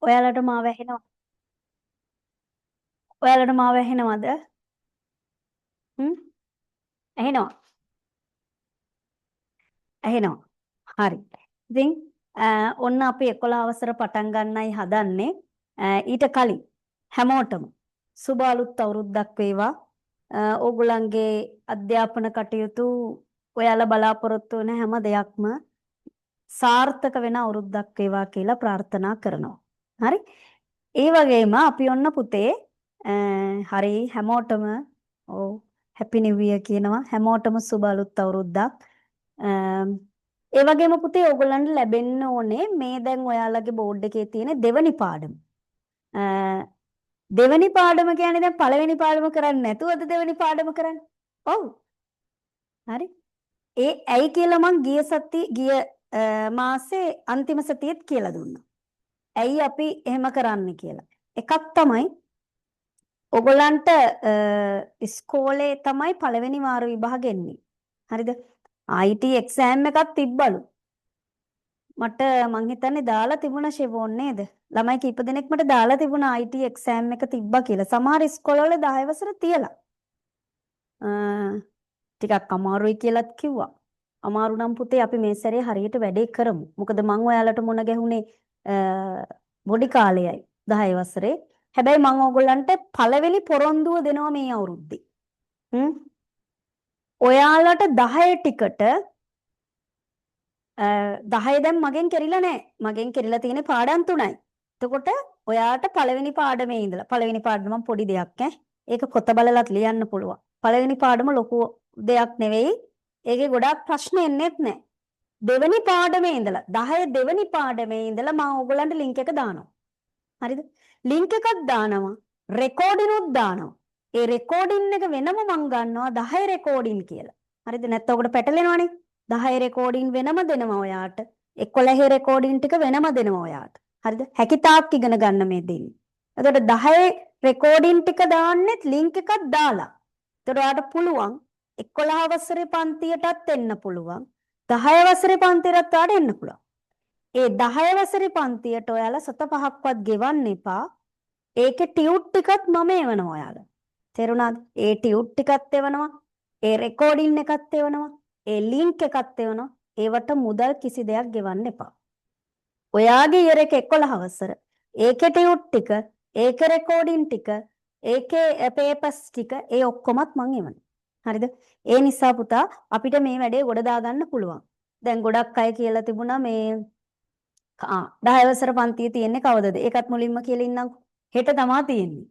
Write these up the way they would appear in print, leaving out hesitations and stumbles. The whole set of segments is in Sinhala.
ඔයාලට මාව ඇහෙනවද? ඔයාලට මාව ඇහෙනවද? හ්ම්? ඇහෙනවා. ඇහෙනවා. හරි. ඉතින් ඔන්න අපි 11 අවසර පටන් ගන්නයි හදන්නේ. ඊට කලින් හැමෝටම සුබ අලුත් අවුරුද්දක් වේවා. ඕගොල්ලන්ගේ අධ්‍යාපන කටයුතු ඔයාලා බලාපොරොත්තු වෙන හැම දෙයක්ම සාර්ථක වෙන අවුරුද්දක් වේවා කියලා ප්‍රාර්ථනා කරනවා. හරි? ඒ වගේම අපි ඔන්න පුතේ හරි හැමෝටම ඔව් හැපි නිව් ඉයර් කියනවා හැමෝටම සුබ අලුත් අවුරුද්දක්. ඒ වගේම පුතේ ඕගොල්ලන්ට ලැබෙන්න ඕනේ මේ දැන් ඔයාලගේ බෝඩ් එකේ තියෙන දෙවනි පාඩම. දෙවනි පාඩම කියන්නේ දැන් පළවෙනි පාඩම කරන්නේ නැතුවද දෙවනි පාඩම කරන්නේ? ඔව්. හරි. ඒ ඇයි කියලා මං ගිය මාසේ අන්තිම සතියේත් කියලා දුන්නා. ඇයි අපි එහෙම කරන්නේ කියලා. එකක් තමයි ඔයගොල්ලන්ට ඉස්කෝලේ තමයි පළවෙනි වාර විභාගෙ එන්නේ. හරිද? IT එක්සෑම් එකක් තිබ්බලු. මට මං හිතන්නේ දාලා තිබුණා ෂෙවෝන් නේද? ළමයි කීප දෙනෙක් මට දාලා තිබුණා IT එක්සෑම් එක තිබ්බා කියලා. සමහර ඉස්කෝලවල 10 වසර තියලා. ටිකක් අමාරුයි කියලාත් කිව්වා. අමාරු නම් පුතේ අපි මේ සැරේ හරියට වැඩේ කරමු. මොකද මං ඔයාලට මුණ ගැහුනේ පොඩි කාලෙයි 10 වසරේ. හැබැයි මං ඕගොල්ලන්ට පළවෙනි පොරොන්දුව දෙනවා මේ අවුරුද්දේ. ඔයාලට 10 ටිකට 10 දැන් මගෙන් කෙරිලා නැහැ. මගෙන් කෙරිලා තියෙන්නේ පාඩම් 3යි. එතකොට ඔයාට පළවෙනි පාඩමේ ඉඳලා පළවෙනි පාඩම මම පොඩි දෙයක් ඒක පොත බලලත් ලියන්න පුළුවන්. පළවෙනි පාඩම ලොකු දෙයක් නෙවෙයි. ඒකේ ගොඩාක් ප්‍රශ්න එන්නේත් නැහැ. දෙවෙනි පාඩමේ ඉඳලා 10 දෙවෙනි පාඩමේ ඉඳලා මම ඕගොල්ලන්ට ලින්ක් එක දානවා. හරිද? ලින්ක් එකක් දානවා. රෙකෝඩින් උත් දානවා. ඒ රෙකෝඩින් එක වෙනම මම ගන්නවා 10 රෙකෝඩින් කියලා. හරිද? නැත්නම් ඔකට පැටලෙනවනේ. 10 රෙකෝඩින් වෙනම දෙනවා ඔයාට. 11 රෙකෝඩින් ටික වෙනම දෙනවා ඔයාට. හරිද? හැකිතාක් ඉගෙන ගන්න මේ දෙන්නේ. එතකොට 10 රෙකෝඩින් ටික දාන්නෙත් ලින්ක් එකක් දාලා. එතකොට ඔයාට පුළුවන් 11 වසරේ පන්තියටත් එන්න පුළුවන්. 10 වසරේ පන්තියටත් ඔයාට එන්න පුළුවන්. ඒ 10 වසරේ පන්තියට ඔයාලා සත පහක්වත් ගෙවන්න එපා. ඒකේ ටියුට් ටිකත් මම එවනවා ඔයාලා. තේරුණාද? ඒ ටියුට් ටිකත් එවනවා. ඒ රෙකෝඩින් එකත් එවනවා. ඒ ලින්ක් එකත් එවනවා. ඒවට මුදල් කිසි දෙයක් ගෙවන්න එපා. ඔයාගේ ඉයර් එක 11 වසර. ඒකේ ටියුට් ටික, ඒකේ රෙකෝඩින් ටික, ඒකේ පේපර්ස් ටික ඒ ඔක්කොමත් මම එවනවා. හරිද? ඒ නිසා පුතා අපිට මේ වැඩේ ගොඩ දාගන්න පුළුවන්. දැන් ගොඩක් අය කියලා තිබුණා මේ 10 වසර පන්තියේ තියෙන්නේ කවදද? ඒකත් මුලින්ම කියලා ඉන්නම්. හෙට තමයි තියෙන්නේ.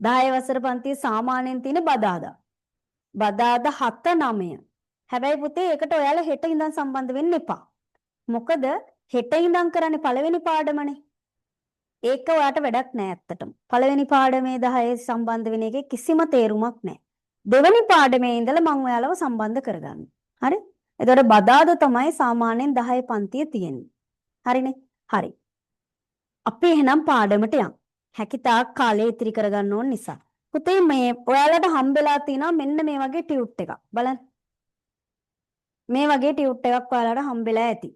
10 වසර පන්තියේ සාමාන්‍යයෙන් තියෙන බදාදා. බදාදා 7 9. හැබැයි පුතේ ඒකට ඔයාලා හෙට ඉඳන් සම්බන්ධ වෙන්න එපා. මොකද හෙට ඉඳන් කරන්නේ පළවෙනි පාඩමනේ. ඒක ඔයාට වැඩක් නෑ ඇත්තටම. පළවෙනි පාඩමේ 10 සම්බන්ධ වෙන එකේ කිසිම තේරුමක් නෑ. දෙවෙනි පාඩමේ ඉඳලා මම ඔයාලව සම්බන්ධ කරගන්නවා. හරි? එතකොට බදාදා තමයි සාමාන්‍යයෙන් 10 පන්තියේ තියෙන්නේ. හරිනේ? හරි. අපි එහෙනම් පාඩමට යමු. හැකිතාක් කාලය ඉතිරි කරගන්න ඕන නිසා. පුතේ මේ ඔයාලට හම්බෙලා තිනවා මෙන්න මේ වගේ ටියුට් එකක්. බලන්න. මේ වගේ ටියුට් එකක් ඔයාලට හම්බෙලා ඇති.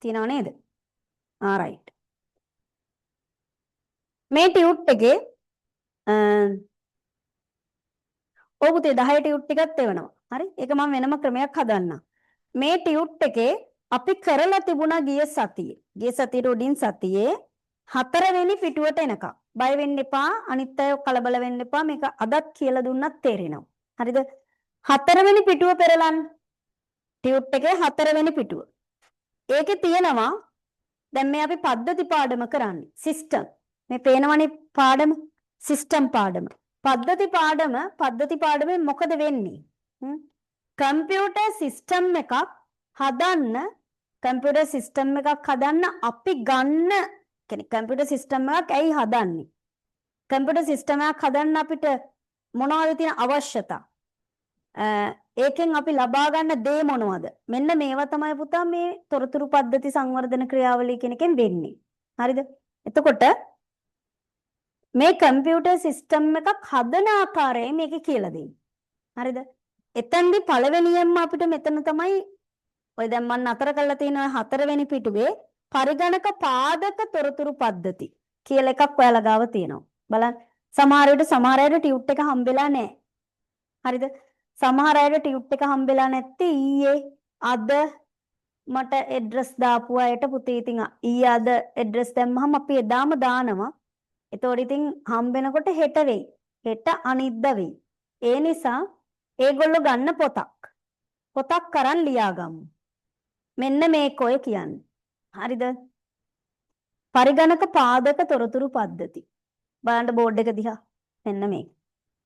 තියනව නේද? right. මේ ටියුට් එකේ ඔව් පුතේ 10 ටියුට් ටිකක් එවනවා. හරි? ඒක මම වෙනම ක්‍රමයක් හදන්නම්. මේ ටියුට් එකේ අපි කරලා තිබුණා ගිය සතියේ උඩින් සතියේ 4 වෙනි පිටුවට එනකම්. බය වෙන්න එපා. අනිත් අය කලබල වෙන්න එපා. මේක අදත් කියලා දුන්නත් තේරෙනවා. හරිද? 4 වෙනි පිටුව පෙරලන්න. ටියුට් එකේ 4 වෙනි පිටුව. ඒකේ තියෙනවා දැන් මේ අපි පද්ධති පාඩම කරන්නේ. සිස්ටම්. මේ පේනවනේ පාඩම. සිස්ටම් පාඩම. පද්ධති පාඩමේ මොකද වෙන්නේ? කම්පියුටර් සිස්ටම් එකක් හදන්න අපි ගන්න කියන්නේ කම්පියුටර් සිස්ටම් එකක් ඇයි හදන්නේ? කම්පියුටර් සිස්ටම් එකක් හදන්න අපිට මොනවද තියෙන අවශ්‍යතා? ඒකෙන් අපි ලබා ගන්න දේ මොනවද? මෙන්න මේවා තමයි පුතා මේ තොරතුරු පද්ධති සංවර්ධන ක්‍රියාවලිය කියන එකෙන් වෙන්නේ. හරිද? එතකොට මේ කම්පියුටර් සිස්ටම් එකක් හදන ආකාරය මේකේ කියලා දෙන්නේ. හරිද? එතෙන්දි පළවෙනියෙන්ම අපිට මෙතන තමයි ඔය දැන් මම නතර කරලා තියෙන 4 වෙනි පිටුවේ පරිගණක පාදක තොරතුරු පද්ධති කියලා එකක් ඔයාලා ගාව තියෙනවා. බලන්න. සමහර අයට ටියුට් එක හම්බෙලා නැහැ. හරිද? සමහර අයට ටියුට් එක හම්බෙලා නැත්තේ ඊයේ අද මට ඇඩ්‍රස් දාපු අයට පුතේ ඉතින් ඊයේ අද ඇඩ්‍රස් දැම්මහම අපි එදාම දානවා. එතකොට ඉතින් හම්බෙනකොට හෙට වෙයි. හෙට අනිද්දා වෙයි. ඒ නිසා ඒගොල්ලෝ ගන්න පොතක් කරන් ලියාගමු. මෙන්න මේක ඔය කියන්නේ. හරිද? පරිගණක පාදක තොරතුරු පද්ධති. බලන්න බෝඩ් එක දිහා. මෙන්න මේක.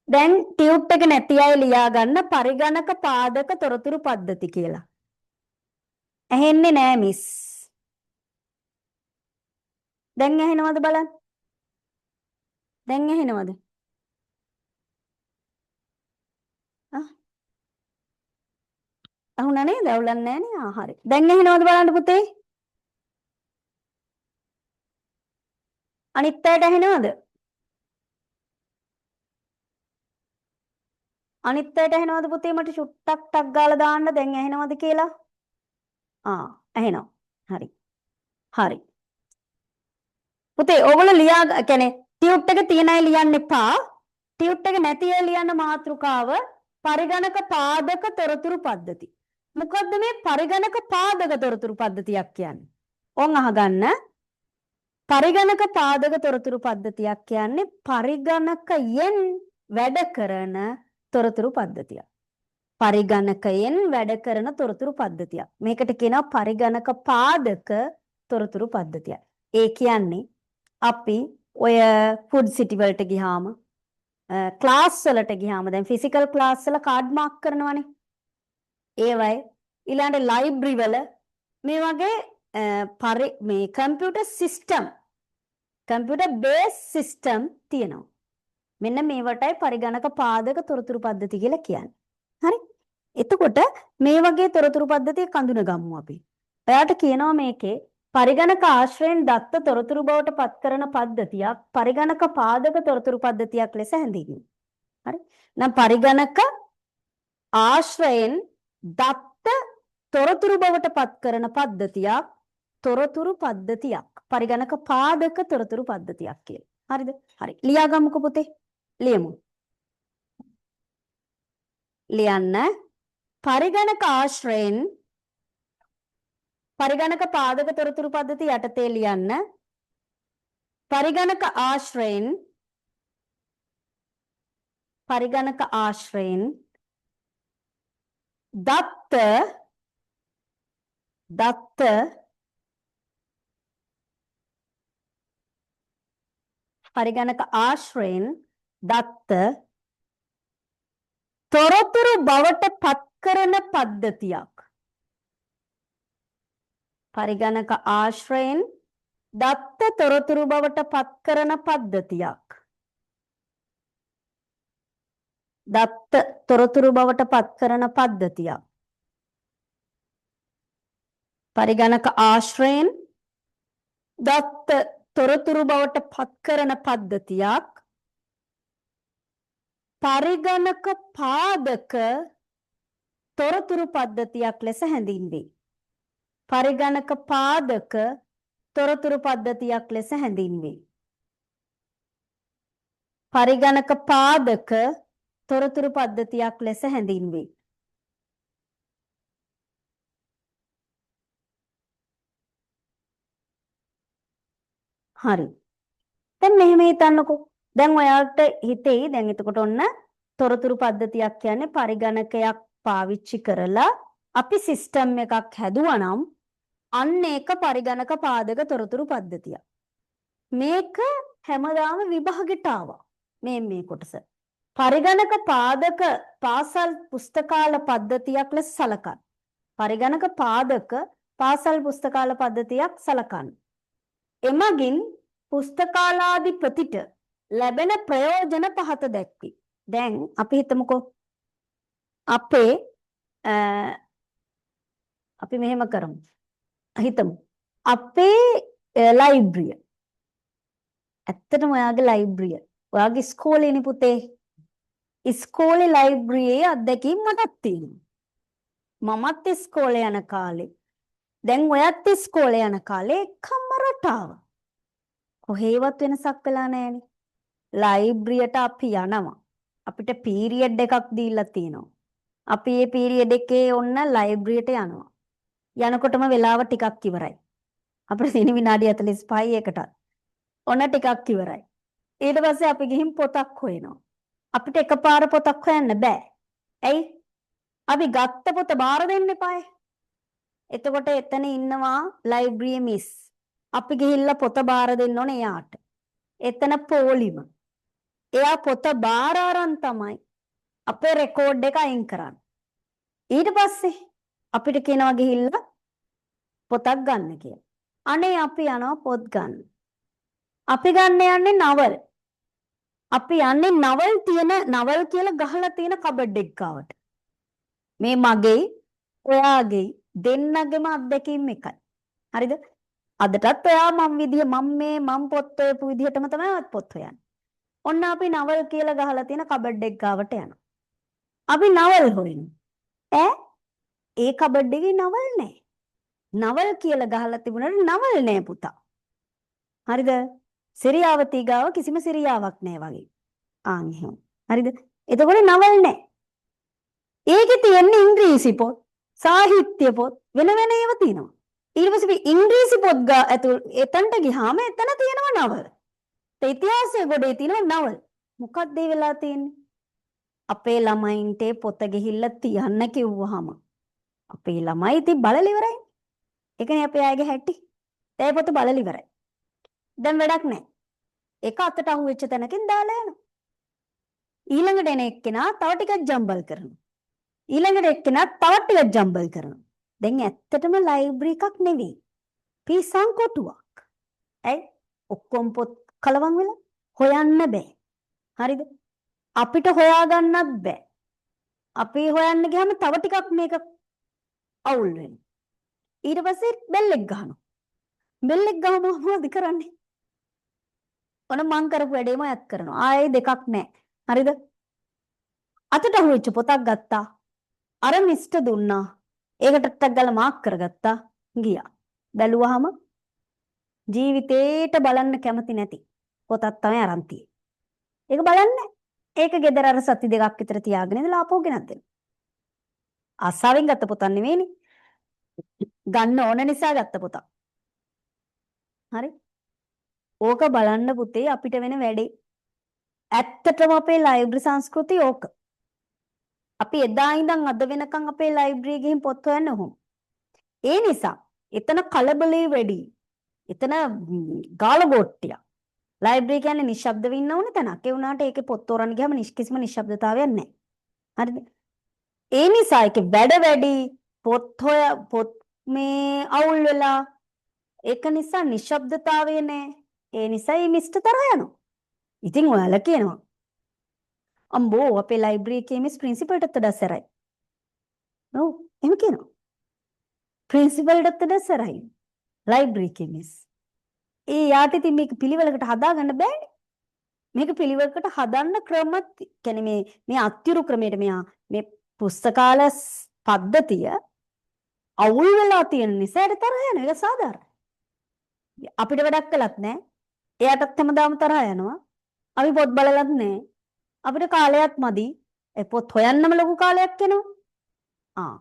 දැන් ටියුට් එක නැති අය ලියා ගන්න පරිගණක පාදක තොරතුරු පද්ධති කියලා. ඇහෙන්නේ නෑ මිස්. දැන් ඇහෙනවද බලන්න? දැන් ඇහෙනවද? අහුණා නේද? අවුලක් නෑ නේ. හරි. දැන් ඇහෙනවද බලන්න පුතේ? අනිත් අයට ඇහෙනවද? අනිත් අයට ඇහෙනවද පුතේ? මට චුට්ටක් ටක් ගාලා දාන්න දැන් ඇහෙනවද කියලා? ඇහෙනවා. හරි. හරි. පුතේ ඕගොල්ලෝ ලියා කියන්නේ ටියුට් එක තියන අය ලියන්න එපා. ටියුට් එක නැති අය ලියන්න මාතෘකාව පරිගණක පාදක තොරතුරු පද්ධති. මොකද්ද මේ පරිගණක පාදක තොරතුරු පද්ධතියක් කියන්නේ? ඕන් අහගන්න. පරිගණක පාදක තොරතුරු පද්ධතියක් කියන්නේ පරිගණකයෙන් වැඩ කරන තොරතුරු පද්ධතියක්. පරිගණකයෙන් වැඩ කරන තොරතුරු පද්ධතියක්. මේකට කියනවා පරිගණක පාදක තොරතුරු පද්ධතියක්. ඒ කියන්නේ අපි ඔය ෆුඩ් සිටි වලට ගියාම ක්ලාස් වලට ගියාම දැන් ෆිසිකල් ක්ලාස් වල කාඩ් මාක් කරනවනේ. ඒවයි ඊළඟට ලයිබ්‍රරි වල මේ වගේ මේ කම්පියුටර් බේස් සිස්ටම් තියෙනවා. මෙන්න මේවටයි පරිගණක පාදක තොරතුරු පද්ධති කියලා කියන්නේ. හරි? එතකොට මේ වගේ තොරතුරු පද්ධතියක් අඳුනගමු අපි. එයාට කියනවා මේකේ පරිගණක ආශ්‍රයෙන් දත්ත තොරතුරු බවට පත් කරන පද්ධතියක් පරිගණක පාදක තොරතුරු පද්ධතියක් ලෙස හැඳින්වෙනවා. හරි? නම් පරිගණක ආශ්‍රයෙන් දත්ත තොරතුරු බවට පත් කරන පද්ධතියක් තොරතුරු පද්ධතියක් පරිගණක පාදක තොරතුරු පද්ධතියක් කියලා. හරිද? හරි. ලියාගමුකෝ පුතේ. ලියමු. ලියන්න පරිගණක ආශ්‍රයෙන් පරිගණක පාදක තොරතුරු පද්ධති යටතේ ලියන්න පරිගණක ආශ්‍රයෙන් දත්ත පරිගණක ආශ්‍රයෙන් දත්ත තොරතුරු බවට පත් කරන පද්ධතියක්. පරිගණක ආශ්‍රයෙන් දත්ත තොරතුරු බවට පත් කරන පද්ධතියක්. දත්ත තොරතුරු බවට පත් කරන පද්ධතියක්. පරිගණක ආශ්‍රයෙන් දත්ත තොරතුරු බවට පත් කරන පද්ධතියක් පරිගණක පාදක තොරතුරු පද්ධතියක් ලෙස හැඳින්වේ. පරිගණක පාදක තොරතුරු පද්ධතියක් ලෙස හැඳින්වේ. පරිගණක පාදක තොරතුරු පද්ධතියක් ලෙස හැඳින්වේ. හරි. දැන් මෙහෙම හිතන්නකෝ. දැන් ඔයාලට හිතෙයි දැන් එතකොට ඔන්න තොරතුරු පද්ධතියක් කියන්නේ පරිගණකයක් පාවිච්චි කරලා අපි සිස්ටම් එකක් හැදුවා නම් අන්න ඒක පරිගණක පාදක තොරතුරු පද්ධතියක්. මේක හැමදාම විභාගෙට ආවා. මේ කොටස. පරිගණක පාදක පාසල් පුස්තකාල පද්ධතියක් ලෙස සලකන්න. පරිගණක පාදක පාසල් පුස්තකාල පද්ධතියක් සලකන්න. එමගින් පුස්තකාලාධිපතිට ලැබෙන ප්‍රයෝජන පහත දැක්වි. දැන් අපි හිතමුකෝ අපි මෙහෙම කරමු. හිතමු අපේ ලයිබ්‍රරිය. ඇත්තටම ඔයාගේ ලයිබ්‍රරිය. ඔයාගේ ඉස්කෝලේනේ පුතේ. ඉස්කෝලේ ලයිබ්‍රරියේ අත්දැකීම් මටත් තියෙනවා. මමත් ඉස්කෝලේ යන කාලේ දැන් ඔයත් ඉස්කෝලේ යන කාලේ එකම රටාව. කොහේවත් වෙනසක් වෙලා නැහැනේ. ලයිබ්‍රරියට අපි යනවා. අපිට පීරියඩ් එකක් දීලා තියෙනවා. අපි මේ පීරියඩ් එකේ ඔන්න ලයිබ්‍රරියට යනවා. යනකොටම වෙලාව ටිකක් ඉවරයි. අපිට තියෙන විනාඩි 45යි එකට. ඔන්න ටිකක් ඉවරයි. ඊට පස්සේ අපි ගිහින් පොතක් හොයනවා. අපිට එකපාර පොතක් හොයන්න බෑ. ඇයි? අපි ගත්ත පොත බාර දෙන්න එපායි. එතකොට එතන ඉන්නවා ලයිබ්‍රරියේ මිස්. අපි ගිහිල්ලා පොත බාර දෙන්න ඕනේ එයාට. එතන පොලිම. එයා පොත බාර අරන් තමයි අපේ රෙකෝඩ් එක අයින් කරන්නේ. ඊට පස්සේ අපිට කියනවා ගිහිල්ලා පොතක් ගන්න කියලා. අනේ අපි යනවා පොත් ගන්න. අපි ගන්න යන්නේ නවල්. අපි යන්නේ නවල් කියලා ගහලා තියෙන කබඩ් එක ගාවට. මේ මගේ ඔයාගේ දෙන්නගේම අත්දැකීම් එකයි. හරිද? අදටත් ඔයා මම පොත් හොයපු විදිහටම තමයි පොත් හොයන්නේ. ඔන්න අපි නවල් කියලා ගහලා තියෙන කබඩ් එක ගාවට යනවා. අපි නවල් හොයනවා. ඒ කබඩ් එකේ නවල් නැහැ. නවල් කියලා ගහලා තිබුණාට නවල් නැහැ පුතා. හරිද? සිරියාවතී ගාව කිසිම සිරියාවක් නැහැ වගේ. ආන් එහෙම. හරිද? එතකොට නවල් නැහැ. ඒකේ තියෙන්නේ ඉංග්‍රීසි පොත්, සාහිත්‍ය පොත් වෙන ඒවා තියෙනවා. ඊට පස්සේ ඉංග්‍රීසි පොත් එතනට ගියාම එතන තියෙනවා නවල්. ඉතිහාසයේ ගොඩේ තියෙනවා නවල්. මොකක්ද ඒ වෙලා තියෙන්නේ? අපේ ළමයින්ට පොත ගිහිල්ලා තියන්න කිව්වහම අපේ ළමයි ඉතින් බලලා ඉවරයි. ඒකනේ අපේ අයගේ හැටි. ඒ පොත බලලා ඉවරයි. දැන් වැඩක් නැහැ. එක අතට අහු වෙච්ච තැනකින් දාලා යනවා. ඊළඟට එන එක්කෙනා තව ටිකක් ජම්බල් කරනවා. ඊළඟට එක්කෙනා තව ටිකක් ජම්බල් කරනවා. දැන් ඇත්තටම ලයිබ්‍රරි එකක් නෙවෙයි. පිසං කොටුවක්. ඇයි? ඔක්කොම පොත් කලවම් වෙලා හොයන්න බෑ. හරිද? අපිට හොයාගන්නත් බෑ. අපි හොයන්න ගියාම තව ටිකක් මේක අවුල් වෙනවා. ඊට පස්සේ බෙල්ලෙක් ගහනවා. බෙල්ලෙක් ගහම මොකද කරන්නේ? ඔන්න මං කරපු වැඩේම අයත් කරනවා. ආයේ දෙකක් නැහැ. හරිද? අතට අහුවෙච්ච පොතක් ගත්තා. අර මිස්ට දුන්නා. ඒකට ටක් ගාලා මාක් කරගත්තා. ගියා. බැලුවාම ජීවිතේට බලන්න කැමති නැති පොතක් තමයි අරන් තියෙන්නේ. ඒක බලන්නේ. ඒක ගෙදර අර සති දෙකක් විතර තියාගෙන ඉඳලා ආපහු ගෙනත් දෙනවා. ආසාවෙන් ගත්ත පොතක් නෙවෙයිනේ. ගන්න ඕන නිසා ගත්ත පොතක්. හරි? ඕක බලන්න පුතේ අපිට වෙන වැඩේ. ඇත්තටම අපේ ලයිබ්‍රරි සංස්කෘතිය ඕක. අපි එදා ඉඳන් අද වෙනකන් අපේ ලයිබ්‍රරියේ ගිහින් පොත් හොයන්න ඕන. ඒ නිසා එතන කලබලේ වැඩි. එතන ගාලගොට්ටිය. ලයිබ්‍රරි කියන්නේ නිශ්ශබ්දව ඉන්න ඕනේ තැනක්. ඒ වුණාට ඒකේ පොත් තෝරන්න ගියාම කිසිම නිශ්ශබ්දතාවයක් නැහැ. හරිද? ඒ නිසා ඒකේ වැඩ වැඩි පොත් මේ අවුල් වෙලා ඒක නිසා නිශ්ශබ්දතාවය නැහැ. ඒ නිසා මේ මිස්ටර් තරහ යනවා. ඉතින් ඔයාලා කියනවා අම්බෝ අපේ ලයිබ්‍රරි එකේ මිස් ප්‍රින්සිපල්ටත් වඩා සැරයි. ඔව් එහෙම කියනවා. ප්‍රින්සිපල්ටත් වඩා සැරයි. ලයිබ්‍රරි එකේ මිස්. ඒ යාට ඉතින් මේක පිළිවෙලකට හදාගන්න බෑනේ. මේක පිළිවෙලකට හදන්න ක්‍රම කියන්නේ මේ අත්‍යරු ක්‍රමයට මේ පුස්තකාල පද්ධතිය අවුල් වෙලා තියෙන නිසා ඒට තරහ යන එක සාධාරණයි. අපිට වැඩක් කළත් නැහැ. එයාටත් හැමදාම තරහ යනවා. අපි පොත් බලලත් නැහැ. අපිට කාලයක් මදි. ඒ පොත් හොයන්නම ලොකු කාලයක් යනවා.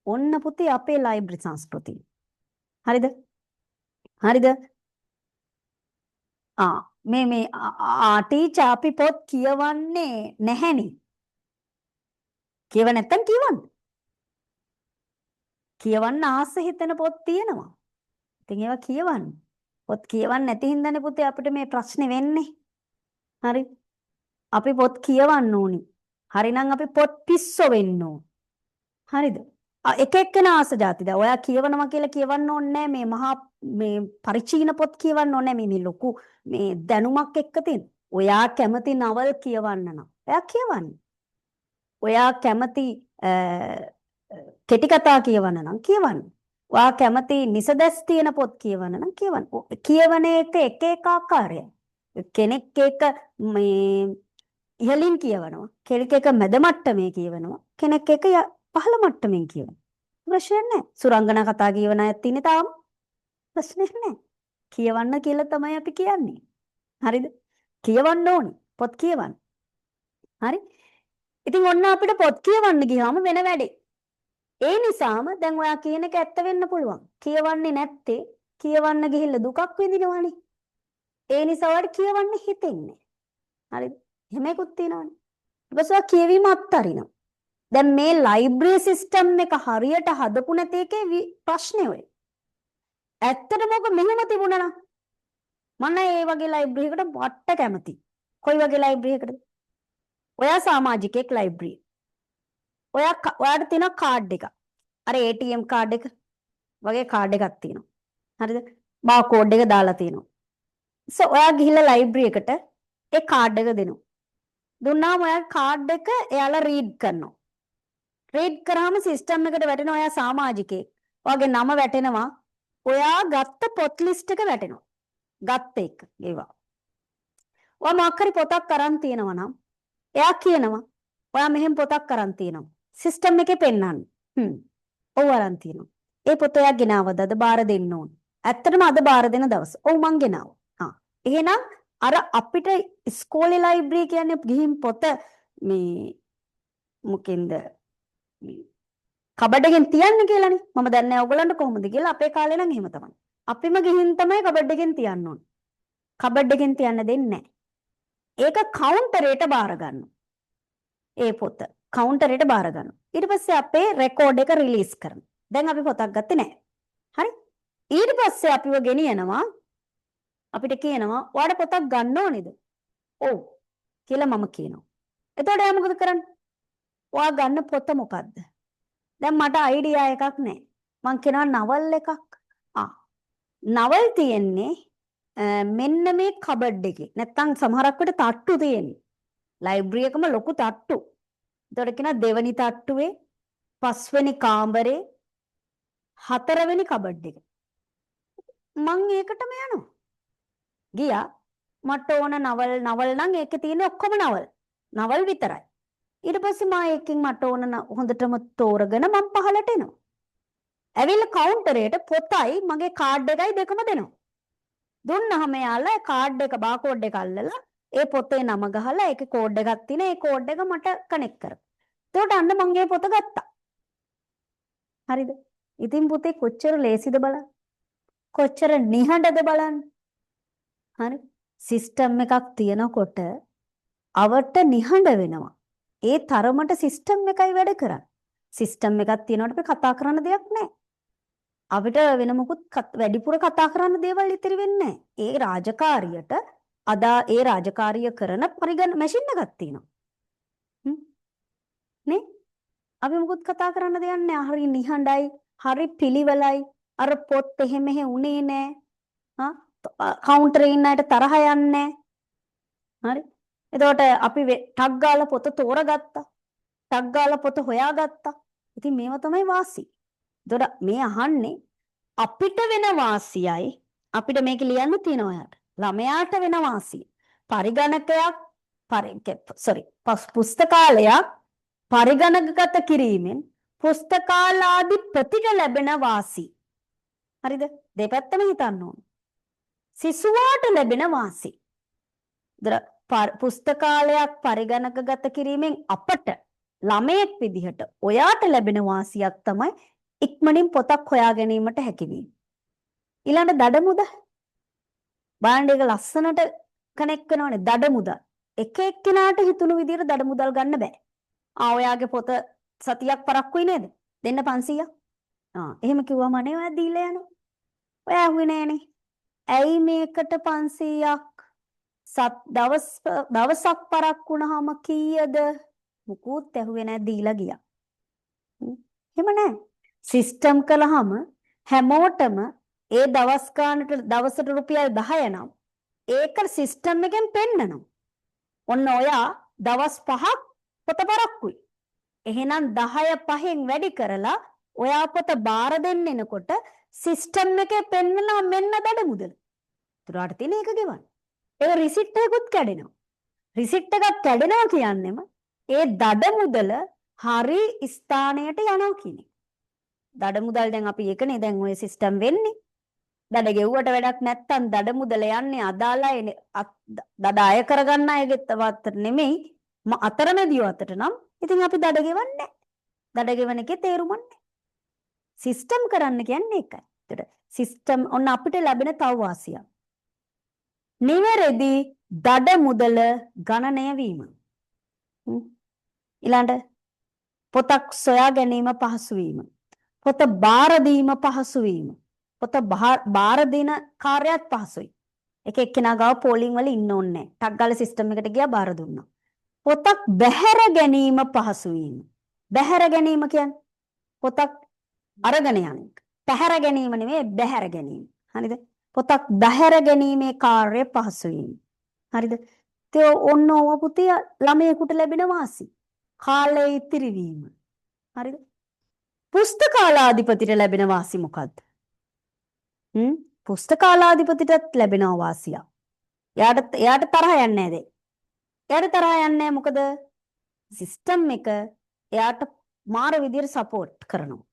ඔන්න පුතේ අපේ ලයිබ්‍රරි සංස්කෘතිය. හරිද? හරිද? මේ ටීචර් අපි පොත් කියවන්නේ නැහැනේ. කියව නැත්තම් කියවන්න. කියවන්න ආස හිතෙන පොත් තියෙනවා. ඉතින් ඒවා කියවන්න. පොත් කියවන්න නැති හින්දානේ පුතේ අපිට මේ ප්‍රශ්නේ වෙන්නේ. හරි? අපි පොත් කියවන්න ඕනි. හරිනම් අපි පොත් පිස්සෝ වෙන්න ඕන. හරිද? එක එක්කෙනා ආස જાති. දැන් ඔයා කියවනවා කියලා කියවන්න ඕනේ මේ මහා මේ පරිචීන පොත් කියවන්න ඕනේ මේ ලොකු මේ දැනුමක් එක්ක තියෙන. ඔයා කැමති නවල් කියවන්න නම් ඔයා කියවන්න. ඔයා කැමති කෙටි කතා කියවන්න නම් කියවන්න. ඔයා කැමති නිසදැස් තියෙන පොත් කියවන්න නම් කියවන්න. කියවන එක ආකාරයයි. කෙනෙක් එක මේ ඉහළින් කියවනවා. කෙනෙක් එක මැද මට්ටමේ කියවනවා. කෙනෙක් එක පහළ මට්ටමින් කියවනවා. ප්‍රශ්නයක් නැහැ. සුරංගනා කතා කියවන අයත් ඉන්නේ තාම. ප්‍රශ්නයක් නැහැ. කියවන්න කියලා තමයි අපි කියන්නේ. හරිද? කියවන්න ඕනේ. පොත් කියවන්න. හරි? ඉතින් ඔන්න අපිට පොත් කියවන්න ගියාම වෙන වැඩේ. ඒ නිසාම දැන් ඔයා කියන එක ඇත්ත වෙන්න පුළුවන්. කියවන්නේ නැත්තේ කියවන්න ගිහිල්ලා දුකක් විඳිනවනේ. ඒ නිසා ඔයාලට කියවන්න හිතෙන්නේ. හරිද? එහෙම එකක් තියෙනවනේ. ඊට පස්සේ ඔයා කියවීම අත්හරිනවා. දැන් මේ ලයිබ්‍රරි සිස්ටම් එක හරියට හදපු නැති එකේ ප්‍රශ්නේ ඔය. ඇත්තටම ඔක මෙහෙම තිබුණා නම් මම ඒ වගේ ලයිබ්‍රරි එකකට වට්ට කැමති. කොයි වගේ ලයිබ්‍රරි එකකටද? ඔයා සමාජිකයෙක් ලයිබ්‍රරි. ඔයාට තියෙන කාඩ් එක. අර ATM කාඩ් එක වගේ කාඩ් එකක් තියෙනවා. හරිද? බාර් එක දාලා තියෙනවා. ඔයා ගිහිල්ලා ලයිබ්‍රරි එකට ඒ කාඩ් එක දෙනවා. දුන්නාම ඔයා කාඩ් එක එයාලා රීඩ් කරනවා. රීඩ් කරාම සිස්ටම් එකට වැටෙනවා ඔයා සමාජිකයෙක්. ඔයාගේ නම වැටෙනවා. ඔයා ගත්ත පොත් ලිස්ට් එක වැටෙනවා. ගත්ත එක ඒවා. ඔයා මොකක් හරි පොතක් අරන් තියෙනවා නම් එයා කියනවා ඔයා මෙහෙම පොතක් අරන් තියෙනවා. සිස්ටම් එකේ පෙන්නන්න. ඔව් අරන් තියෙනවා. ඒ පොත ඔයා ගෙනාවද අද බාර දෙන්න ඕන. ඇත්තටම අද බාර දෙන දවස්. ඔව් මං ගෙනාවා. එහෙනම් අර අපිට ඉස්කෝලේ ලයිබ්‍රරි කියන්නේ ගිහින් පොත මේ මොකෙන්ද කබඩ් එකෙන් තියන්න කියලානේ. මම දන්නේ නැහැ ඔයගලන්ට කොහොමද කියලා. අපේ කාලේ නම් එහෙම තමයි. අපිම ගිහින් තමයි කබඩ් එකෙන් තියන්න ඕන. කබඩ් එකෙන් තියන්න දෙන්නේ නැහැ. ඒක කවුන්ටරේට බාර ගන්නවා. ඒ පොත කවුන්ටරේට බාර ගන්නවා. ඊට පස්සේ අපේ රෙකෝඩ් එක රිලීස් කරනවා. දැන් අපි පොතක් ගත්තේ නැහැ. හරි? ඊට පස්සේ අපිව ගෙනියනවා අපිට කියනවා ඔයාලට පොතක් ගන්න ඕනේද? ඔව් කියලා මම කියනවා. එතකොට එයා මොකද කරන්නේ? ඔයා ගන්න පොත මොකද්ද? දැන් මට අයිඩියා එකක් නැහැ. මං කියනවා නවල් එකක්. නවල් තියෙන්නේ මෙන්න මේ කබඩ් එකේ. නැත්තම් සමහරක් වෙලට තට්ටු තියෙන්නේ. ලයිබ්‍රරි එකම ලොකු තට්ටු. එතකොට කියනවා දෙවෙනි තට්ටුවේ පස්වෙනි කාමරේ හතරවෙනි කබඩ් එක. මං ඒකටම යනවා. ගියා මට ඕන නවල් නම් ඒකේ තියෙන ඔක්කොම නවල් විතරයි. ඊට පස්සේ මා එකකින් මට ඕන හොඳටම තෝරගෙන මම පහලට එනවා. ඇවිල්ලා කවුන්ටරේට පොතයි මගේ කාඩ් එකයි දෙකම දෙනවා. දුන්නාම යාළුවා කාඩ් එක බාර් එක අල්ලලා ඒ පොතේ නම ගහලා ඒකේ කෝඩ් එකක් තියෙන ඒ කෝඩ් එක මට කනෙක්ට් කරා. එතකොට අන්න මම ඒ පොත ගත්තා. හරිද? ඉතින් පුතේ කොච්චර ලේසිද බලන්න. කොච්චර නිහඬද බලන්න. හරි? සිස්ටම් එකක් තියනකොට අවට නිහඬ වෙනවා. ඒ තරමට සිස්ටම් එකයි වැඩ කරන්නේ. සිස්ටම් එකක් තියනකොට අපි කතා කරන්න දෙයක් නැහැ. අපිට වෙන මොකුත් වැඩිපුර කතා කරන්න දේවල් ඉතිරි වෙන්නේ නැහැ. ඒ රාජකාරියට ඒ රාජකාරිය කරන මැෂින් එකක් තියෙනවා. නේ? අපි මොකුත් කතා කරන්න දෙයක් නැහැ. හරි නිහඬයි, හරි පිළිවෙලයි. අර පොත් එහෙම උනේ නැහැ. කවුන්ටරේ ඉන්න අයට තරහ යන්නේ නැහැ. හරි? එතකොට අපි ටග් ගාලා පොත තෝරගත්තා. ටග් ගාලා පොත හොයාගත්තා. ඉතින් මේවා තමයි වාසි. එතකොට මේ අහන්නේ අපිට වෙන වාසියයි අපිට මේක ලියන්න තියෙනවා යාට. ළමයාට වෙන වාසිය. පුස්තකාලයක් පරිගණකගත කිරීමෙන් පුස්තකාලාදී ප්‍රතික ලැබෙන වාසි. හරිද? දෙපැත්තම හිතන්න ඕන. සිසුවාට ලැබෙන වාසි. පුස්තකාලයක් පරිගණකගත කිරීමෙන් අපට ළමයෙක් විදිහට ඔයාට ලැබෙන වාසියක් තමයි ඉක්මනින් පොතක් හොයා ගැනීමට හැකිවීම. ඊළඟ දඩමුද. බලන්න ඒක ලස්සනට කනෙක්ට් වෙනවනේ දඩමුද. එක එක්කෙනාට හිතුණු විදිහට දඩමුදල් ගන්න බෑ. ඔයාගේ පොත සතියක් පරක්කුයි නේද? දෙන්න 500ක්. එහෙම කිව්වම අනේ ඔයා දීලා යනවා. ඔයා ඇහුවේ නෑනේ. ඇයි මේකට 500ක් දවසක් පරක්කු වුණාම කීයද? මුකුත් ඇහුවේ නෑ දීලා ගියා. එහෙම නෑ. සිස්ටම් කළාම හැමෝටම ඒ දවස් ගානට දවසට රුපියල් 10 නම් ඒක සිස්ටම් එකෙන් පෙන්නනවා. ඔන්න ඔයා දවස් 5ක් පොත පරක්කුයි. එහෙනම් 10 5න් වැඩි කරලා ඔයා පොත බාර දෙන්න එනකොට සිස්ටම් එකේ පෙන්නනවා මෙන්න දඩ මුදල. උතුරාට තියෙන එක ගෙවන්න. ඒ රිසිට් එකකුත් කැඩෙනවා. රිසිට් එකක් කැඩෙනවා කියන්නේම ඒ දඩ මුදල හරි ස්ථානයට යනවා කියන එක. දඩ මුදල් දැන් අපි එකනේ දැන් ඔය සිස්ටම් වෙන්නේ. දඩ ගෙව්වට වැඩක් නැත්තම් දඩ මුදල යන්නේ අදාළයි දඩ අය කරගන්න අයගෙත් අතට නෙමෙයි අතරමැදියෝ අතට නම් ඉතින් අපි දඩ ගෙවන්නේ දඩ ගෙවන එකේ තේරුම නැහැ. සිස්ටම් කරන්න කියන්නේ ඒකයි. ඒතර සිස්ටම් ඔන්න අපිට ලැබෙන තව වාසියක්. නිවැරදි දඩ මුදල ගණනය වීම. ඊළඟට පොතක් සොයා ගැනීම පහසු වීම. පොත බාර දීම පහසු වීම. පොත බාර දෙන කාර්යයක් පහසුයි. එක එක්කෙනා ගාව පෝලිං වල ඉන්න ඕනේ නැහැ. ටක් ගාලා සිස්ටම් එකට ගියා බාර දුන්නා. පොතක් බැහැර ගැනීම පහසු වීම. බැහැර ගැනීම කියන්නේ පොතක් අරගෙන යන එක. පැහැර ගැනීම නෙමෙයි බැහැර ගැනීම. හරිද? පොතක් බැහැර ගැනීමේ කාර්යය පහසු වීම. හරිද? ඒ ඔන්න ඕව පුතේ ළමයෙකුට ලැබෙන වාසි. කාලය ඉතිරි වීම. හරිද? පුස්තකාලාධිපතිට ලැබෙන වාසි මොකද්ද? පුස්තකාලාධිපතිටත් ලැබෙන වාසිය. එයාට තරහ යන්නේ නැහැ. එයාට තරහ යන්නේ මොකද? සිස්ටම් එක එයාට මාර විදියට සපෝට් කරනවා.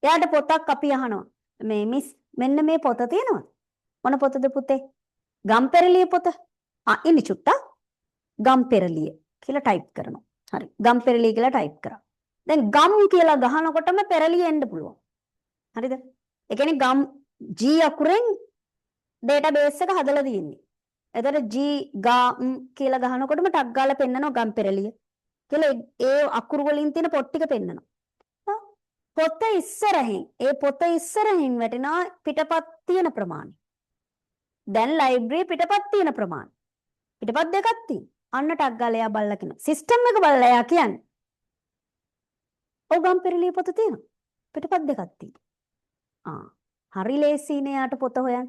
එයාට පොතක් අපි අහනවා. මේ මිස් මෙන්න මේ පොත තියෙනවද? මොන පොතද පුතේ? ගම්පෙරළිය පොත. ඉනි චුට්ටක් ගම්පෙරළිය කියලා ටයිප් කරනවා. හරි. ගම්පෙරළිය කියලා ටයිප් කරා. දැන් ගම් කියලා ගහනකොටම පෙරළිය එන්න පුළුවන්. හරිද? ඒ කියන්නේ ගම් G අකුරෙන් database එක හදලා තියෙන්නේ. එතකොට G ගම් කියලා ගහනකොටම ටක් ගාලා පෙන්නනවා ගම්පෙරළිය. කියලා ඒ අකුරු වලින් තියෙන පොත් ටික පෙන්නනවා. පොත ඉස්සරහින් පොත ඉස්සරහින් වැටෙනවා පිටපත් තියෙන ප්‍රමාණය. දැන් ලයිබ්‍රරි පිටපත් තියෙන ප්‍රමාණය. පිටපත් දෙකක් තියෙනවා. අන්න ටක් ගාලා එයා බලලා කියනවා. සිස්ටම් එක බලලා එයා කියන්නේ. ඔව් ගම්පෙරළිය පොත තියෙනවා. පිටපත් දෙකක් තියෙනවා. හරි ලේසියිනේ යාට පොත හොයන්න.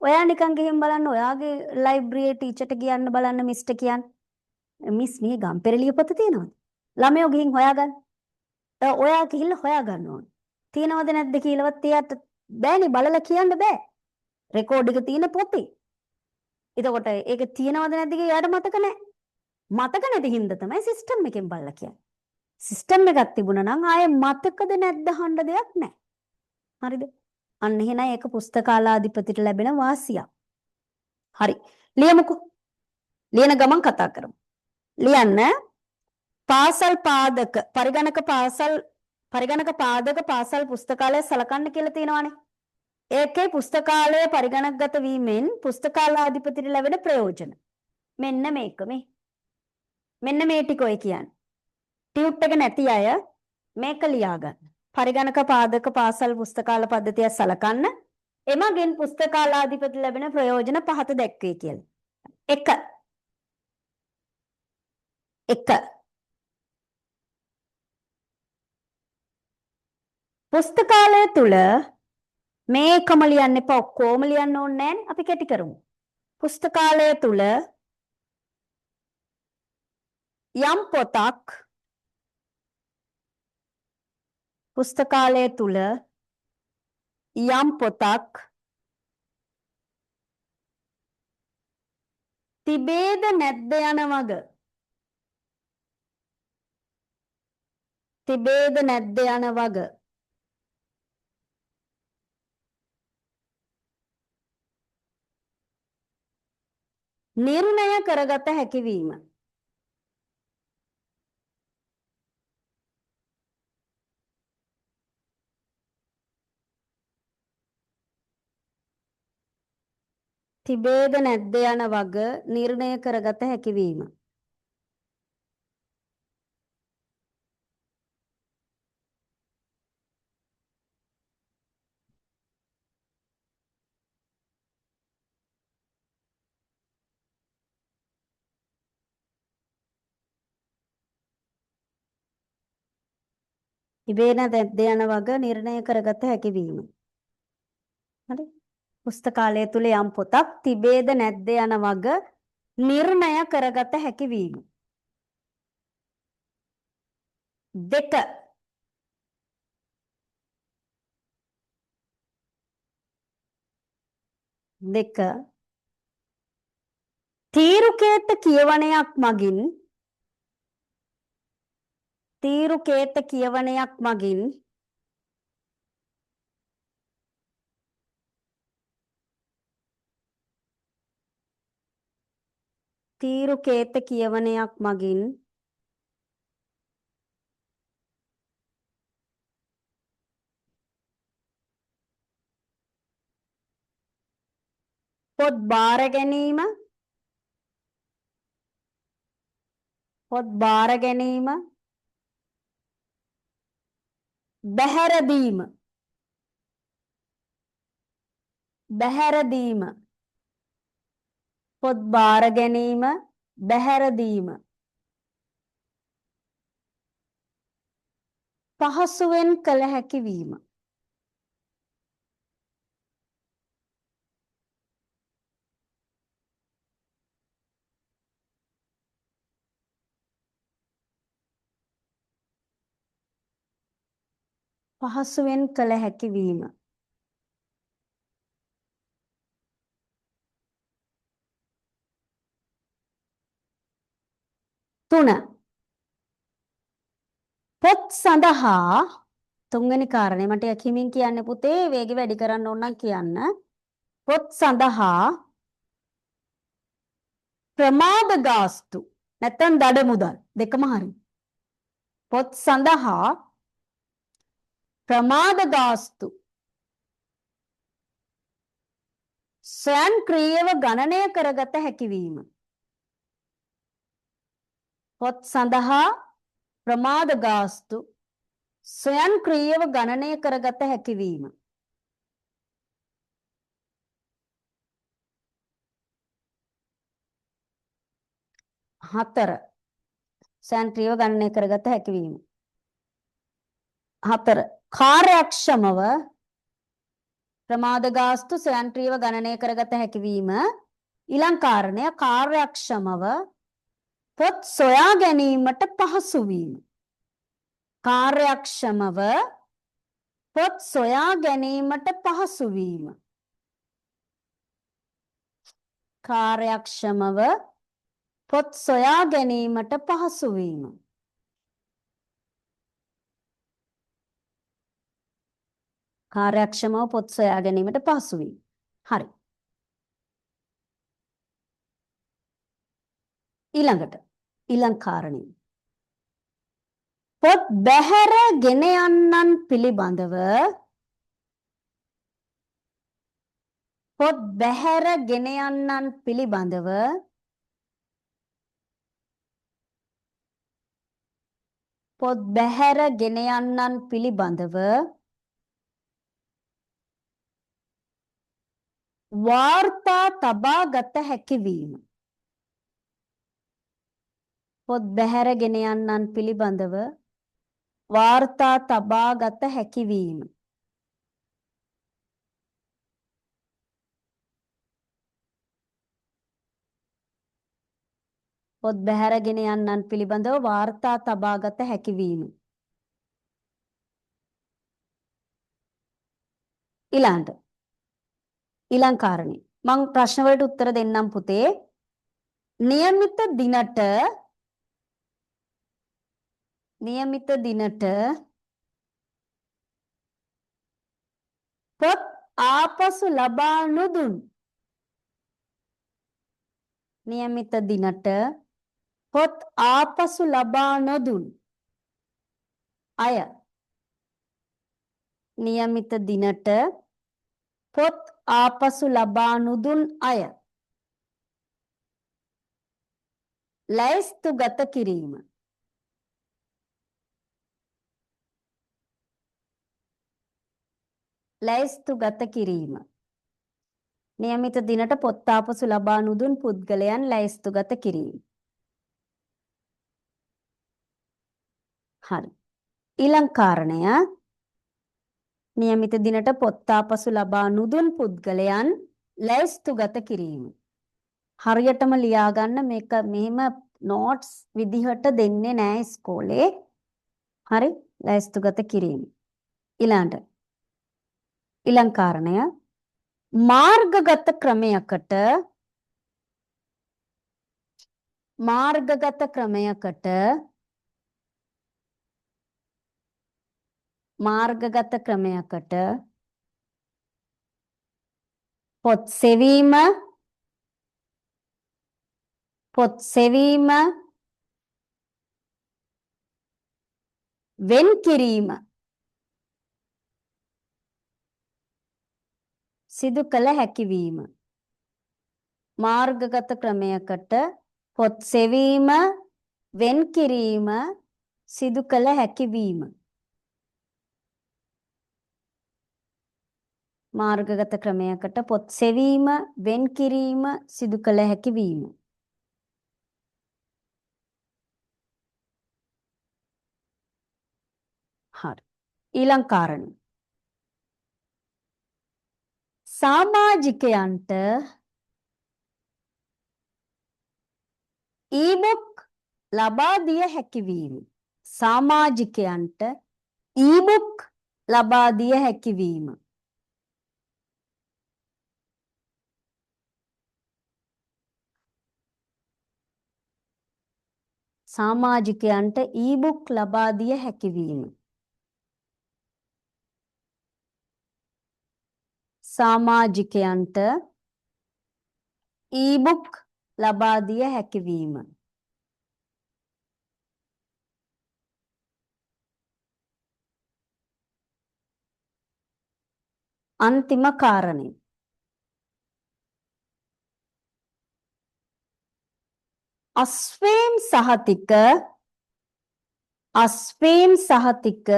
ඔයා නිකන් ගිහින් බලන්න ඔයාගේ ලයිබ්‍රරියේ ටීචර්ට කියන්න බලන්න මිස්ට කියන්න. මිස් මේ ගම්පෙරළිය පොත තියෙනවද? ළමයෝ ගිහින් හොයාගන්න. ඔයා ගිහිල්ලා හොයාගන්න ඕනේ. තියෙනවද නැද්ද කියලාවත් එයාට බෑනේ බලලා කියන්න බෑ. රෙකෝඩ් එක තියෙන පොතේ. එතකොට ඒක තියෙනවද නැද්ද කියලා එයාට මතක නැහැ. මතක නැති හින්දා තමයි සිස්ටම් එකෙන් බලලා කියන්නේ. සිස්ටම් එකක් තිබුණා නම් ආයේ මතකද නැද්ද අහන්න දෙයක් නැහැ. හරිද? අන්න එහෙනම් ඒක පුස්තකාලාධිපතිට ලැබෙන වාසියක්. හරි. ලියමුකෝ. ලියන ගමන් කතා කරමු. ලියන්න පාසල් පාදක පරිගණක පාදක පාසල් පුස්තකාලය සලකන්න කියලා තියෙනවානේ. ඒකේ පුස්තකාලය පරිගණකගත වීමෙන් පුස්තකාලාධිපතිට ලැබෙන ප්‍රයෝජන. මෙන්න මේක මෙන්න මේ ටික ඔය කියන්නේ. ටියුට් එක නැති අය මේක ලියා ගන්න. පරිගණක පාදක පාසල් පුස්තකාල පද්ධතිය සලකන්න. එමගින් පුස්තකාලාධිපති ලැබෙන ප්‍රයෝජන පහත දැක්වේ කියලා. 1. පුස්තකාලය තුල මේකම ලියන්න එපා ඔක්කොම ලියන්න ඕනේ නැහැ. අපි කැටි කරමු. පුස්තකාලය තුල යම් පොතක් තිබේද නැද්ද යන වග නිර්ණය කරගත හැකි වීම. තිබේද නැද්ද යන වග නිර්ණය කරගත හැකි වීම. තිබේද නැද්ද යන වග නිර්ණය කරගත හැකි වීම. හරි. පුස්තකාලය තුල යම් පොතක් තිබේද නැද්ද යන වග නිර්ණය කරගත හැකි වීම. 2. තීරුකේත කියවනයක් මගින් තීරු කේත කියවනයක් මගින් පොත් බාර ගැනීම පොත් බාර ගැනීම බැහැර දීම බැහැර දීම පොත් බාර ගැනීම බැහැර දීම පහසුවෙන් කළ හැකි වීම පහසුවෙන් කළ හැකි වීම 3 පොත් සඳහා තුන්වෙනි කාරණේ මට යකිමින් කියන්න පුතේ වේගෙ වැඩි කරන්න ඕන නම් කියන්න පොත් සඳහා ප්‍රමාද ගාස්තු නැත්නම් දඩ මුදල් දෙකම හරි පොත් සඳහා ප්‍රමාද ගාස්තු ස්වයංක්‍රීයව ගණනය කරගත හැකි වීම පොත් සඳහා ප්‍රමාද ගාස්තු ස්වයංක්‍රීයව ගණනය කරගත හැකි වීම 4 ස්වයංක්‍රීයව ගණනය කරගත හැකි වීම 4 කාර්යක්ෂමව ප්‍රමාද ගාස්තු ස්වයංක්‍රීයව ගණනය කරගත හැකි වීම ඊළඟ කාරණය කාර්යක්ෂමව පොත් සොයා ගැනීමට පහසු වීම කාර්යක්ෂමව පොත් සොයා ගැනීමට පහසු වීම කාර්යක්ෂමව පොත් සොයා ගැනීමට පහසු වීම කාර්යක්ෂමව පොත් සොයා ගැනීමට පහසු වීම හරි ඊළඟ කාරණේ පොත් බැහැර ගෙන යන්නන් පිළිබඳව පොත් බැහැර ගෙන යන්නන් පිළිබඳව පොත් බැහැර ගෙන යන්නන් පිළිබඳව වාර්තා තබා ගත හැකි වීම පොත් බැහැර ගෙන යන්නන් පිළිබඳව වාර්තා තබා ගත හැකි වීම පොත් බැහැර ගෙන යන්නන් පිළිබඳව වාර්තා තබා ගත හැකි වීම ඊළඟ කාරණේ මම ප්‍රශ්න වලට උත්තර දෙන්නම් පුතේ નિયમિત දිනට පොත් ආපසු ලබා නොදුන් નિયમિત දිනට පොත් ආපසු ලබා නොදුන් අය નિયમિત දිනට පොත් ආපසු ලබා නොදුන් අය ලැයිස්තුගත කිරීම ලැයිස්තුගත කිරීම નિયમિત දිනට පොත් ආපසු ලබා නොදුන් පුද්ගලයන් ලැයිස්තුගත කිරීම හරි ඊළඟ කාරණය નિયમિત දිනට පොත් ආපසු ලබා නොදුන් පුද්ගලයන් ලැයිස්තුගත කිරීම හරියටම ලියා ගන්න මේක මෙහෙම නෝට්ස් විදිහට දෙන්නේ නැහැ ඉස්කෝලේ හරි ලැයිස්තුගත කිරීම ඊළඟ කාරණය මාර්ගගත ක්‍රමයකට පොත් සෙවීම පොත් සෙවීම වෙන් කිරීම සිදු කළ හැකි වීම මාර්ගගත ක්‍රමයකට පොත් සෙවීම වෙන් කිරීම සිදු කළ හැකි වීම මාර්ගගත ක්‍රමයකට පොත් සෙවීම වෙන් කිරීම සිදු කළ හැකි වීම හරි ඊළඟ කාරණය සමාජිකයන්ට ඊබුක් ලබා දිය හැකි වීම සමාජිකයන්ට ඊබුක් ලබා දිය හැකි වීම සමාජිකයන්ට ඊබුක් ලබා දිය හැකි වීම සමාජිකයන්ට ඊබුක් ලබා දිය හැකි වීම අන්තිම කාරණය අස්වැම් සහතික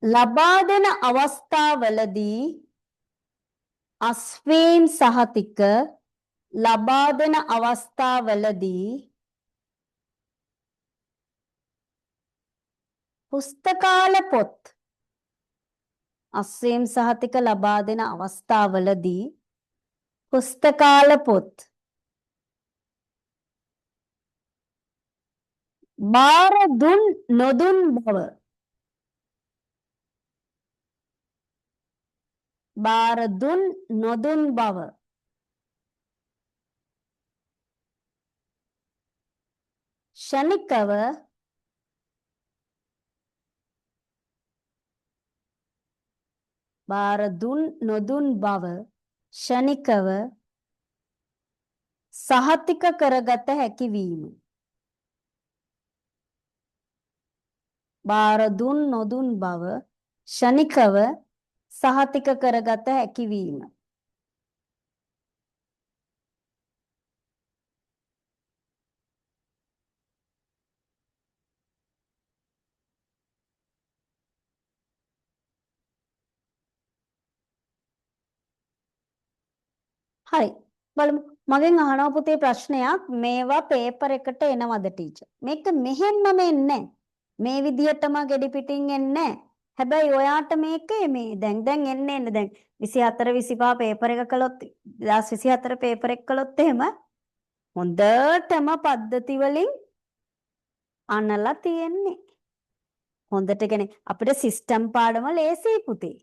ලබා දෙන අවස්ථාවලදී අස්වැම් සහතික ලබා දෙන අවස්ථාවලදී පුස්තකාල පොත් අස්වැම් සහතික ලබා දෙන අවස්ථාවලදී පුස්තකාල පොත් බාර දුන් නොදුන් බව බාර දුන් නොදුන් බව ෂණිකව බාර දුන් නොදුන් බව ෂණිකව සහතික කරගත හැකි වීම බාර දුන් නොදුන් බව ෂණිකව සහතික කරගත හැකි වීම හරි බලමු මගෙන් අහනවා පුතේ ප්‍රශ්නයක් මේවා පේපර් එකට එනවද ටීචර් මේක මෙහෙම්ම එන්නේ මේ විදිහටම ගෙඩි පිටින් එන්නේ හැබැයි ඔයාට මේක මේ දැන් එන්නේ දැන් 24 25 පේපර් එක කළොත් 2024 පේපර් එක කළොත් එහෙම හොඳටම පද්ධති වලින් අනලා තියෙන්නේ හොඳට කියන්නේ අපිට සිස්ටම් පාඩම ලේසි පුතේ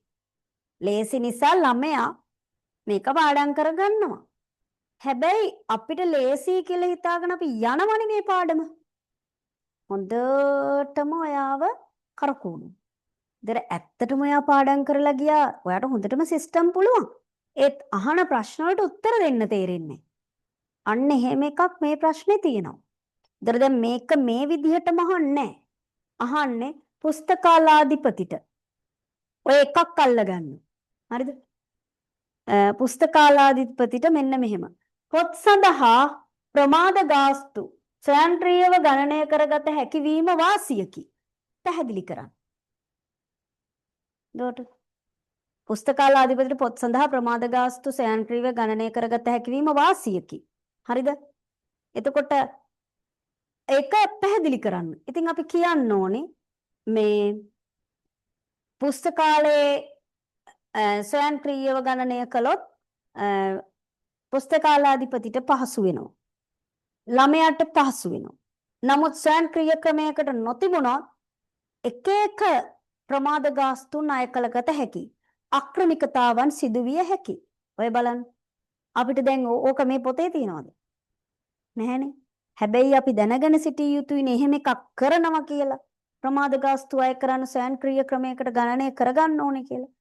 ලේසි නිසා ළමයා මේක පාඩම් කරගන්නවා හැබැයි අපිට ලේසි කියලා හිතාගෙන අපි යනවනේ මේ පාඩම හොඳටම ඔයාව කරකවමු. ඉතින් ඇත්තටම ඔයා පාඩම් කරලා ගියා. ඔයාට හොඳටම සිස්ටම් පුළුවන්. ඒත් අහන ප්‍රශ්න වලට උත්තර දෙන්න තේරෙන්නේ. අන්න එහෙම එකක් මේ ප්‍රශ්නේ තියෙනවා. ඉතින් දැන් මේක මේ විදිහටම අහන්නේ පුස්තකාලාධිපතිට. ඔය එකක් අල්ලගන්න. හරිද? පුස්තකාලාධිපතිට මෙන්න මෙහෙම. පොත් සඳහා ප්‍රමාද ගාස්තු ස්වයංක්‍රීයව ගණනය කරගත හැකිවීම වාසියකි. පැහැදිලි කරන්න. දොට පුස්තකාලාධිපතිට පොත් සඳහා ප්‍රමාද ගාස්තු ස්වයංක්‍රීයව ගණනය කරගත හැකිවීම වාසියකි. හරිද? එතකොට ඒක පැහැදිලි කරන්න. ඉතින් අපි කියන්න ඕනේ මේ පුස්තකාලයේ ස්වයංක්‍රීයව ගණනය කළොත් පුස්තකාලාධිපතිට පහසු වෙනවා. ළමයාට පහසු වෙනවා. නමුත් ස්වයංක්‍රීය ක්‍රමයකට නොතිබුණොත් එක එක ප්‍රමාද ගාස්තුන් අය කළගත හැකි. අක්‍රමිකතාවන් සිදුවිය හැකි. ඔය බලන්න. අපිට දැන් ඕක මේ පොතේ තියනවද? නැහැනේ. හැබැයි අපි දැනගෙන සිටිය යුතුයිනේ එහෙම එකක් කරනවා කියලා. ප්‍රමාද ගාස්තු අය කරන ස්වයංක්‍රීය ක්‍රමයකට ගණනය කරගන්න ඕනේ කියලා.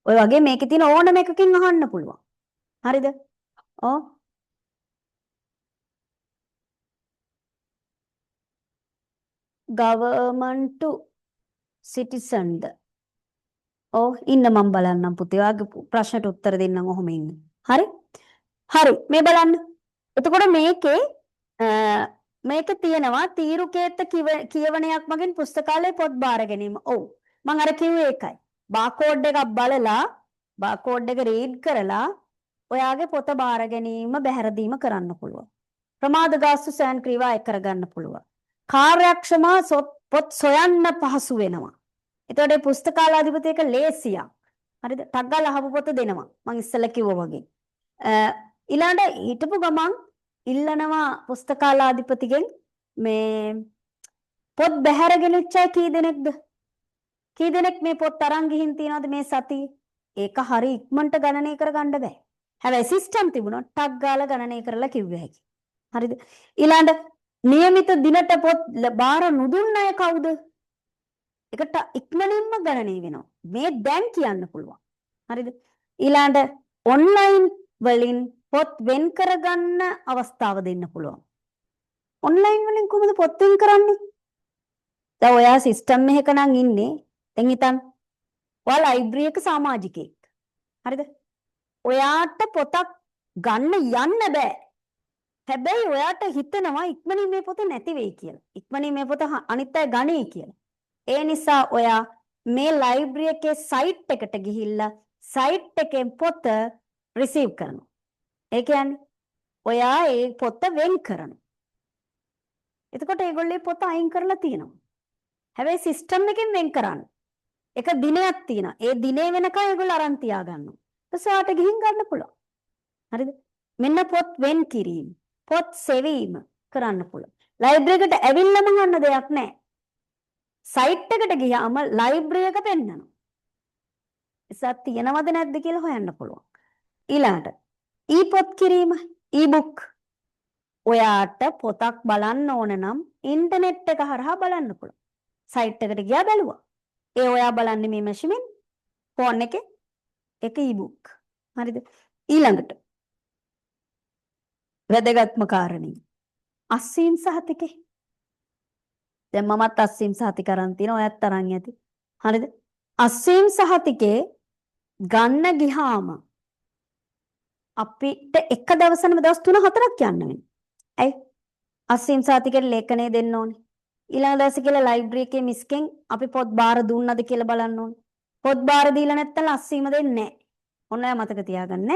ඔය වගේ මේකේ තියෙන ඕනම එකකින් අහන්න පුළුවන්. හරිද? ඔව්. government to citizen ද. ඔව් ඉන්න මම බලන්නම් පුතේ. ඔයාගේ ප්‍රශ්නට උත්තර දෙන්නම් ඔහොම ඉන්න. හරි? හරි. මේ බලන්න. එතකොට මේක තියෙනවා තීරුකේත කියවනයක් මගින් පුස්තකාලයේ පොත් බාර ගැනීම. ඔව්. මම අර කිව්වේ ඒකයි. බාකෝඩ් එකක් බලලා බාකෝඩ් එක රීඩ් කරලා ඔයාගේ පොත බාර ගැනීම බැහැර දීම කරන්න පුළුවන්. ප්‍රමාද ගාස්තු ස්වයංක්‍රීයව අය කරගන්න පුළුවන්. කාර්යක්ෂම පොත් සොයන්න පහසු වෙනවා. එතකොට පුස්තකාලාධිපතියක ලේසියක්. හරිද? ටක් ගාලා අහපු පොත දෙනවා. මම ඉස්සෙල්ලා කිව්වා වගේ. ඊළඟට හිටපු ගමන් ඉල්ලනවා පුස්තකාලාධිපතිගෙන් මේ පොත් බැහැර ගෙනිච්චයි කී දෙනෙක්ද? කී දෙනෙක් මේ පොත් අරන් ගිහින් තියනවද මේ සතියේ? ඒක හරි ඉක්මනට ගණනය කරගන්න බෑ. හැබැයි සිස්ටම් තිබුණොත් ටක් ගාලා ගණනය කරලා කිව්ව හැකි. හරිද? ඊළඟට નિયમિત දිනට පොත් බාර නුදුන්න අය කවුද? ඒකට ඉක්මනින්ම ගණනය වෙනවා. මේ දැන් කියන්න පුළුවන්. හරිද? ඊළඟට ඔන්ලයින් වලින් පොත් වෙන් කරගන්න අවස්ථාව දෙන්න පුළුවන්. ඔන්ලයින් වලින් කොහොමද පොත් වෙන් කරන්නේ? දැන් ඔයා සිස්ටම් එකක නම් ඉන්නේ. දැන් හිතන්න. ඔයා ලයිබ්‍රරි එක සමාජිකයෙක්. හරිද? ඔයාට පොතක් ගන්න යන්න බෑ. හැබැයි ඔයාට හිතෙනවා ඉක්මනින් මේ පොත නැති වෙයි කියලා. ඉක්මනින් මේ පොත අනිත් අය ගනී කියලා. ඒ නිසා ඔයා මේ ලයිබ්‍රරි එකේ සයිට් එකට ගිහිල්ලා සයිට් එකෙන් පොත රිසීව් කරනවා. ඒ කියන්නේ ඔයා ඒ පොත වෙන් කරනවා. එතකොට ඒගොල්ලෝ පොත අයින් කරලා තියෙනවා. හැබැයි සිස්ටම් එකෙන් වෙන් කරන්න. එක දිනයක් තියෙනවා. ඒ දිනේ වෙනකන් ඒගොල්ලෝ අරන් තියා ගන්නවා. ඊට ඔයාට ගිහින් ගන්න පුළුවන්. හරිද? මෙන්න පොත් වෙන් කිරීම. පොත් සෙවීම කරන්න පුළුවන්. ලයිබ්‍රරි එකට ඇවිල්ලාම ගන්න දෙයක් නැහැ. සයිට් එකට ගියාම ලයිබ්‍රරි එක පෙන්නනවා. ඒසත් තියනවද නැද්ද කියලා හොයන්න පුළුවන්. ඊළඟට ඊ-පොත් කිරීම, ඊ-බුක්. ඔයාට පොතක් බලන්න ඕන නම් ඉන්ටර්නෙට් එක හරහා බලන්න පුළුවන්. සයිට් එකට ගියා බැලුවා. ඒ ඔයා බලන්නේ මේ මැෂිමෙන් ෆෝන් එකේ ඒක ඊ-බුක්. හරිද? ඊළඟට වැදගත්ම කාරණේ අස්සීන් සහතිකේ. දැන් මමත් අස්සීන් සහතික අරන් තියෙනවා. ඔයත් අරන් ඇති. හරිද? අස්සීන් සහතිකේ ගන්න ගියාම අපිට එක දවසෙම දවස් 3-4ක් යන්න වෙනවා. ඇයි? අස්සීන් සහතිකේ ලේඛනය දෙන්න ඕනේ. ඊළඟ දවසේ කියලා ලයිබ්‍රරි එකේ මිස්කෙන් අපි පොත් බාර දුන්නද කියලා බලන්න ඕනේ. පොත් බාර දීලා නැත්නම් අස්සීම දෙන්නේ නැහැ. ඔන්න ඔය මතක තියාගන්න.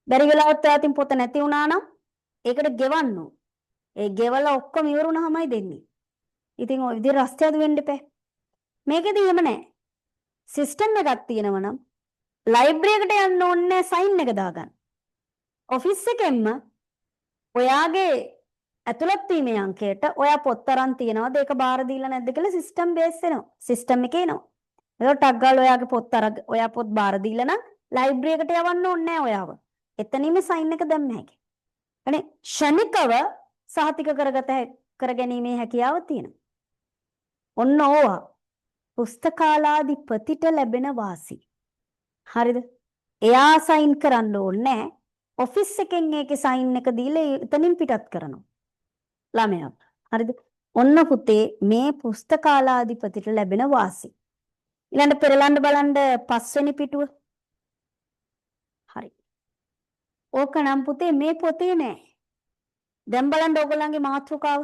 බැරි වෙලාවත් ඔයාටින් පොත නැති වුණා නම් ඒකට ගෙවන්න ඕන. ඒ ගෙවලා ඔක්කොම ඉවරුනහමයි දෙන්නේ. ඉතින් ඔය විදිහට රස්තියද වෙන්න එපා. මේකෙදි එහෙම නැහැ. සිස්ටම් එකක් තියෙනවා නම් ලයිබ්‍රරි එකට යන්න ඕනේ සයින් එක දාගන්න. ඔෆිස් එකෙන්ම ඔයාගේ ඇතුළත් වීමේ අංකයට ඔයා පොත් අරන් තියනවාද ඒක බාර දීලා නැද්ද කියලා සිස්ටම් බේස් වෙනවා. සිස්ටම් එකේ එනවා. ඒක ටක් ගාලා ඔයාගේ පොත් ඔයා පොත් බාර දීලා නම් ලයිබ්‍රරි එකට යවන්න ඕනේ නැහැ ඔයාව. එතනින්ම සයින් එක දැම්ම හැකියි. අනේ ෂණිකව සහතික කරගැනීමේ හැකියාව තියෙනවා. ඔන්න ඕවා පුස්තකාලාධිපතිට ලැබෙන වාසි. හරිද? එයා සයින් කරන්න ඕනේ නැහැ. ඔෆිස් එකෙන් ඒකේ සයින් එක දීලා එතනින් පිටත් කරනවා. ළමයා. හරිද? ඔන්න පුතේ මේ පුස්තකාලාධිපතිට ලැබෙන වාසි. ඊළඟ පෙරලන්න බලන්න 5 වෙනි පිටුව. හරි. ඕක නම් පුතේ මේ පොතේ නෑ. දැන් බලන්න ඕගොල්ලන්ගේ මාතෘකාව.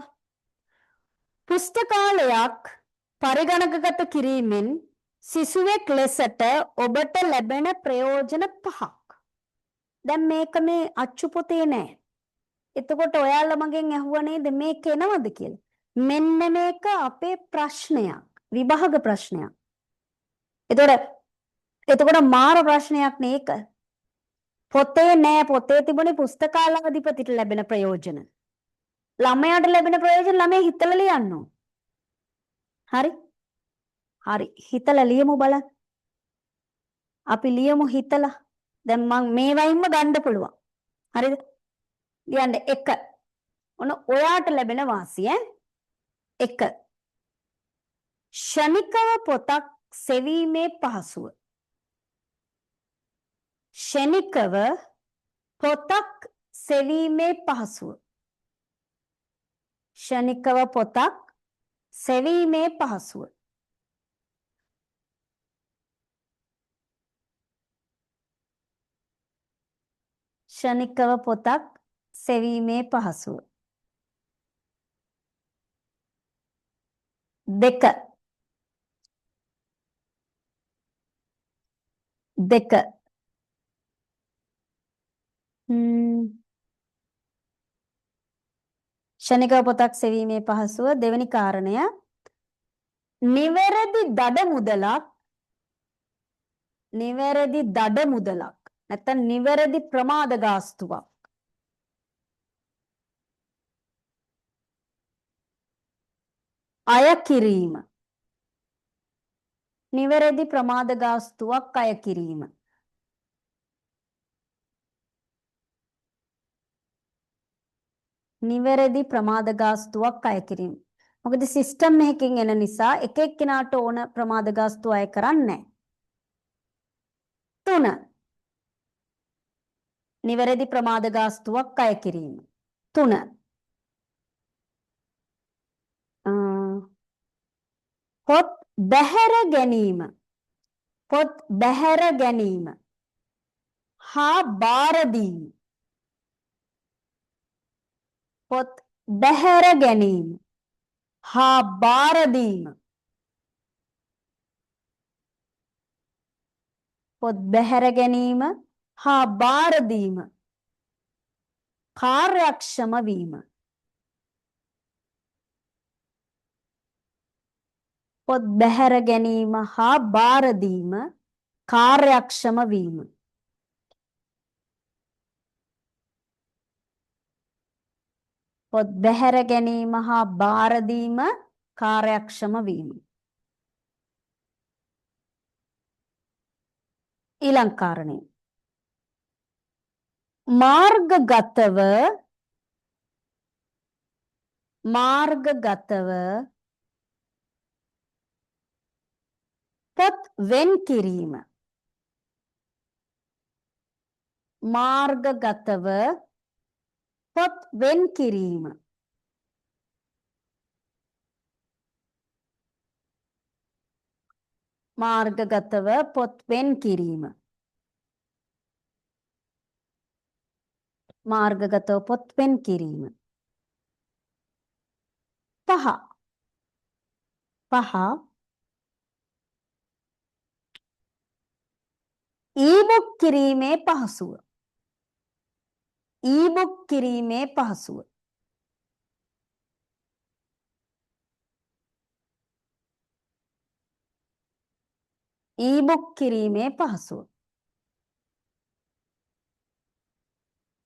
පුස්තකාලයක් පරිගණකගත කිරීමෙන් සිසුවෙක් ලෙසට ඔබට ලැබෙන ප්‍රයෝජන 5ක්. දැන් මේක මේ අච්චු පොතේ නෑ. එතකොට ඔයාලා මගෙන් ඇහුවා නේද මේක එනවද කියලා. මෙන්න මේක අපේ ප්‍රශ්නයක්. විභාග ප්‍රශ්නයක්. එතකොට මාර ප්‍රශ්නයක් නේක. පොතේ නෑ පොතේ තිබුණේ පුස්තකාලාධිපතිට ලැබෙන ප්‍රයෝජන. ළමයාට ලැබෙන ප්‍රයෝජන ළමයා හිතලා ලියන්න ඕන. හරි? හරි. හිතලා ලියමු බලන්න. අපි ලියමු හිතලා. දැන් මම මේ වයින්ම ගන්න පුළුවන්. හරිද? ලියන්න 1. ඔන්න ඔයාට ලැබෙන වාසිය 1. ෂණිකව පොතක් සෙවීමේ පහසුව. ෂණිකව පොතක් සෙවීමේ පහසුව. ක්ෂණිකව පොතක් සෙවීමේ පහසුව. ක්ෂණිකව පොතක් සෙවීමේ පහසුව. දෙක. දෙක. ක්ෂණිකව පොතක් සෙවීමේ පහසුව. දෙවෙනි කාරණය නිවැරදි දඩ මුදලක් නැත්නම් නිවැරදි ප්‍රමාද ගාස්තුවක් අය කිරීම. නිවැරදි ප්‍රමාද ගාස්තුවක් අය කිරීම. නිවැරදි ප්‍රමාද ගාස්තුවක් අය කිරීම. මොකද සිස්ටම් එකකින් එන නිසා එක එක්කෙනාට ඕන ප්‍රමාද ගාස්තුව අය කරන්නේ නැහැ. 3. නිවැරදි ප්‍රමාද ගාස්තුවක් අය කිරීම. 3. පොත් බැහැර ගැනීම. පොත් බැහැර ගැනීම හා බාර දීම. පොත් බැහැර ගැනීම හා බාර දීම. පොත් බැහැර ගැනීම හා බාර දීම කාර්යක්ෂම වීම. පොත් බැහැර ගැනීම හා බාර දීම කාර්යක්ෂම වීම. පොත් බැහැර ගැනීම හා බාර දීම කාර්යක්ෂම වීම. ඊළඟ කාරණය මාර්ගගතව පොත් වෙන් කිරීම. මාර්ගගතව පොත් වෙන් කිරීම. මාර්ගගතව පොත් වෙන් කිරීම. මාර්ගගතව පොත් වෙන් කිරීම. 5. ඊබුක් කිරීමේ පහසුව. ඊබුක් කිරීමේ පහසුව. ඊබුක් කිරීමේ පහසුව.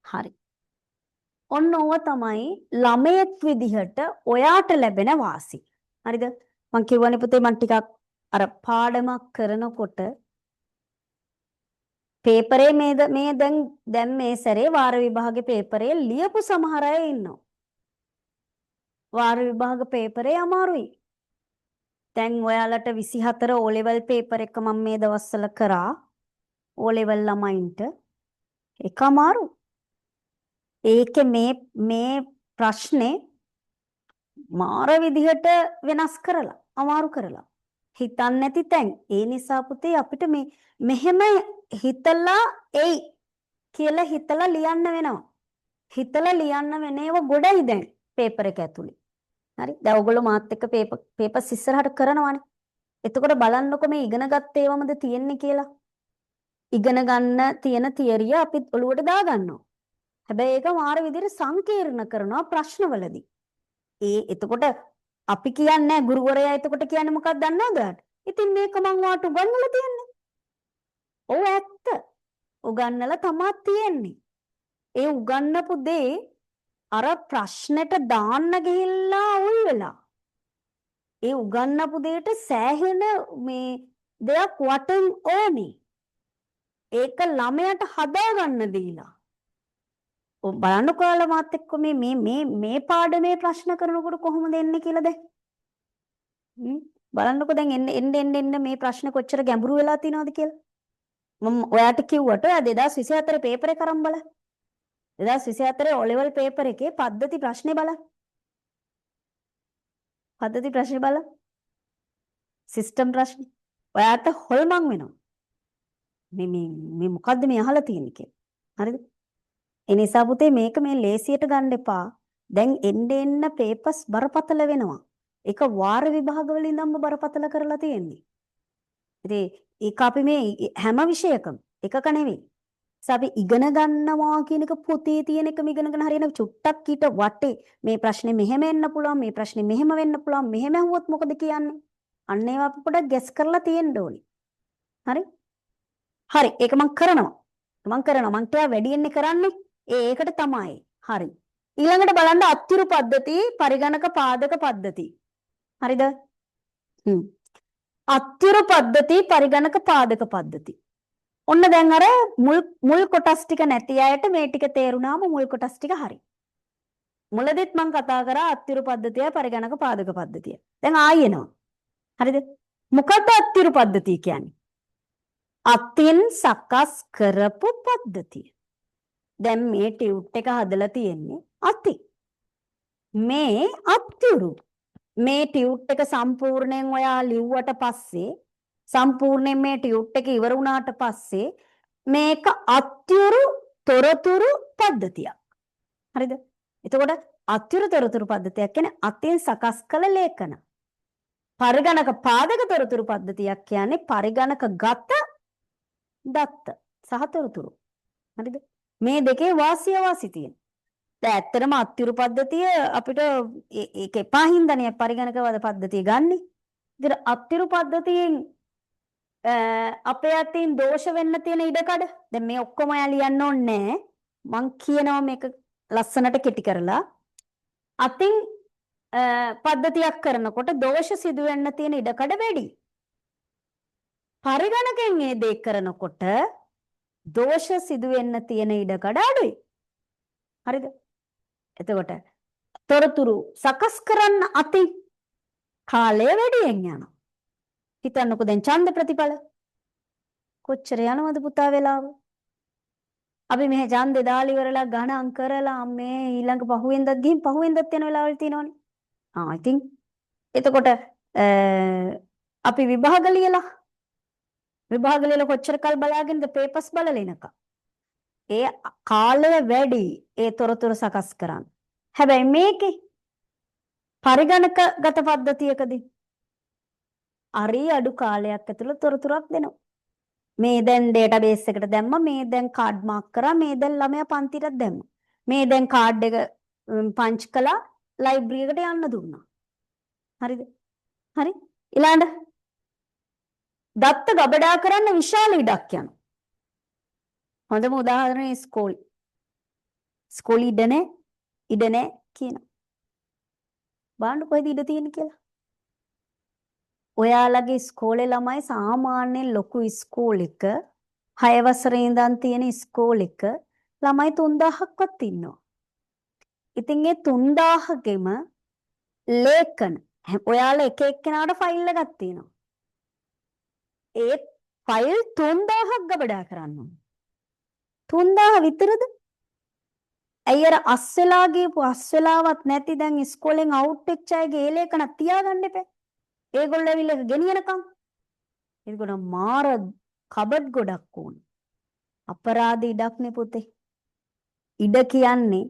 හරි. ඔන්න ඕව තමයි ළමයෙක් විදිහට ඔයාට ලැබෙන වාසි. හරිද? මං කිව්වනේ පුතේ මං ටිකක් අර පාඩමක් කරනකොට පේපරේ මේ දැන් මේ සැරේ වාර විභාගේ පේපරේ ලියපු සමහර අය ඉන්නවා. වාර විභාග පේපරේ අමාරුයි. දැන් ඔයාලට 24 O level පේපර් එක මම මේ දවස්වල කරා O level ළමයින්ට ඒක අමාරු. ඒකේ මේ ප්‍රශ්නේ මාර විදිහට වෙනස් කරලා අමාරු කරලා හිතන්නේ නැති තැන්. ඒ නිසා පුතේ අපිට මෙහෙම හිතලා එයි කියලා හිතලා ලියන්න වෙනවා. හිතලා ලියන්න වෙන ඒවා ගොඩයි දැන් පේපර් එක ඇතුලේ. හරි. දැන් ඔයගොල්ලෝ මාත් එක්ක පේපර්ස් ඉස්සරහට කරනවානේ. එතකොට බලන්නකො මේ ඉගෙන ගත්ත ඒවමද තියෙන්නේ කියලා. ඉගෙන ගන්න තියෙන තියරිය අපි ඔළුවට දා ගන්නවා. හැබැයි ඒක මාර විදිහට සංකීර්ණ කරනවා ප්‍රශ්නවලදී. එතකොට අපි කියන්නේ ගුරුවරයා එතකොට කියන්නේ මොකක්ද දන්නවද? ඉතින් මේක මං වාට උගන්වලා තියෙන්නේ. ඔව් ඇත්ත. උගන්වලා තමයි තියෙන්නේ. ඒ උගන්වපු දේ අර ප්‍රශ්නෙට දාන්න ගිහිල්ලා අවුල් වෙලා. ඒ උගන්වපු දෙයට සෑහෙන මේ දෙයක් වටින් ඕනේ. ඒක ළමයට හදා ගන්න දීලා. බලන්නකො ඔයාලා මාත් එක්ක මේ පාඩමේ ප්‍රශ්න කරනකොට කොහොමද එන්නේ කියලා දැන්. බලන්නකො දැන් එන්න මේ ප්‍රශ්න කොච්චර ගැඹුරු වෙලා තියෙනවද කියලා. මම ඔයාට කිව්වට ඔයා 2024 පේපර් එක අරන් බලන්න. 2024 O level paper එකේ පද්ධති ප්‍රශ්නේ බලන්න. පද්ධති ප්‍රශ්නේ බලන්න. සිස්ටම් ප්‍රශ්නේ. ඔයාට හොල්මන් වෙනවා. මේ මොකද්ද මේ අහලා තියෙන්නේ කියලා. හරිද? ඒ නිසා පුතේ මේක මේ ලේසියට ගන්න එපා. දැන් එන්න පේපර්ස් බරපතල වෙනවා. ඒක වාර විභාග වලින් ඉඳන්ම බරපතල කරලා තියෙන්නේ. ඉතින් ඒක අපි මේ හැම විෂයකම එකක නෙවෙයි. අපි ඉගෙන ගන්නවා කියන එක පොතේ තියෙන එකම ඉගෙනගෙන හරියන චුට්ටක් ඊට වටේ මේ ප්‍රශ්නේ මෙහෙම එන්න පුළුවන් මේ ප්‍රශ්නේ මෙහෙම වෙන්න පුළුවන් මෙහෙම ඇහුවොත් මොකද කියන්නේ අන්න ඒවා අපි පොඩ්ඩක් ගැස් කරලා තියෙන්න ඕනි හරි හරි ඒක මම කරනවා මම කියා වැඩියෙන්නේ කරන්නේ ඒකට තමයි හරි ඊළඟට බලන්න අත්තිරු පද්ධති පරිගණක පාදක පද්ධති හරිද අත්තිරු පද්ධති පරිගණක පාදක පද්ධති ඔන්න දැන් අර මුල් කොටස් ටික නැති අයට මේ ටික තේරුණාම මුල් කොටස් ටික හරි. මුලදිත් මම කතා කරා අත්තිරු පද්ධතිය පරිගණක පාදක පද්ධතිය. දැන් ආයෙ එනවා. හරිද? මොකද්ද අත්තිරු පද්ධතිය කියන්නේ? අතින් සකස් කරපු පද්ධතිය. දැන් මේ ටියුට් එක හදලා තියෙන්නේ අති. මේ අත්තිරු. මේ ටියුට් එක සම්පූර්ණයෙන් ඔයා ලිව්වට පස්සේ සම්පූර්ණයෙන් මේ ටියුට් එක ඉවර වුණාට පස්සේ මේක අත්‍යරු තොරතුරු පද්ධතියක්. හරිද? එතකොට අත්‍යරු තොරතුරු පද්ධතියක් කියන්නේ අතින් සකස් කළ ලේඛන. පරිගණක පාදක තොරතුරු පද්ධතියක් කියන්නේ පරිගණක ගත දත්ත සහ තොරතුරු. හරිද? මේ දෙකේ වාසිය තියෙන. දැන් ඇත්තටම අත්‍යරු පද්ධතිය අපිට ඒක එපා හින්දානේ පරිගණක වද පද්ධතිය ගන්නෙ. ඉතින් අත්‍යරු පද්ධතියෙන් අපේ අතින් දෝෂ වෙන්න තියෙන ඉඩකඩ දැන් මේ ඔක්කොම යා ලියන්න ඕනේ මං කියනවා මේක ලස්සනට කෙටි කරලා අතින් පද්ධතියක් කරනකොට දෝෂ සිදු වෙන්න තියෙන ඉඩකඩ වැඩි පරිගණකයෙන් මේ දේ කරනකොට දෝෂ සිදු වෙන්න තියෙන ඉඩකඩ අඩුයි හරිද එතකොට තොරතුරු සකස් කරන්න අතින් කාලය වැඩියෙන් යනවා හිතන්නකෝ දැන් ඡන්ද ප්‍රතිඵල කොච්චර යනවද පුතා වෙලාව අපි මෙහෙ ඡන්දේ දාලා ඉවරලා ගණන් කරලා මේ ඊළඟ පහුවෙන්දත් ගිහින් පහුවෙන්දත් යන වෙලාවල් තියෙනවනේ ඉතින් එතකොට අපි විභාග ලියලා කොච්චර කල් බලාගෙනද පේපර්ස් බලලා එනකම් ඒ කාලය වැඩි ඒ තොරතුරු සකස් කරන්න හැබැයි මේකේ පරිගණක ගත පද්ධතියකදී අරි අඩු කාලයක් ඇතුළත තොරතුරක් දෙනවා. මේ දැන් ඩේටාබේස් එකට දැම්මා මේ දැන් කාඩ් මාක් කරා මේ දැන් ළමයා පන්තියට දැම්මා. මේ දැන් කාඩ් එක පංච් කළා ලයිබ්‍රරි එකට යන්න දුන්නා. හරිද? හරි? ඊළඟට දත්ත ගබඩා කරන්න විශාල ඉඩක් යනවා. හොඳම උදාහරණය ඉස්කෝලේ. ඉස්කෝලේ ඉඩ නැහැ කියනවා. බලන්න කොහෙද ඉඩ තියෙන්නේ කියලා. ඔයාලගේ ඉස්කෝලේ ළමයි සාමාන්‍යයෙන් ලොකු ඉස්කෝලෙක 6 වසරේ ඉඳන් තියෙන ඉස්කෝලෙක ළමයි 3000ක්වත් ඉන්නවා. ඉතින් ඒ 3000ගෙම ලේඛන ඔයාලා එක එක්කෙනාට ෆයිල් එකක් තියෙනවා. ඒ ෆයිල් 3000ක් ගබඩා කරන්න ඕනේ. 3000 විතරද? ඇයි අර අස්වෙලා ගියපු අස්වෙලාවත් නැති දැන් ඉස්කෝලෙන් අවුට් වෙච්ච අයගේ ඒ ලේඛන තියාගන්න එපා. ඒගොල්ලෝ ඇවිල්ලා ගෙනියනකම් ඒගොල්ලෝ මාර කබඩ් ගොඩක් ඕන අපරාධ ඉඩක් නේ පුතේ ඉඩ කියන්නේ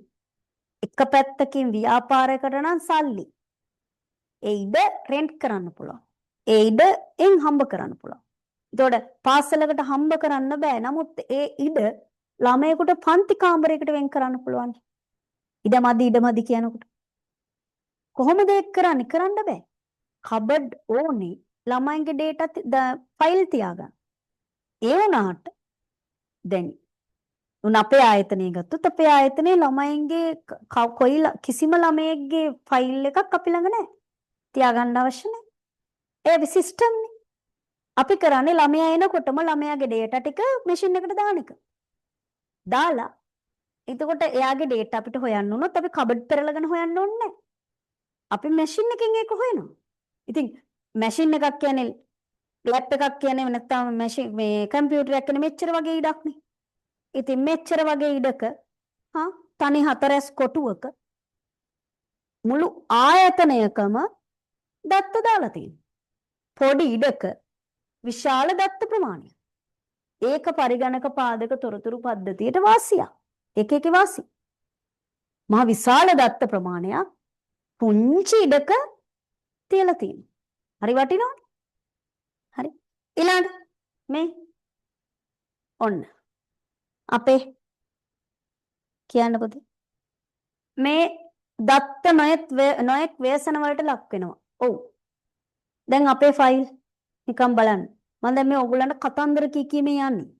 එක පැත්තකින් ව්‍යාපාරයකට නම් සල්ලි ඒ ඉඩ රෙන්ට් කරන්න පුළුවන් ඒ ඉඩෙන් හම්බ කරන්න පුළුවන් ඒතකොට පාසලකට හම්බ කරන්න බෑ නමුත් ඒ ඉඩ ළමයෙකුට පන්ති කාමරයකට වෙන් කරන්න පුළුවන් ඉඩමදි කියනකොට කොහොමද ඒක කරන්න බෑ කබඩ් ඕනේ ළමයින්ගේ ඩේටා ෆයිල් තියාගන්න. ඒ වුණාට දැන් උන් අපේ ආයතනය ගත්තොත් අපේ ආයතනයේ ළමයින්ගේ කිසිම ළමයෙක්ගේ ෆයිල් එකක් අපි ළඟ නැහැ. තියාගන්න අවශ්‍ය නැහැ. ඒ සිස්ටම් නේ. අපි කරන්නේ ළමයා එනකොටම ළමයාගේ ඩේටා ටික මැෂින් එකට දාන එක. දාලා එතකොට එයාගේ ඩේටා අපිට හොයන්න උනොත් අපි කබඩ් පෙරලගෙන හොයන්න ඕනේ නැහැ. අපි මැෂින් එකෙන් ඒක හොයනවා. ඉතින් මැෂින් එකක් කියන්නේ ලැප් එකක් කියන්නේ නැත්නම් මැෂින් මේ කම්පියුටර් එකක් කියන්නේ මෙච්චර වගේ ඉඩක් නේ. ඉතින් මෙච්චර වගේ ඉඩක තනි 4 කොටුවක මුළු ආයතනයකම දත්ත දාලා තියෙනවා. පොඩි ඉඩක විශාල දත්ත ප්‍රමාණයක්. ඒක පරිගණක පාදක තොරතුරු පද්ධතියට වාසියක්. එකේ වාසිය. මහ විශාල දත්ත ප්‍රමාණයක් පුංචි ඉඩක තියලා තියෙනවා. හරි වටිනවද? හරි. ඊළඟ මේ ඔන්න අපේ කියන්න පුතේ මේ දත්ත නොයෙක් ව්‍යසන වලට ලක් වෙනවා. ඔව්. දැන් අපේ ෆයිල් නිකන් බලන්න. මම දැන් මේ ඔයගොල්ලන්ට කතන්දර කීකීමේ යන්නේ.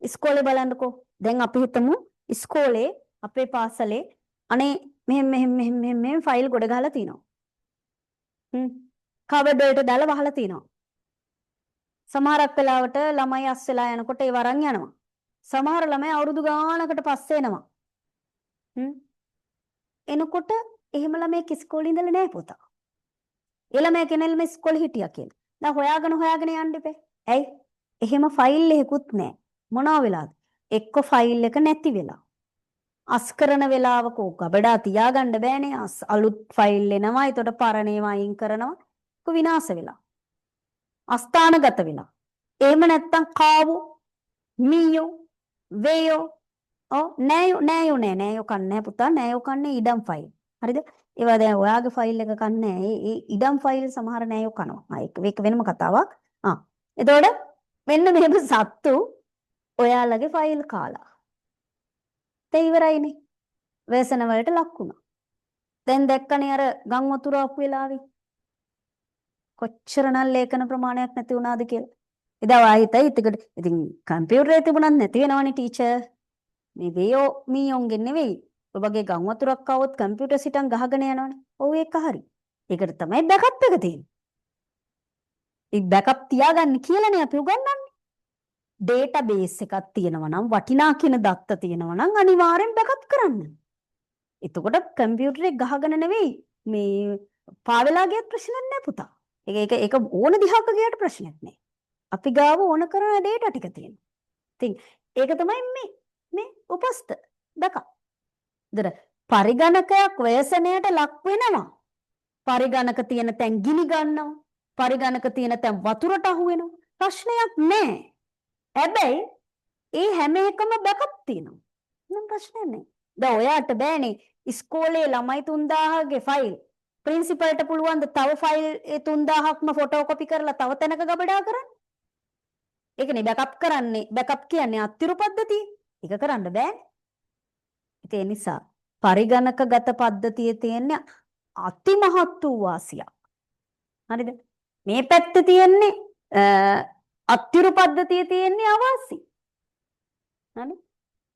ඉස්කෝලේ බලන්නකෝ. දැන් අපි හිතමු ඉස්කෝලේ අපේ පාසලේ අනේ මෙහෙම ෆයිල් ගොඩ ගහලා තිනවා. කවර්ඩ් වලට දාලා වහලා තිනවා. සමහරක් වෙලාවට ළමයි අස් වෙලා යනකොට ඒ වරන් යනවා. සමහර ළමයි අවුරුදු ගානකට පස්සේ එනවා. එනකොට එහෙම ළමයි ඉස්කෝලේ ඉඳලා නැහැ පුතා. ඒ ළමයි කෙනෙල්ම ඉස්කෝලේ හිටියා කියලා. දැන් හොයාගෙන යන්න ඉපේ. ඇයි? එහෙම ෆයිල් එකකුත් නැහැ. මොනවා වෙලාද? එක්ක ෆයිල් එක නැති වෙලා. අස් කරන වෙලාවක ගබඩා තියාගන්න බෑනේ. අලුත් ෆයිල් එනවා. ඒතකොට පරණ ඒවා අයින් කරනවා. ඒක විනාශ වෙලා. අස්ථානගත වෙලා. එහෙම නැත්තම් කාවෝ, මීයෝ, වේයෝ, නෑයෝ කන්නේ පුතා. නෑයෝ කන්නේ ඉඩම් ෆයිල්. හරිද? ඒවා දැන් ඔයාගේ ෆයිල් එක කන්නේ ඒ ඉඩම් ෆයිල් සමහර නෑයෝ කනවා. ඒක වෙනම කතාවක්. එතකොට මෙන්න මෙහෙම සත්තු ඔයාලගේ ෆයිල් කාලා. ඒ ඉවරයිනේ. ව්‍යසන වලට ලක් වුණා. දැන් දැක්කනේ අර ගම් වතුර ආපු වෙලාවේ. කොච්චරනම් ලේඛන ප්‍රමාණයක් නැති වුණාද කියලා. එදා වාහිතයි ඉතින් කම්පියුටරේ තිබුණත් නැති වෙනවනේ ටීචර්. මේ වේයෝ මීයෝන්ගෙන් නෙවෙයි. ඔබගේ ගම් වතුරක් આવොත් කම්පියුටර් සිටන් ගහගෙන යනවනේ. ඔව් ඒක හරි. ඒකට තමයි බෑකප් එක තියෙන්නේ. ඒ බෑකප් තියාගන්න කියලානේ අපි උගන්වන්නේ. ඩේටාබේස් එකක් තියෙනවා නම් වටිනා කියන දත්ත තියෙනවා නම් අනිවාර්යෙන් බෑකප් කරන්න. එතකොට කම්පියුටරේ ගහගෙන නෙවෙයි මේ පාවෙලා ගියත් ප්‍රශ්නයක් නැහැ පුතා. ඒක ඕන දිහාක ගියට ප්‍රශ්නයක් නැහැ. අපි ගාව ඕන කරන ඩේටා ටික තියෙනවා. ඉතින් ඒක තමයි මේ උපස්ත බෑකප්. දර පරිගණකයක් ව්‍යසනයට ලක් වෙනවා. පරිගණක තියෙන තැන් ගිනි ගන්නවා. පරිගණක තියෙන තැන් වතුරට අහු වෙනවා. ප්‍රශ්නයක් නැහැ. හැබැයි ඒ හැම එකම බෑකප් තියෙනවා. නම් ප්‍රශ්නයක් නැහැ. දැන් ඔයාට බෑනේ ඉස්කෝලේ ළමයි 3000ගේ ෆයිල් ප්‍රින්සිපල්ට පුළුවන් ද තව ෆයිල් ඒ 3000ක්ම ෆොටෝකොපි කරලා තව තැනක ගබඩා කරන්න? ඒකනේ බෑකප් කරන්නේ. බෑකප් කියන්නේ අත්තිරු පද්ධතිය. ඒක කරන්න බෑනේ. ඒ නිසා පරිගණකගත පද්ධතියේ තියෙන අතිමහත් වූ වාසියක්. හරිද? මේ පැත්තේ තියෙන්නේ අත්තිරු පද්ධතියේ තියෙන්නේ අවාසි.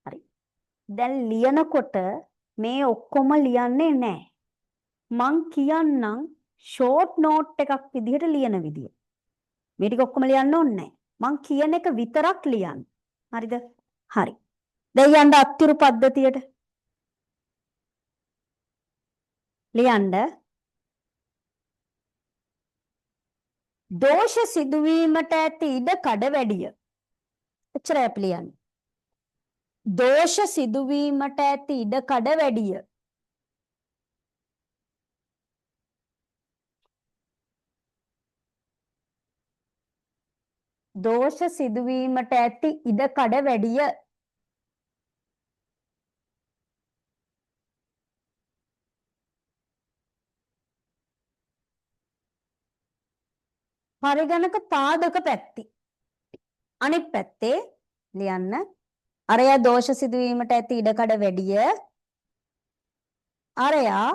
හරි. දැන් ලියනකොට මේ ඔක්කොම ලියන්නේ නැහැ. මං කියන්නම් ෂෝට් නෝට් එකක් විදිහට ලියන විදිය. මේ ටික ඔක්කොම ලියන්න ඕනේ නැහැ. මං කියන එක විතරක් ලියන්න. හරිද? හරි. දැන් යන්න අත්තිරු පද්ධතියට. ලියන්න දෝෂ සිදුවීමට ඇති ඉඩ කඩ වැඩිය. එච්චරයි අපි ලියන්නේ. දෝෂ සිදුවීමට ඇති ඉඩ කඩ වැඩිය. දෝෂ සිදුවීමට ඇති ඉඩ කඩ වැඩිය. පරිගණක පාදක පැත්ති. අනිත් පැත්තේ ලියන්න අරයා දෝෂ සිදුවීමට ඇති ඉඩකඩ වැඩිය. අරයා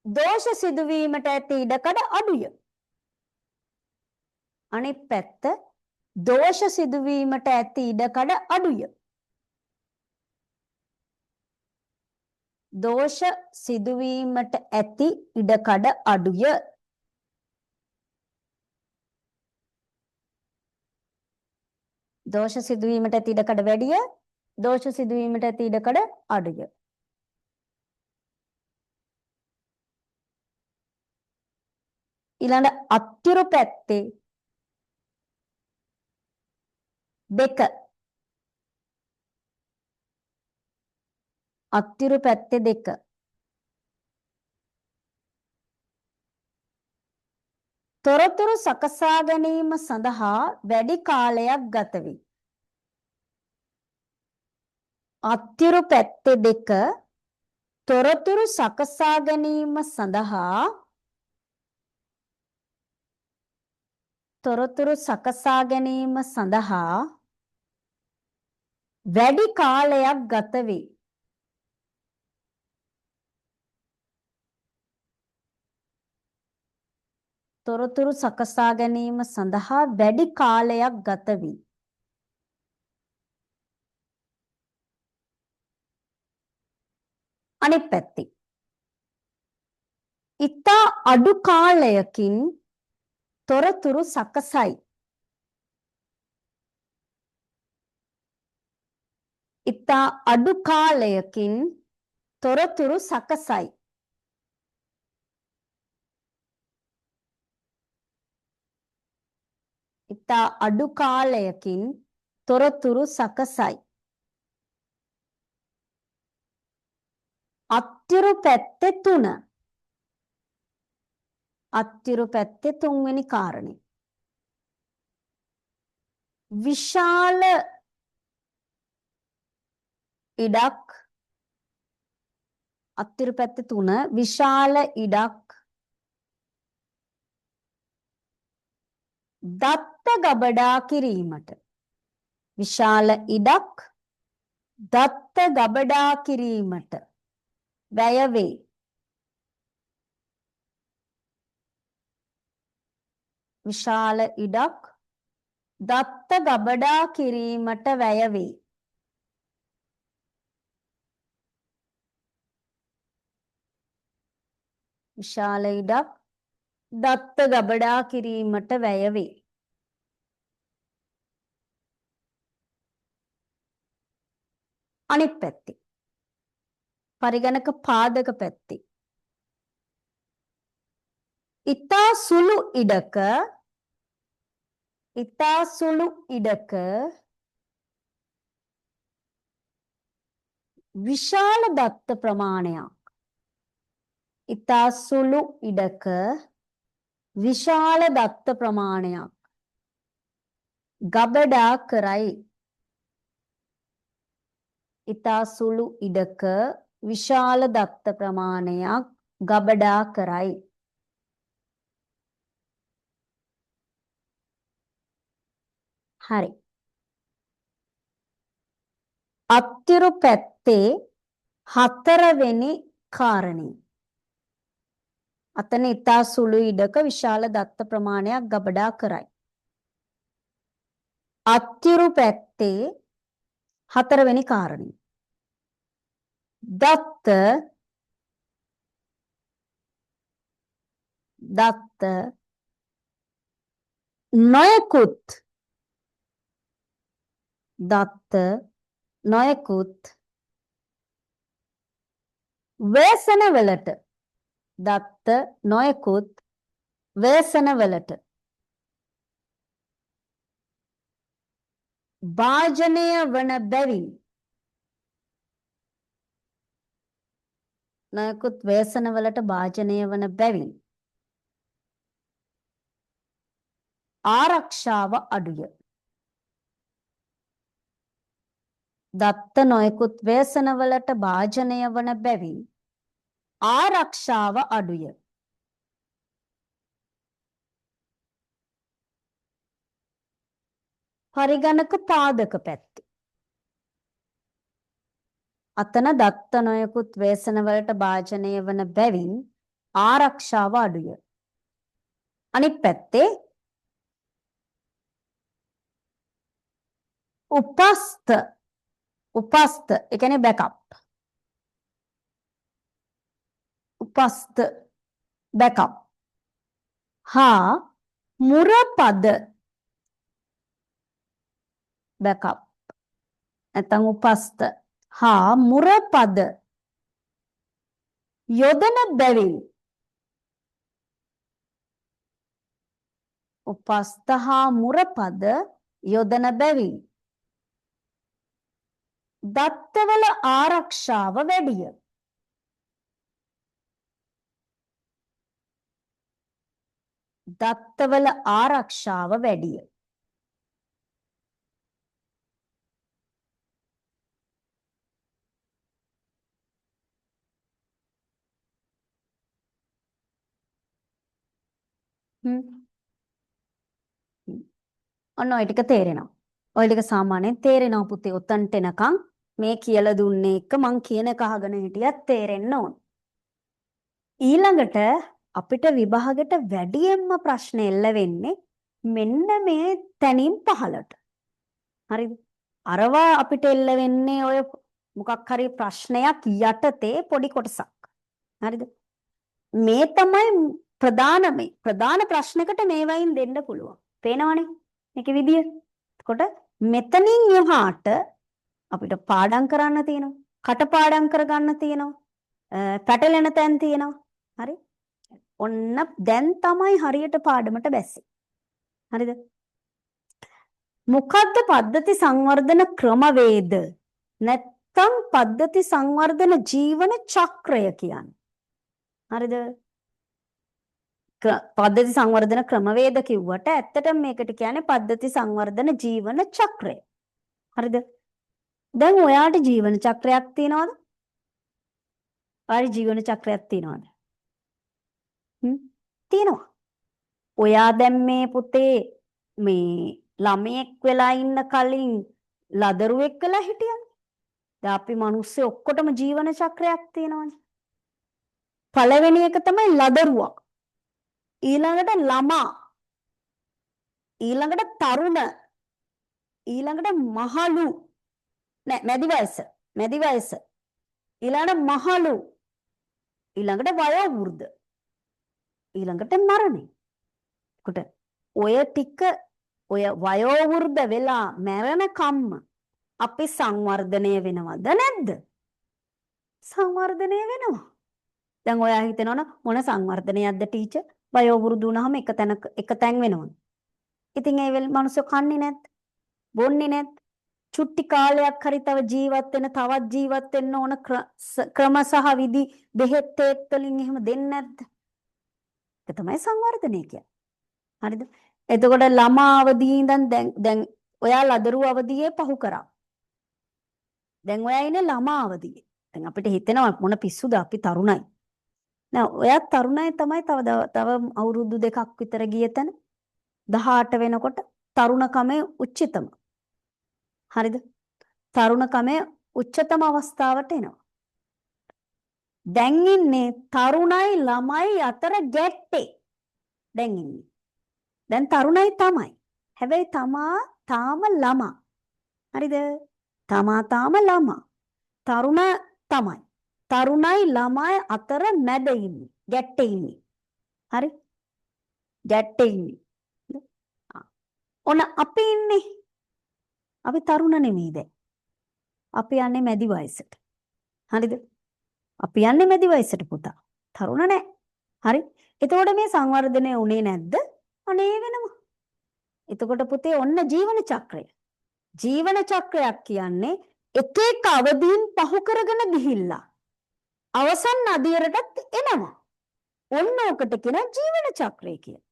දෝෂ සිදුවීමට ඇති ඉඩකඩ අඩුය. අනිත් පැත්ත දෝෂ සිදුවීමට ඇති ඉඩකඩ අඩුය. දෝෂ සිදුවීමට ඇති ඉඩකඩ අඩුය. දෝෂ සිදුවීමට ඇති ඉඩකඩ වැඩිය. දෝෂ සිදුවීමට ඇති ඉඩකඩ අඩුය. ඊළඟ අත්තිරු පැත්තේ දෙක අත්තිරු පැත්තේ 2. තොරතුරු සකසා ගැනීම සඳහා වැඩි කාලයක් ගත වේ. අත්තිරු පැත්තේ 2 තොරතුරු සකසා ගැනීම සඳහා වැඩි කාලයක් ගත වේ. තොරතුරු සකසා ගැනීම සඳහා වැඩි කාලයක් ගත වේ. අනිත් පැත්තේ ඉතා අඩු කාලයකින් තොරතුරු සකසයි. ඉතා අඩු කාලයකින් තොරතුරු සකසයි. ඉතා අඩු කාලයකින් තොරතුරු සකසයි. අත්තිරු පැත්තේ 3. අත්තිරු පැත්තේ 3 වෙනි කාරණේ. විශාල ඉඩක් අත්තිරු පැත්තේ 3 විශාල ඉඩක් දත්ත ගබඩා කිරීමට. විශාල ඉඩක් දත්ත ගබඩා කිරීමට වැය වේ. විශාල ඉඩක් දත්ත ගබඩා කිරීමට වැය වේ. විශාල ඉඩක් දත්ත ගබඩා කිරීමට වැය වේ. අනිත් පැත්තේ පරිගණක පාදක පැත්තේ ඉතා සුළු ඉඩක විශාල දත්ත ප්‍රමාණයක්. ඉතා සුළු ඉඩක විශාල දත්ත ප්‍රමාණයක් ගබඩා කරයි. ඉතා සුළු ඉඩක විශාල දත්ත ප්‍රමාණයක් ගබඩා කරයි. හරි. අත්තිරු පැත්තේ 4 වෙනි කාරණේ. අතන ඉතා සුළු ඉඩක විශාල දත්ත ප්‍රමාණයක් ගබඩා කරයි. අත්තිරු පැත්තේ 4 වෙනි කාරණේ. දත්ත නොයෙකුත් ව්‍යසනවලට භාජනය වන බැවින් නොයෙකුත් ව්‍යසනවලට භාජනය වන බැවින් ආරක්ෂාව අඩුය. දත්ත නොයෙකුත් ව්‍යසනවලට භාජනය වන බැවින් ආරක්ෂාව අඩුය. පරිගණක පාදක පැත්තේ අතන දත්ත නොයෙකුත් ව්‍යසනවලට භාජනය වන බැවින් ආරක්ෂාව අඩුය. අනිත් පැත්තේ උපස්ත ඒ කියන්නේ බෑකප්. උපස්ත බෑකප් හා මුරපද බෑකප් නැත්නම් උපස්ත හා මුරපද යොදන බැවින් උපස්ත හා මුරපද යොදන බැවින් දත්තවල ආරක්ෂාව වැඩිය. දත්තවල ආරක්ෂාව වැඩිය. ඔන්න ඔය ටික තේරෙනවා. ඔය ටික සාමාන්‍යයෙන් තේරෙනවා පුතේ. ඔතන්ට එනකන් මේ කියලා දුන්නේ එක මං කියන එක අහගෙන හිටියත් තේරෙන්න ඕන. ඊළඟට අපිට විභාගෙට වැඩියෙන්ම ප්‍රශ්න එල්ල වෙන්නේ මෙන්න මේ තැනින් පහලට. හරිද? අරවා අපිට එල්ල වෙන්නේ ඔය මොකක් හරි ප්‍රශ්නයක් යටතේ පොඩි කොටසක්. හරිද? මේ තමයි ප්‍රධාන ප්‍රශ්නයකට මේ වයින් දෙන්න පුළුවන්. පේනවනේ මේකේ විදිය. එතකොට මෙතනින් එහාට අපිට පාඩම් කරන්න තියෙනවා. කටපාඩම් කරගන්න තියෙනවා. පැටලෙන තැන් තියෙනවා. හරි? ඔන්න දැන් තමයි හරියට පාඩමට බැස්සේ. හරිද? මොකද්ද පද්ධති සංවර්ධන ක්‍රමවේද? නැත්තම් පද්ධති සංවර්ධන ජීවන චක්‍රය කියන්නේ. හරිද? පද්ධති සංවර්ධන ක්‍රමවේද කිව්වට ඇත්තටම මේකට කියන්නේ පද්ධති සංවර්ධන ජීවන චක්‍රය. හරිද? දැන් ඔයාට ජීවන චක්‍රයක් තියෙනවද? ඔයාට ජීවන චක්‍රයක් තියෙනවද? තියෙනවා. ඔයා දැන් මේ පුතේ මේ ළමයෙක් වෙලා ඉන්න කලින් ලදරුවෙක් වෙලා හිටියනේ. දැන් අපි මිනිස්සු ඔක්කොටම ජීවන චක්‍රයක් තියෙනවනේ. පළවෙනි එක තමයි ලදරුවා. ඊළඟට ළමා. ඊළඟට තරුණ. ඊළඟට මහලු. නෑ මැදි වයස. මැදි වයස. ඊළඟට මහලු. ඊළඟට වයෝවෘද්ධ. ඊළඟට මරණය. කොට ඔය ටික ඔය වයෝවෘද්ධ වෙලා මරණ කම්ම අපි සංවර්ධනය වෙනවද නැද්ද? සංවර්ධනය වෙනවා. දැන් ඔයා හිතනවනේ මොන සංවර්ධනයක්ද ටීචර්? වයෝවෘද්ධ වුණාම එක තැන් වෙනවා. ඉතින් ඒ වෙල මිනිස්සු කන්නේ නැද්ද? බොන්නේ නැද්ද? චුට්ටි කාලයක් හරි තව ජීවත් වෙන තවත් ජීවත් වෙන්න ඕන ක්‍රම සහ විදි බෙහෙත් වලින් එහෙම දෙන්නේ නැද්ද? ඒක තමයි සංවර්ධනය කියන්නේ. හරිද? එතකොට ළමා අවදී ඉඳන් දැන් ඔයා ලදරු අවදියේ පහු කරා. දැන් ඔයා ඉන්නේ ළමා අවදියේ. දැන් අපිට හිතෙනවා මොන පිස්සුද අපි තරුණයි. නෑ ඔයා තරුණයි තමයි තව අවුරුදු 2ක් විතර ගිය තැන 18 වෙනකොට තරුණකමේ උච්චතම. හරිද? තරුණකමේ උච්චතම අවස්ථාවට එනවා. දැන් ඉන්නේ තරුණයි ළමයි අතර ගැට්ටේ. දැන් ඉන්නේ. දැන් තරුණයි තමයි. හැබැයි තාම ළමා. හරිද? තාම ළමා. තරුණ තමයි. තරුණයි ළමයි අතර මැද ඉන්නේ. ගැට්ටේ ඉන්නේ. හරි? ගැට්ටේ ඉන්නේ. ඔන්න අපි ඉන්නේ. අපි තරුණ නෙමෙයි දැන්. අපි යන්නේ මැදි වයසට. හරිද? අපි යන්නේ මැදි වයසට පුතා. තරුණ නෑ. හරි? එතකොට මේ සංවර්ධනය උනේ නැද්ද? අනේ වෙනවා. එතකොට පුතේ ඔන්න ජීවන චක්‍රය. ජීවන චක්‍රයක් කියන්නේ එක එක අවදීන් පහු කරගෙන ගිහිල්ලා අවසන් අදියරටත් එනවා. ඔන්න ඔකට කියන ජීවන චක්‍රය කියලා.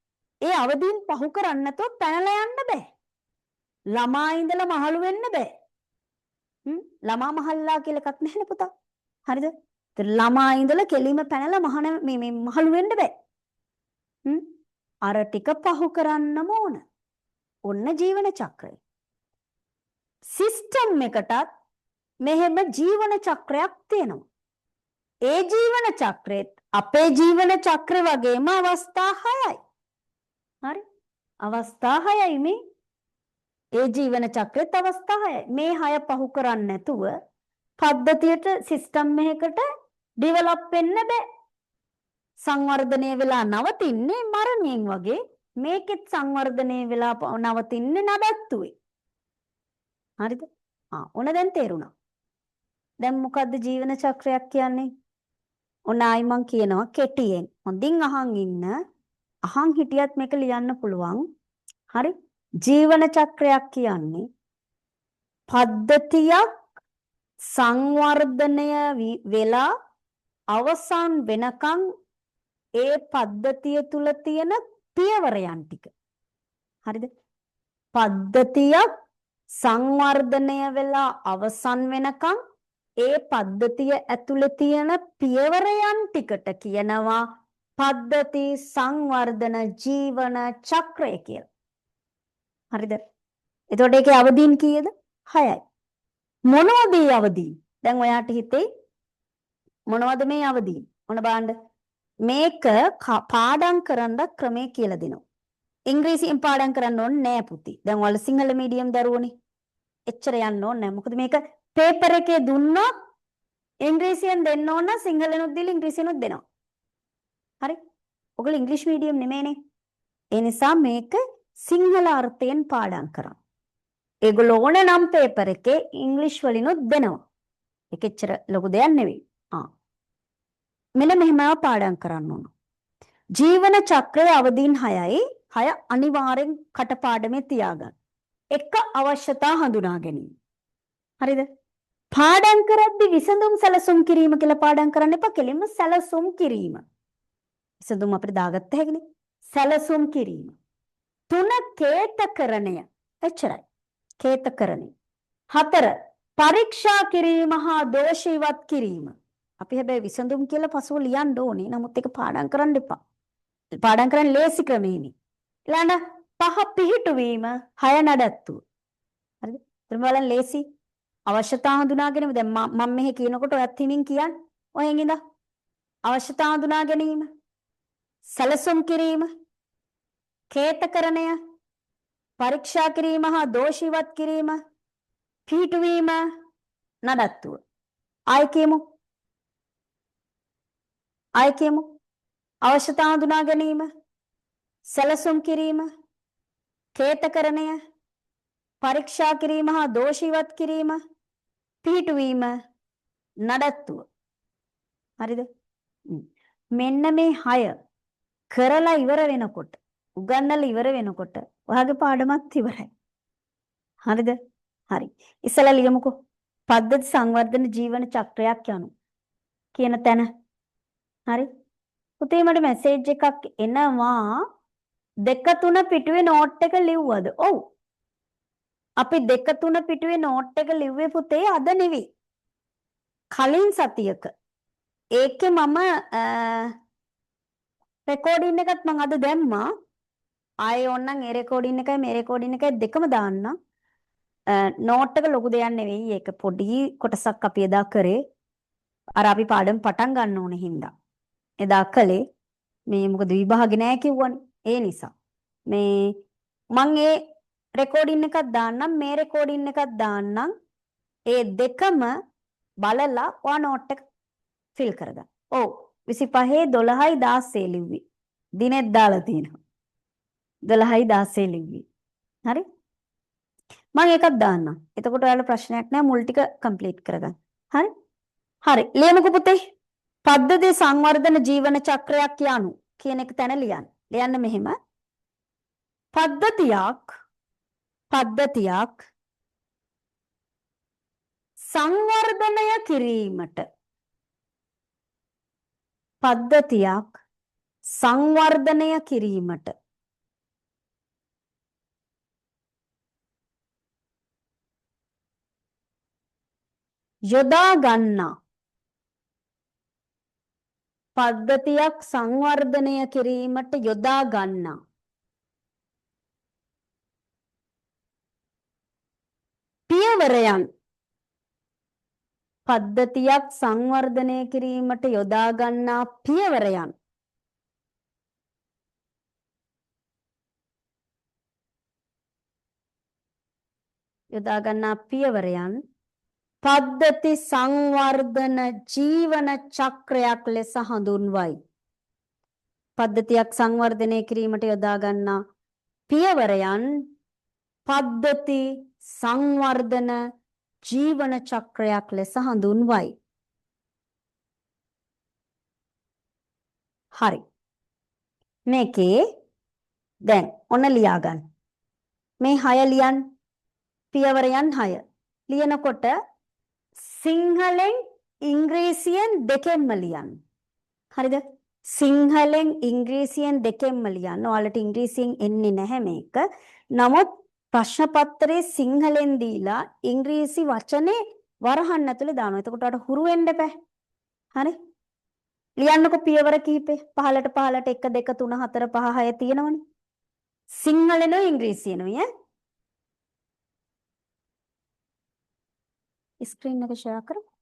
ඒ අවදීන් පහු කරන්නේ නැතුව පැනලා යන්න බෑ. ළමා ඉඳලා මහලු වෙන්න බෑ. ළමා මහල්ලා කියලා එකක් නැහැ පුතා. හරිද? ළමා ඉඳලා කෙලිම පැනලා මහලු වෙන්න බෑ. අර ටික පහු කරන්නම ඕන. ඔන්න ජීවන චක්‍රය. සිස්ටම් එකටත් මෙහෙම ජීවන චක්‍රයක් තියෙනවා. ඒ ජීවන චක්‍රෙත් අපේ ජීවන චක්‍රය වගේම අවස්ථා 6යි. හරි? අවස්ථා 6යි මේ. ඒ ජීවන චක්‍රෙත් අවස්ථා 6යි. මේ 6 පහු කරන්නේ නැතුව පද්ධතියට සිස්ටම් එකකට ඩෙවලොප් වෙන්න බෑ. සංවර්ධනය වෙලා නවතින්නේ මරණයෙන් වගේ මේකෙත් සංවර්ධනය වෙලා නවතින්නේ නඩත්තුවේ. හරිද? ඔන්න දැන් තේරුණා. දැන් මොකද්ද ජීවන චක්‍රයක් කියන්නේ? ඔන්න ආයි මං කියනවා කෙටියෙන්. හොඳින් අහන් ඉන්න. අහන් හිටියත් මේක ලියන්න පුළුවන්. හරි? ජීවන චක්‍රයක් කියන්නේ පද්ධතියක් සංවර්ධනය වෙලා අවසන් වෙනකන් ඒ පද්ධතිය තුල තියෙන පියවරයන් ටික. හරිද? පද්ධතියක් සංවර්ධනය වෙලා අවසන් වෙනකන් ඒ පද්ධතිය ඇතුලේ තියෙන පියවරයන් ටිකට කියනවා පද්ධති සංවර්ධන ජීවන චක්‍රය කියලා. හරිද? එතකොට ඒකේ අවදීන් කීයද? 6යි. මොනවද මේ අවදීන්? දැන් ඔයාට හිතේ මොනවද මේ අවදීන්? මොන බලන්න. මේක පාඩම් කරන්න ක්‍රමයේ කියලා දෙනවා. ඉංග්‍රීසියෙන් පාඩම් කරන්න ඕනේ නෑ පුති. දැන් ඔයාලා සිංහල මීඩියම් දරුවෝනේ. එච්චර යන්න ඕනේ නෑ. මොකද මේක පේපර් එකේ දුන්නොත් ඉංග්‍රීසියෙන් දෙන්න ඕන නම් සිංහලෙනුත් දීලා ඉංග්‍රීසියෙනුත් දෙනවා. හරි? ඔයගොල්ලෝ ඉංග්‍රීසි මීඩියම් නෙමෙයිනේ. ඒ නිසා මේක සිංහල අර්ථයෙන් පාඩම් කරන්න. ඒගොල්ලෝ ඕන නම් පේපර් එකේ ඉංග්‍රීසි වලිනුත් දෙනවා. ඒක එච්චර ලොකු දෙයක් නෙවෙයි. මෙන්න මෙහෙම පාඩම් කරන්න ඕන. ජීවන චක්‍රයේ අවදීන් 6යි. 6 අනිවාර්යෙන් කටපාඩමේ තියාගන්න. එක අවශ්‍යතා හඳුනා ගැනීම. හරිද? පාඩම් කරද්දි විසඳුම් සැලසුම් කිරීම කියලා පාඩම් කරන්න එපා. කෙලින්ම සැලසුම් කිරීම. විසඳුම් අපිට දාගත්ත හැකිනේ. සැලසුම් කිරීම. 3 කේතකරණය. එච්චරයි. කේතකරණය. 4 පරීක්ෂා කිරීම හා දෝෂ ඉවත් කිරීම. අපි හැබැයි විසඳුම් කියලා පසුව ලියන්න ඕනේ. නමුත් ඒක පාඩම් කරන්න එපා. පාඩම් කරන්න ලේසි ක්‍රමෙයිනේ. ඊළඟ 5 පිහිටුවීම 6 නඩත්තු. හරිද? ඊට බලන්න ලේසි. අවශ්‍යතා හඳුනා ගැනීම. දැන් මම මෙහි කියනකොට ඔයත් හිමින් කියන්න. ඔයෙන් ඉඳ. අවශ්‍යතා හඳුනා ගැනීම. සැලසුම් කිරීම. කේතකරණය. පරීක්ෂා කිරීම හා දෝෂ ඉවත් කිරීම. පිහිටුවීම නඩත්තුව. ආයි කියමු. අවශ්‍යතා හඳුනා ගැනීම. සැලසුම් කිරීම. කේතකරණය. පරීක්ෂා කිරීම හා දෝෂ ඉවත් කිරීම. පිහිටුවීම නඩත්තුව. හරිද? මෙන්න මේ 6 කරලා ඉවර වෙනකොට උගන්නලා ඉවර වෙනකොට ඔයාගේ පාඩමත් ඉවරයි. හරිද? හරි. ඉස්සලා ලියමුකෝ. පද්ධති සංවර්ධන ජීවන චක්‍රයක් යනු කියන තැන. හරි? පුතේ මට මැසේජ් එකක් එනවා 2 3 පිටුවේ නෝට් එක ලිව්වද? ඔව්. අපි 2 3 පිටුවේ නෝට් එක ලිව්වේ පුතේ අද නෙවෙයි. කලින් සතියක. ඒකේ මම රෙකෝඩින් එකත් මම අද දැම්මා. ආයේ ඕනනම් ඒ රෙකෝඩින් එකයි මේ රෙකෝඩින් එකයි දෙකම දාන්නම්. නෝට් එක ලොකු දෙයක් නෙවෙයි. ඒක පොඩි කොටසක් අපි එදා කරේ. අර අපි පාඩම් පටන් ගන්න ඕනේ හින්දා. එදා කළේ මේ මොකද විභාගේ නෑ කිව්වනේ. ඒ නිසා. මේ මම ඒ රෙකෝඩින් එකක් දාන්නම් මේ රෙකෝඩින් එකක් දාන්නම්. ඒ දෙකම බලලා ඔයා නෝට් එක ෆිල් කරගන්න. ඔව් 25 12යි 16 ලිව්වි. දිනෙත් දාලා තියෙනවා. 12යි 16 ලිව්වි. හරි? මම ඒකක් දාන්නම්. එතකොට ඔයාලා ප්‍රශ්නයක් නෑ මුල් ටික කම්ප්ලීට් කරගන්න. හරි? හරි. ලියමුකෝ පුතේ. පද්ධති සංවර්ධන ජීවන චක්‍රයක් යනු කියන එක තැන ලියන්න. ලියන්න මෙහෙම. පද්ධතියක් සංවර්ධනය කිරීමට යොදා ගන්නා පද්ධතියක් සංවර්ධනය කිරීමට යොදා ගන්නා පියවරයන් පද්ධතියක් සංවර්ධනය කිරීමට යොදා ගන්නා පියවරයන් පද්ධති සංවර්ධන ජීවන චක්‍රයක් ලෙස හඳුන්වයි. පද්ධතියක් සංවර්ධනය කිරීමට යොදා ගන්නා පියවරයන් පද්ධති සංවර්ධන ජීවන චක්‍රයක් ලෙස හඳුන්වයි. හරි. මේකේ දැන් ඔන්න ලියා ගන්න. මේ 6 ලියන්න. පියවරයන් 6. ලියනකොට සිංහලෙන් ඉංග්‍රීසියෙන් දෙකෙන්ම ලියන්න. හරිද? සිංහලෙන් ඉංග්‍රීසියෙන් දෙකෙන්ම ලියන්න. ඔයාලට ඉංග්‍රීසියෙන් එන්නේ නැහැ මේක. නමුත් ප්‍රශ්න පත්‍රයේ සිංහලෙන් දීලා ඉංග්‍රීසි වචනේ වරහන් ඇතුලේ දානවා. එතකොට ඔයාලට හුරු වෙන්න එපා. හරි? ලියන්නකො පියවර කිහිපේ. 15ට 1 2 3 4 5 6 තියෙනවනේ. සිංහලෙනෝ ඉංග්‍රීසියෙනෝ ඈ. ස්ක්‍රීන් එක ෂෙයා කරමු.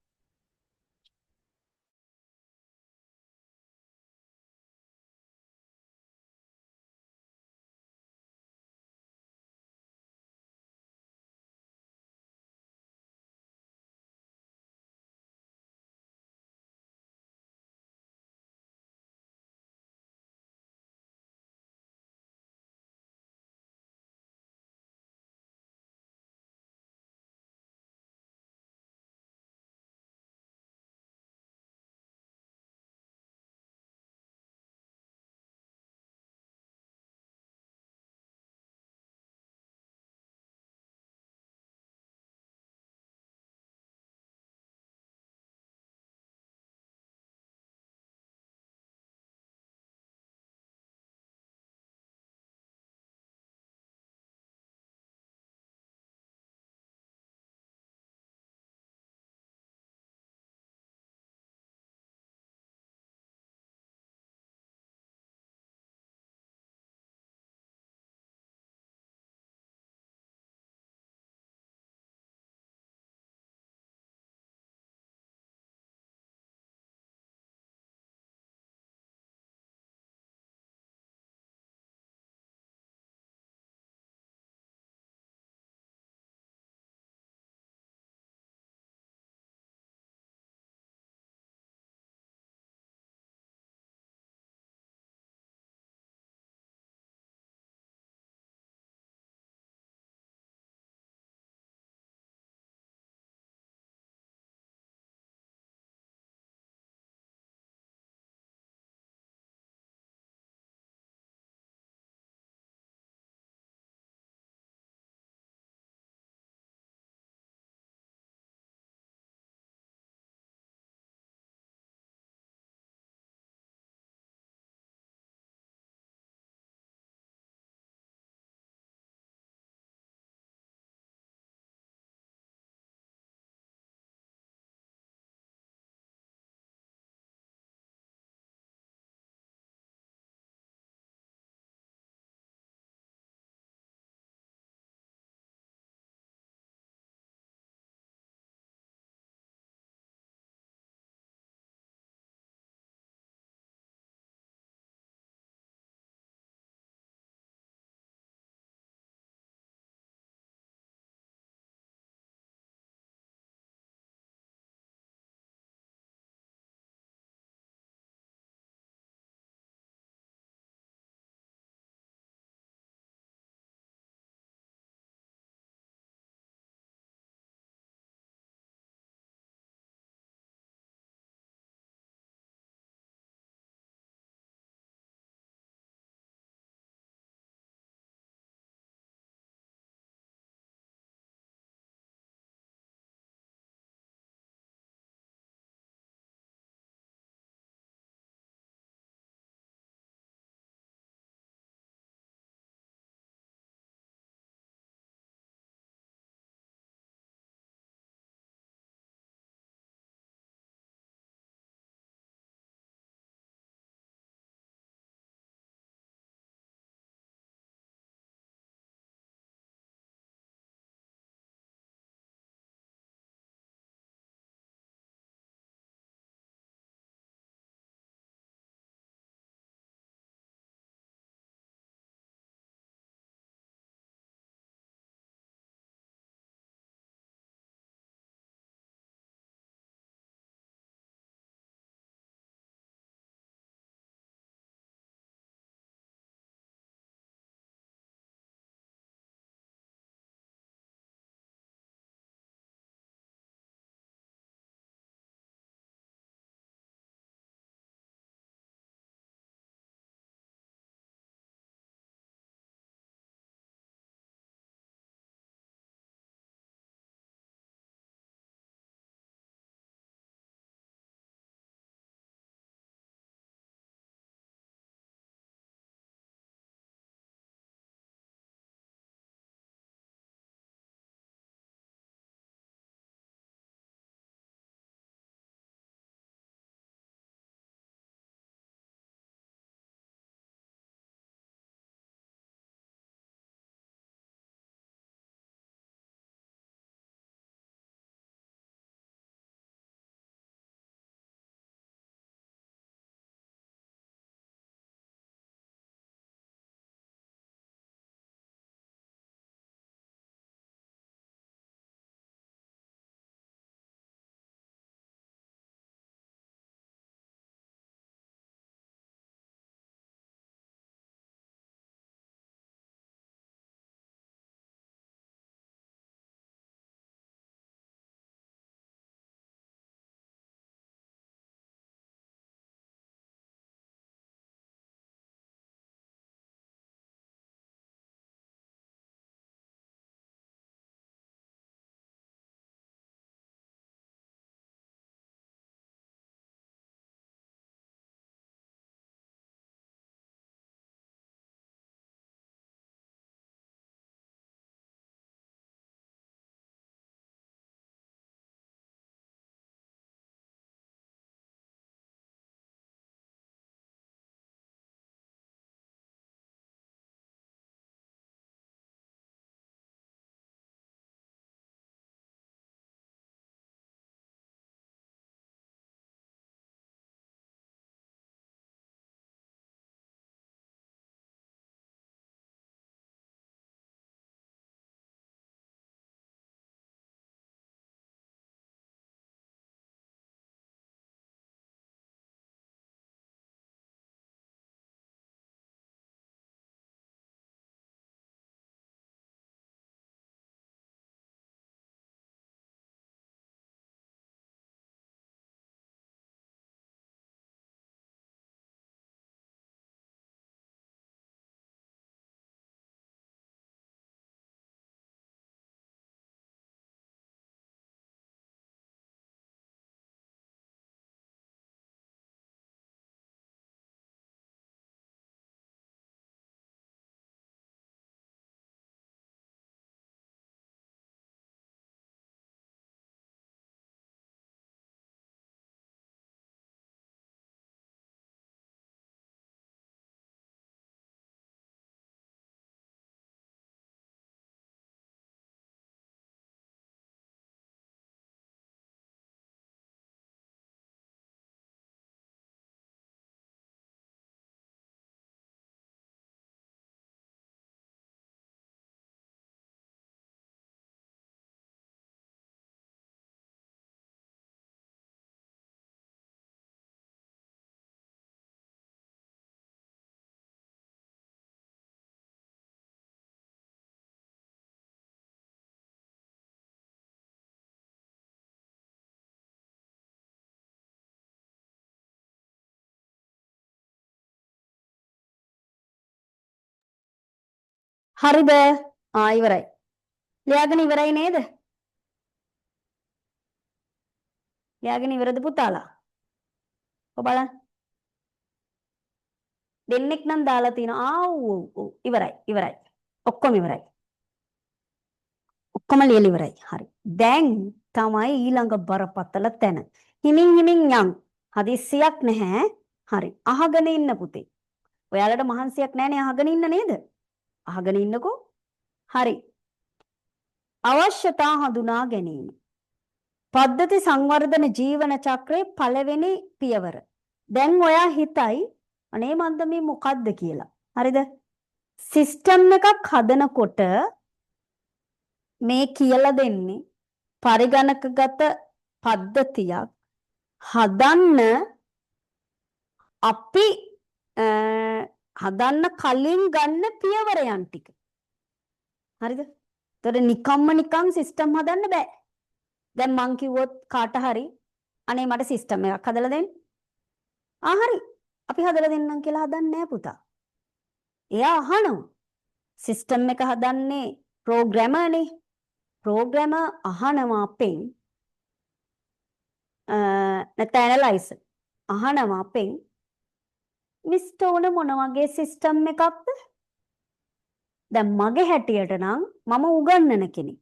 හරිද? ඉවරයි. ලියාගෙන ඉවරයි නේද? ලියාගෙන ඉවරද පුතාලා? ඔය බලන්න. දෙන්නෙක් නම් දාලා තිනවා. ඔව් ඉවරයි ඉවරයි. ඔක්කොම ඉවරයි. ඔක්කොම ලියලා ඉවරයි. හරි. දැන් තමයි ඊළඟ බරපතල තැන. හිමින් යන්. හදිස්සියක් නැහැ. හරි. අහගෙන ඉන්න පුතේ. ඔයාලට මහන්සියක් නැහැනේ අහගෙන ඉන්න නේද? අහගෙන ඉන්නකෝ. හරි. අවශ්‍යතා හඳුනා ගැනීම. පද්ධති සංවර්ධන ජීවන චක්‍රයේ පළවෙනි පියවර. දැන් ඔයා හිතයි අනේ මන්ද මේ මොකද්ද කියලා. හරිද? සිස්ටම් එකක් හදනකොට මේ කියලා දෙන්නේ පරිගණකගත පද්ධතියක් හදන්න අපි හදන්න කලින් ගන්න පියවරයන් ටික. හරිද? ඒතකොට නිකන් සිස්ටම් හදන්න බෑ. දැන් මං කිව්වොත් කාට හරි අනේ මට සිස්ටම් එකක් හදලා දෙන්න. හරි. අපි හදලා දෙන්නම් කියලා හදන්නේ නෑ පුතා. එයා අහනවා. සිස්ටම් එක හදන්නේ ප්‍රෝග්‍රෑමර්නේ. ප්‍රෝග්‍රෑමර් අහනවා අපෙන් නැත්නම් ඇනලයිසර් අහනවා අපෙන් මිස්ටර් ඕන මොන වගේ සිස්ටම් එකක්ද? දැන් මගේ හැටියට නම් මම උගන්වන කෙනෙක්.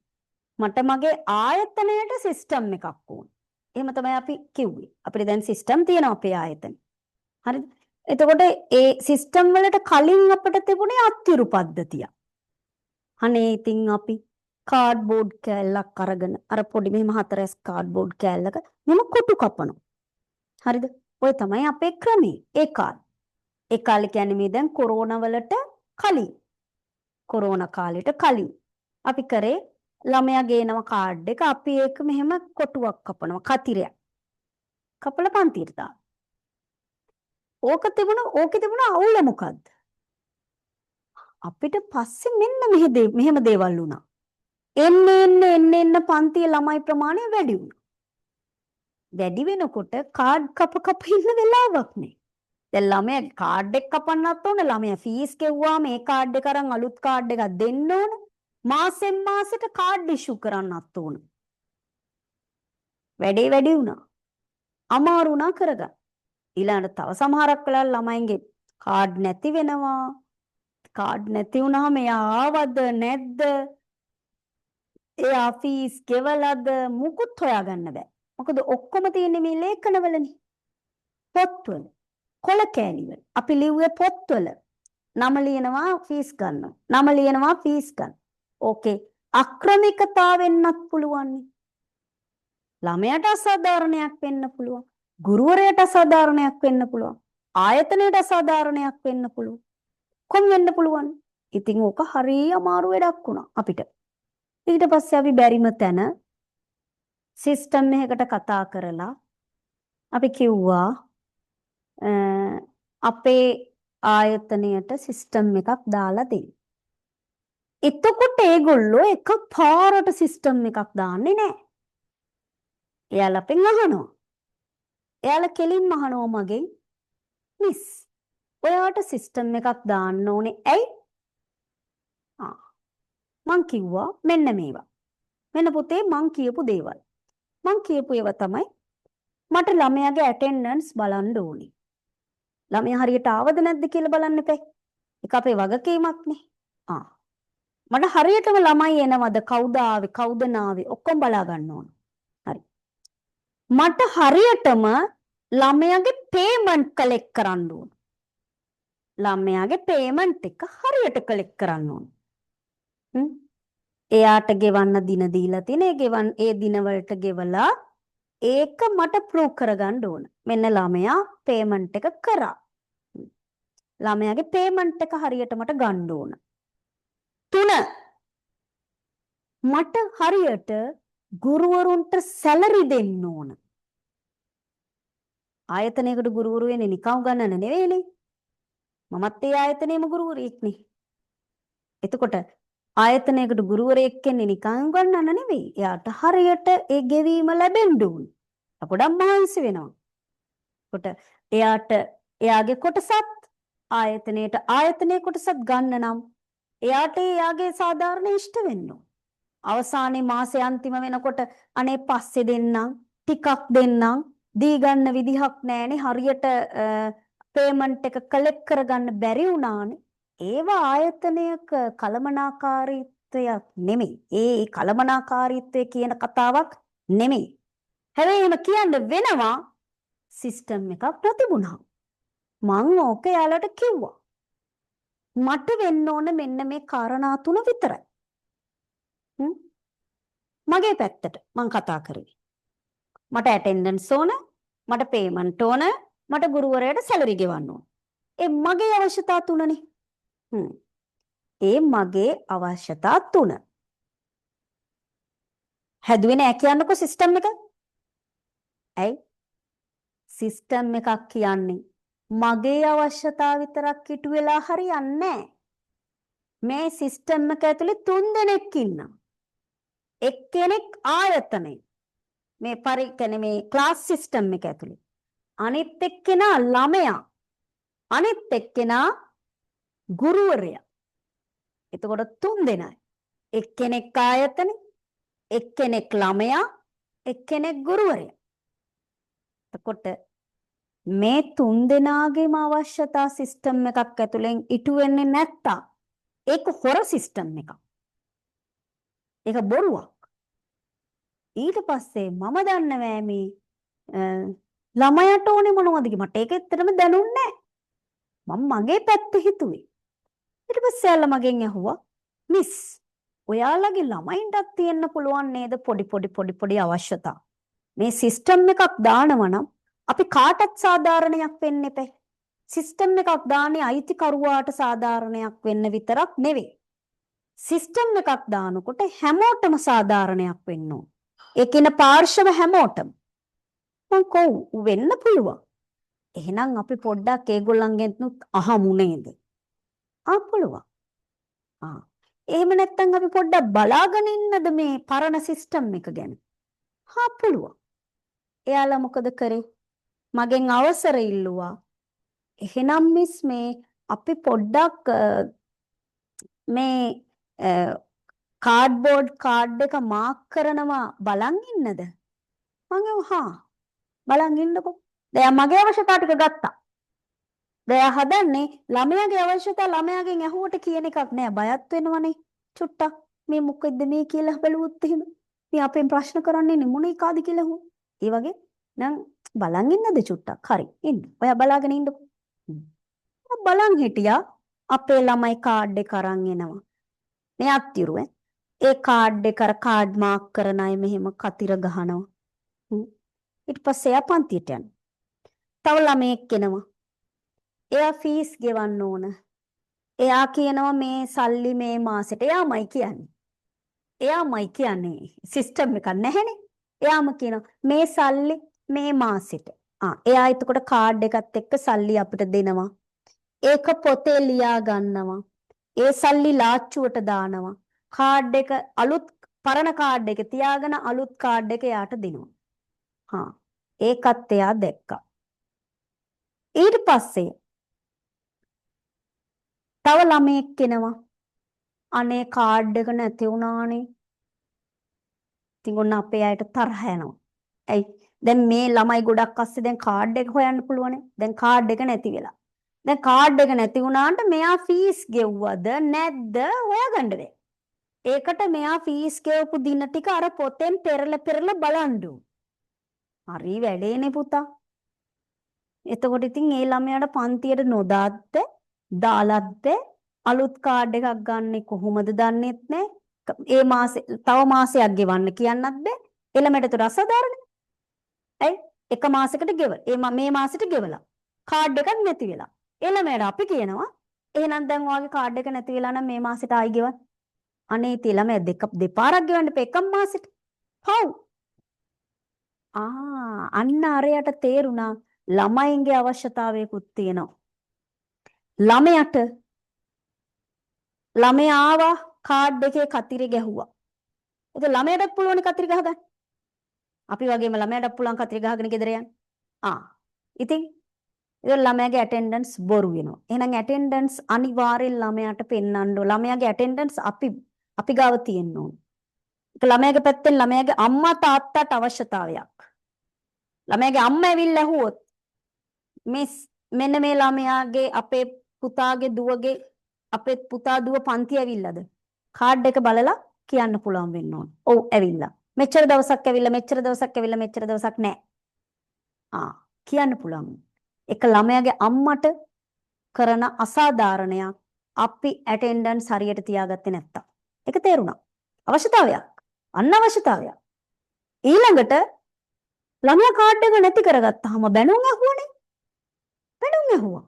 මට මගේ ආයතනයට සිස්ටම් එකක් ඕන. එහෙම තමයි අපි කිව්වේ. අපිට දැන් සිස්ටම් තියෙනවා අපේ ආයතන. හරිද? එතකොට ඒ සිස්ටම් වලට කලින් අපිට තිබුණේ අත්තිරු පද්ධතිය. අනේ ඉතින් අපි කාඩ්බෝඩ් කෑල්ලක් අරගෙන අර පොඩි මෙහෙම 4S කාඩ්බෝඩ් කෑල්ලක මෙහෙම කොටු කපනවා. හරිද? ඔය තමයි අපේ ක්‍රමේ. ඒ කාලේ කියන්නේ මේ දැන් කොරෝනා වලට කලින්. කොරෝනා කාලෙට කලින් අපි කරේ ළමයා ගේනවා කාඩ් එක අපි ඒක මෙහෙම කොටුවක් කපනවා කතිරයක්. කපලා පන්තියට දානවා. ඕකේ තිබුණ අවුල මොකද්ද? අපිට පස්සේ මෙන්න මෙහෙම දේවල් වුණා. එන්න පන්තියේ ළමයි ප්‍රමාණය වැඩි වුණා. වැඩි වෙනකොට කාඩ් කප ඉන්න වෙලාවක් නෑ. දැන් ළමයා කාඩ් එක කපන්නත් ඕනේ. ළමයා ෆීස් ගෙව්වාම මේ කාඩ් එක අරන් අලුත් කාඩ් එකක් දෙන්න ඕන. මාසෙන් මාසෙට කාඩ් ඉෂු කරන්නත් ඕන. වැඩි වුණා. අමාරු වුණා කරගන්න. ඊළඟට තව සමහරක් වෙලාවට ළමයින්ගේ කාඩ් නැති වෙනවා. කාඩ් නැති වුණාම එයා ආවද නැද්ද? එයා ෆීස් ගෙවලද මුකුත් හොයාගන්න බෑ. මොකද ඔක්කොම තියෙන්නේ මේ ලේඛනවලනේ. පොත්වල. කොළ කෑලිවල. අපි ලිව්වේ පොත්වල. නම ලියනවා ෆීස් ගන්නවා. නම ලියනවා ෆීස් ගන්න. ඕකේ. අක්‍රමිකතාවෙන්නත් පුළුවන්. ළමයාට අසාධාරණයක් වෙන්න පුළුවන්. ගුරුවරයාට අසාධාරණයක් වෙන්න පුළුවන්. ආයතනයට අසාධාරණයක් වෙන්න පුළුවන්. කොම් වෙන්න පුළුවන්. ඉතින් ඕක හරිය අමාරු වැඩක් වුණා අපිට. ඊට පස්සේ අපි බැරිම තැන සිස්ටම් එකකට කතා කරලා අපි කිව්වා අපේ ආයතනයට සිස්ටම් එකක් දාලා දෙන්න. එතකොට ඒගොල්ලෝ එකපාරට සිස්ටම් එකක් දාන්නේ නැහැ. එයාලා අපෙන් අහනවා. එයාලා කෙලින්ම අහනවා මගෙන් මිස් ඔයාට සිස්ටම් එකක් දාන්න ඕනේ ඇයි? මං කිව්වා මෙන්න මේවා. මෙන්න පුතේ මං කියපු දේවල්. මං කියපු ඒවා තමයි මට ළමයාගේ ඇටෙන්ඩන්ස් බලන්න ඕනේ. ළමයා හරියට ආවද නැද්ද කියලා බලන්න එපා. ඒක අපේ වගකීමක්නේ. මට හරියටම ළමයි එනවද කවුද ආවේ කවුද නාවේ ඔක්කොම බලා ගන්න ඕන. හරි. මට හරියටම ළමයාගේ පේමන්ට් කලෙක්ට් කරන්න ඕන. ළමයාගේ පේමන්ට් එක හරියට කලෙක්ට් කරන්න ඕන. එයාට ගෙවන්න දින දීලා තියෙන ඒ දින වලට ගෙවලා ඒක මට ප්‍රූව් කරගන්න ඕන. මෙන්න ළමයා පේමන්ට් එක කරා. ළමයාගේ පේමන්ට් එක හරියට මට ගන්න ඕන. 3 මට හරියට ගුරුවරුන්ට සැලරි දෙන්න ඕන. ආයතනයකට ගුරුවරු වෙන්නේ නිකන් ගන්නන නෙවෙයිනේ. මමත් ඒ ආයතනයේම ගුරුවරයෙක්නේ. එතකොට ආයතනයකට ගුරුවරයෙක් කෙන්නේ නිකන් ගන්නන නෙවෙයි. එයාට හරියට ඒ ගෙවීම ලැබෙන්න ඕන. ගොඩක් මහන්සි වෙනවා. කොට එයාට එයාගේ කොටසත් ආයතනයේ කොටසත් ගන්න නම් එයාට එයාගේ සාධාරණ ඉෂ්ට වෙන්න ඕන. අවසානයේ මාසේ අන්තිම වෙනකොට අනේ පස්සේ දෙන්නම් ටිකක් දෙන්නම් දී ගන්න විදිහක් නැහැනේ හරියට පේමන්ට් එක කලෙක්ට් කරගන්න බැරි වුණානේ. ඒව ආයතනයක කලමනාකාරීත්වයක් නෙමෙයි. ඒ කලමනාකාරීත්වය කියන කතාවක් නෙමෙයි. හැබැයි එහෙම කියන්න වෙනවා සිස්ටම් එකක් නොතිබුණා. මං ඕක යාලට කිව්වා. මට වෙන්න ඕන මෙන්න මේ කාරණා තුන විතරයි. මගේ පැත්තට මං කතා කරේ. මට ඇටෙන්ඩන්ස් ඕන, මට පේමන්ට් ඕන, මට ගුරුවරයාට සැලරි ගෙවන්න ඕන. ඒ මගේ අවශ්‍යතා තුනනේ. ඒ මගේ අවශ්‍යතා තුන. හැදුවේ නෑ කියන්නකො සිස්ටම් එක. ඇයි? සිස්ටම් එකක් කියන්නේ මගේ අවශ්‍යතා විතරක් ඉටු වෙලා හරියන්නේ නෑ. මේ සිස්ටම් එක ඇතුලේ 3 දෙනෙක් ඉන්නවා. එක්කෙනෙක් ආයතනයේ මේ මේ ක්ලාස් සිස්ටම් එක ඇතුලේ. අනිත් එක්කෙනා ළමයා. අනිත් එක්කෙනා ගුරුවරයා. එතකොට 3 දෙනයි. එක්කෙනෙක් ආයතනයේ, එක්කෙනෙක් ළමයා, එක්කෙනෙක් ගුරුවරයා. එතකොට මේ 3 දෙනාගේම අවශ්‍යතා සිස්ටම් එකක් ඇතුලෙන් ඉටු වෙන්නේ නැත්තම් ඒක හොර සිස්ටම් එකක්. ඒක බොරුවක්. ඊට පස්සේ මම දන්නවා මේ ළමයට ඕනේ මොනවද කියලා. මට ඒක ඇත්තටම දැනුන්නේ නැහැ. මම මගේ පැත්ත හිතුවේ. ඊට පස්සේ යාළුවා මගෙන් ඇහුවා මිස් ඔයාලගේ ළමයින්ටත් තියෙන්න පුළුවන් නේද පොඩි අවශ්‍යතා. මේ සිස්ටම් එකක් දානවා නම් අපි කාටත් සාධාරණයක් වෙන්න එපේ. සිස්ටම් එකක් දාන්නේ අයිතිකරුවාට සාධාරණයක් වෙන්න විතරක් නෙවෙයි. සිස්ටම් එකක් දානකොට හැමෝටම සාධාරණයක් වෙන්න ඕන. ඒකින පාර්ශව හැමෝටම. මං කොව් වෙන්න පුළුවන්. එහෙනම් අපි පොඩ්ඩක් ඒගොල්ලන්ගෙන් අහමු නේද? පුළුවන්. එහෙම නැත්නම් අපි පොඩ්ඩක් බලාගෙන ඉන්නද මේ පරණ සිස්ටම් එක ගැන? පුළුවන්. එයාලා මොකද කරේ? මගෙන් අවසර ඉල්ලුවා. එහෙනම් මිස් මේ අපි පොඩ්ඩක් මේ කාඩ්බෝඩ් කාඩ් එක මාක් කරනවා බලන් ඉන්නද? මම බලන් ඉන්නකො. දැන් මගේ අවශ්‍යතා ටික ගත්තා. දැන් හදන්නේ ළමයාගේ අවශ්‍යතා ළමයාගෙන් ඇහුවට කියන එකක් නෑ. බයත් වෙනවනේ චුට්ටක්. මේ මොකෙද්ද මේ කියලා බලුවොත් එහෙම. මේ අපෙන් ප්‍රශ්න කරන්නේ මොනේ කාද කියලා හුව. ඒ වගේ නම් බලන් ඉන්නද චුට්ටක්? හරි. ඉන්න. ඔයා බලාගෙන ඉන්නකො. බලන් හිටියා. අපේ ළමයි කාඩ් එක අරන් එනවා. මේ අත්තිරුවේ. ඒ කාඩ් එක අර කාඩ් මාක් කරන අය මෙහෙම කතිර ගහනවා. ඊට පස්සේ එයා පන්තියට යනවා. තව ළමයෙක් එනවා. එයා ෆීස් ගෙවන්න ඕන. එයා කියනවා මේ සල්ලි මේ මාසෙට. එයාමයි කියන්නේ සිස්ටම් එකක් නැහැනේ. එයාම කියනවා මේ සල්ලි මේ මාසෙට. එයා එතකොට කාඩ් එකත් එක්ක සල්ලි අපිට දෙනවා. ඒක පොතේ ලියා ගන්නවා. ඒ සල්ලි ලාච්චුවට දානවා. කාඩ් එක අලුත් පරණ කාඩ් එක තියාගෙන අලුත් කාඩ් එක යාට දෙනවා. ඒකත් එයා දැක්කා. ඊට පස්සේ තව ළමයෙක් එනවා. අනේ කාඩ් එක නැති වුණානේ. ඉතින් ඔන්න අපේ අයට තරහ යනවා. ඇයි? දැන් මේ ළමයි ගොඩක් අස්සේ දැන් කාඩ් එක හොයන්න පුළුවනේ. දැන් කාඩ් එක නැති වෙලා. දැන් කාඩ් එක නැති වුණාට මෙයා ෆීස් ගෙව්වද නැද්ද හොයාගන්න බැහැ. ඒකට මෙයා ෆීස් ගෙවපු දින ටික අර පොතෙන් පෙරලා බලන්න ඕන. හරි වැඩේනේ පුතා. එතකොට ඉතින් ඒ ළමයාට පන්තියට නොදාද්ද දාලද්ද අලුත් කාඩ් එකක් ගන්න කොහොමද දන්නෙත් නෑ. ඒ මාසේ තව මාසයක් ගෙවන්න කියන්නත් බෑ. එළමෙට උතර අසාධාරණයි. ඇයි? එක මාසයකට ගෙවල. මේ මාසෙට ගෙවලා. කාඩ් එකක් නැති වෙලා. එළමෙට අපි කියනවා එහෙනම් දැන් ඔයාගේ කාඩ් එක නැති වෙලා නම් මේ මාසෙට ආයි ගෙවන්න. අනේ ඉතින් ළමයා දෙපාරක් ගෙවන්න එපා එකම මාසෙට. පව්. අන්න අරයට තේරුණා ළමයින්ගේ අවශ්‍යතාවයකුත් තියෙනවා. ළමයා ආවා කාඩ් එකේ කතිරේ ගැහුවා. ඒක ළමයාටත් පුළුවන් කතිරේ ගහගන්න. අපි වගේම ළමයාටත් පුළුවන් කතිරේ ගහගෙන ගෙදර යන්න. ඉතින් ඒක ළමයාගේ ඇටෙන්ඩන්ස් බොරු වෙනවා. එහෙනම් ඇටෙන්ඩන්ස් අනිවාර්යෙන් ළමයාට පෙන්වන්න ඕන. ළමයාගේ ඇටෙන්ඩන්ස් අපි ගාව තියෙන්න ඕන. ඒක ළමයාගේ පැත්තෙන් ළමයාගේ අම්මා තාත්තාට අවශ්‍යතාවයක්. ළමයාගේ අම්මා ඇවිල්ලා ඇහුවොත් මෙන්න මේ ළමයාගේ අපේ පුතාගේ දුවගේ අපේ පුතා දුව පන්ති ඇවිල්ලාද? කාඩ් එක බලලා කියන්න පුළුවන් වෙන්න ඕන. ඔව් ඇවිල්ලා. මෙච්චර දවසක් ඇවිල්ලා මෙච්චර දවසක් ඇවිල්ලා මෙච්චර දවසක් නැහැ. කියන්න පුළුවන්. එක ළමයාගේ අම්මට කරන අසාධාරණයක් අපි ඇටෙන්ඩන්ස් හරියට තියාගත්තේ නැත්තම්. ඒක තේරුණා. අවශ්‍යතාවයක්. අනවශ්‍යතාවයක්. ඊළඟට ළමයා කාඩ් එක නැති කරගත්තාම බැනුම් ඇහුවනේ. බැනුම් ඇහුවා.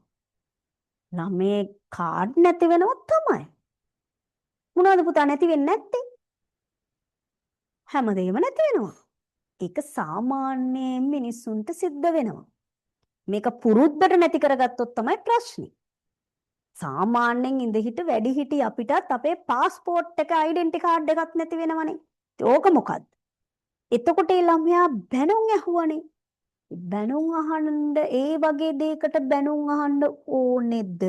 ළමේ කාඩ් නැති වෙනව තමයි. මොනවද පුතා නැති වෙන්නේ නැත්තේ? හැමදේම නැති වෙනවා. ඒක සාමාන්‍යයෙන් මිනිස්සුන්ට සිද්ධ වෙනවා. මේක පුරුද්දට නැති කරගත්තොත් තමයි ප්‍රශ්නේ. සාමාන්‍යයෙන් ඉඳහිට වැඩිහිටි අපිටත් අපේ પાස්පෝර්ට් එක ඩෙන්ටි කාඩ් එකක් නැති වෙනවනේ. ඕක මොකද්ද? එතකොට ඒ ළමයා බැනුම් ඇහුවනේ. බැනුම් අහන්න ඒ වගේ දෙයකට බැනුම් අහන්න ඕනේද?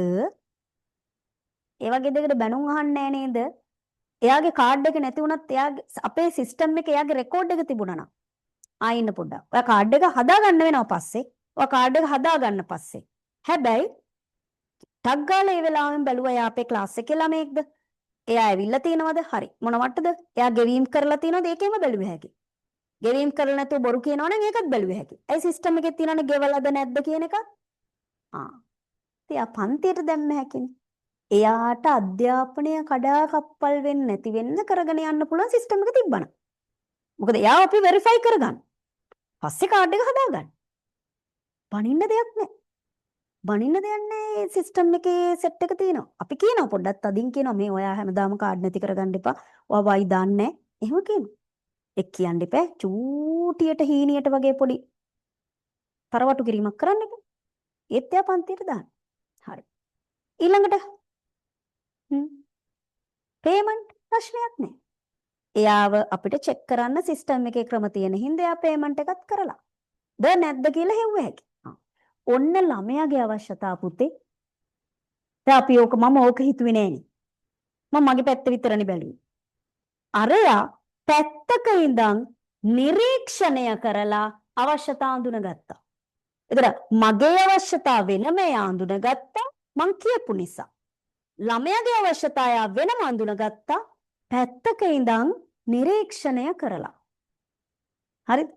ඒ වගේ දෙයකට බැනුම් අහන්නේ නැහැ නේද? එයාගේ කාඩ් එක නැති වුණත් එයාගේ අපේ සිස්ටම් එකේ එයාගේ රෙකෝඩ් එක තිබුණා නම් ආයින්න පොඩ්ඩක්. ඔයා කාඩ් එක හදා ගන්න වෙනවා පස්සේ. ඔයා කාඩ් එක හදා ගන්න පස්සේ. හැබැයි ටග් ගාලා ඒ වෙලාවෙන් බැලුවා එයා අපේ ක්ලාස් එකේ ළමයෙක්ද? එයා ඇවිල්ලා තියෙනවද? හරි. මොනවටද? එයා ගෙවීම් කරලා තියෙනවද? ඒකෙම බැලුවේ හැකි. ගෙවීම් කරලා නැතුව බොරු කියනවනම් ඒකත් බැලුවේ හැකි. ඒ සිස්ටම් එකේ තියෙනවනේ ගෙවලද නැද්ද කියන එක. ඉතින් පන්තියට දැම්ම හැකිනේ. එයාට අධ්‍යාපනය කඩාකප්පල් වෙන්නේ නැති වෙන්න කරගෙන යන්න පුළුවන් සිස්ටම් එක තිබ්බනම්. මොකද එයාව අපි වෙරිෆයි කරගන්න. පස්සේ කාඩ් එක හදාගන්න. බනින්න දෙයක් නැහැ. බනින්න දෙයක් නැහැ. සිස්ටම් එකේ සෙට් එක තියෙනවා. අපි කියනවා පොඩ්ඩක් තදින් කියනවා මේ ඔයා හැමදාම කාඩ් නැති කරගන්න එපා. ඔයා වයි දාන්නේ නැහැ. එහෙම කියනවා. එක් කියන්න එපා. චූටියට හීනියට වගේ පොඩි තරවටු කිරීමක් කරන්න එපා. ඒත් එයා පන්තියට දාන්න. හරි. ඊළඟට පේමන්ට් ප්‍රශ්නයක් නැහැ. එයාව අපිට චෙක් කරන්න සිස්ටම් එකේ ක්‍රම තියෙන හින්දා එයා පේමන්ට් එකත් කරලා. ද නැද්ද කියලා හෙව්ව හැකි. ඔන්න ළමයාගේ අවශ්‍යතාව පුතේ. දැන් අපි මම ඕක හිතුවේ නෑනේ. මම මගේ පැත්ත විතරනේ බැලුවේ. අරයා පැත්තක ඉඳන් නිරීක්ෂණය කරලා අවශ්‍යතාව අඳුනගත්තා. ඒතර මගේ අවශ්‍යතාව වෙනම එයා අඳුනගත්තා මං කියපු නිසා. ළමයාගේ අවශ්‍යතාවය වෙනම අඳුනගත්තා පැත්තක ඉඳන් නිරීක්ෂණය කරලා. හරිද?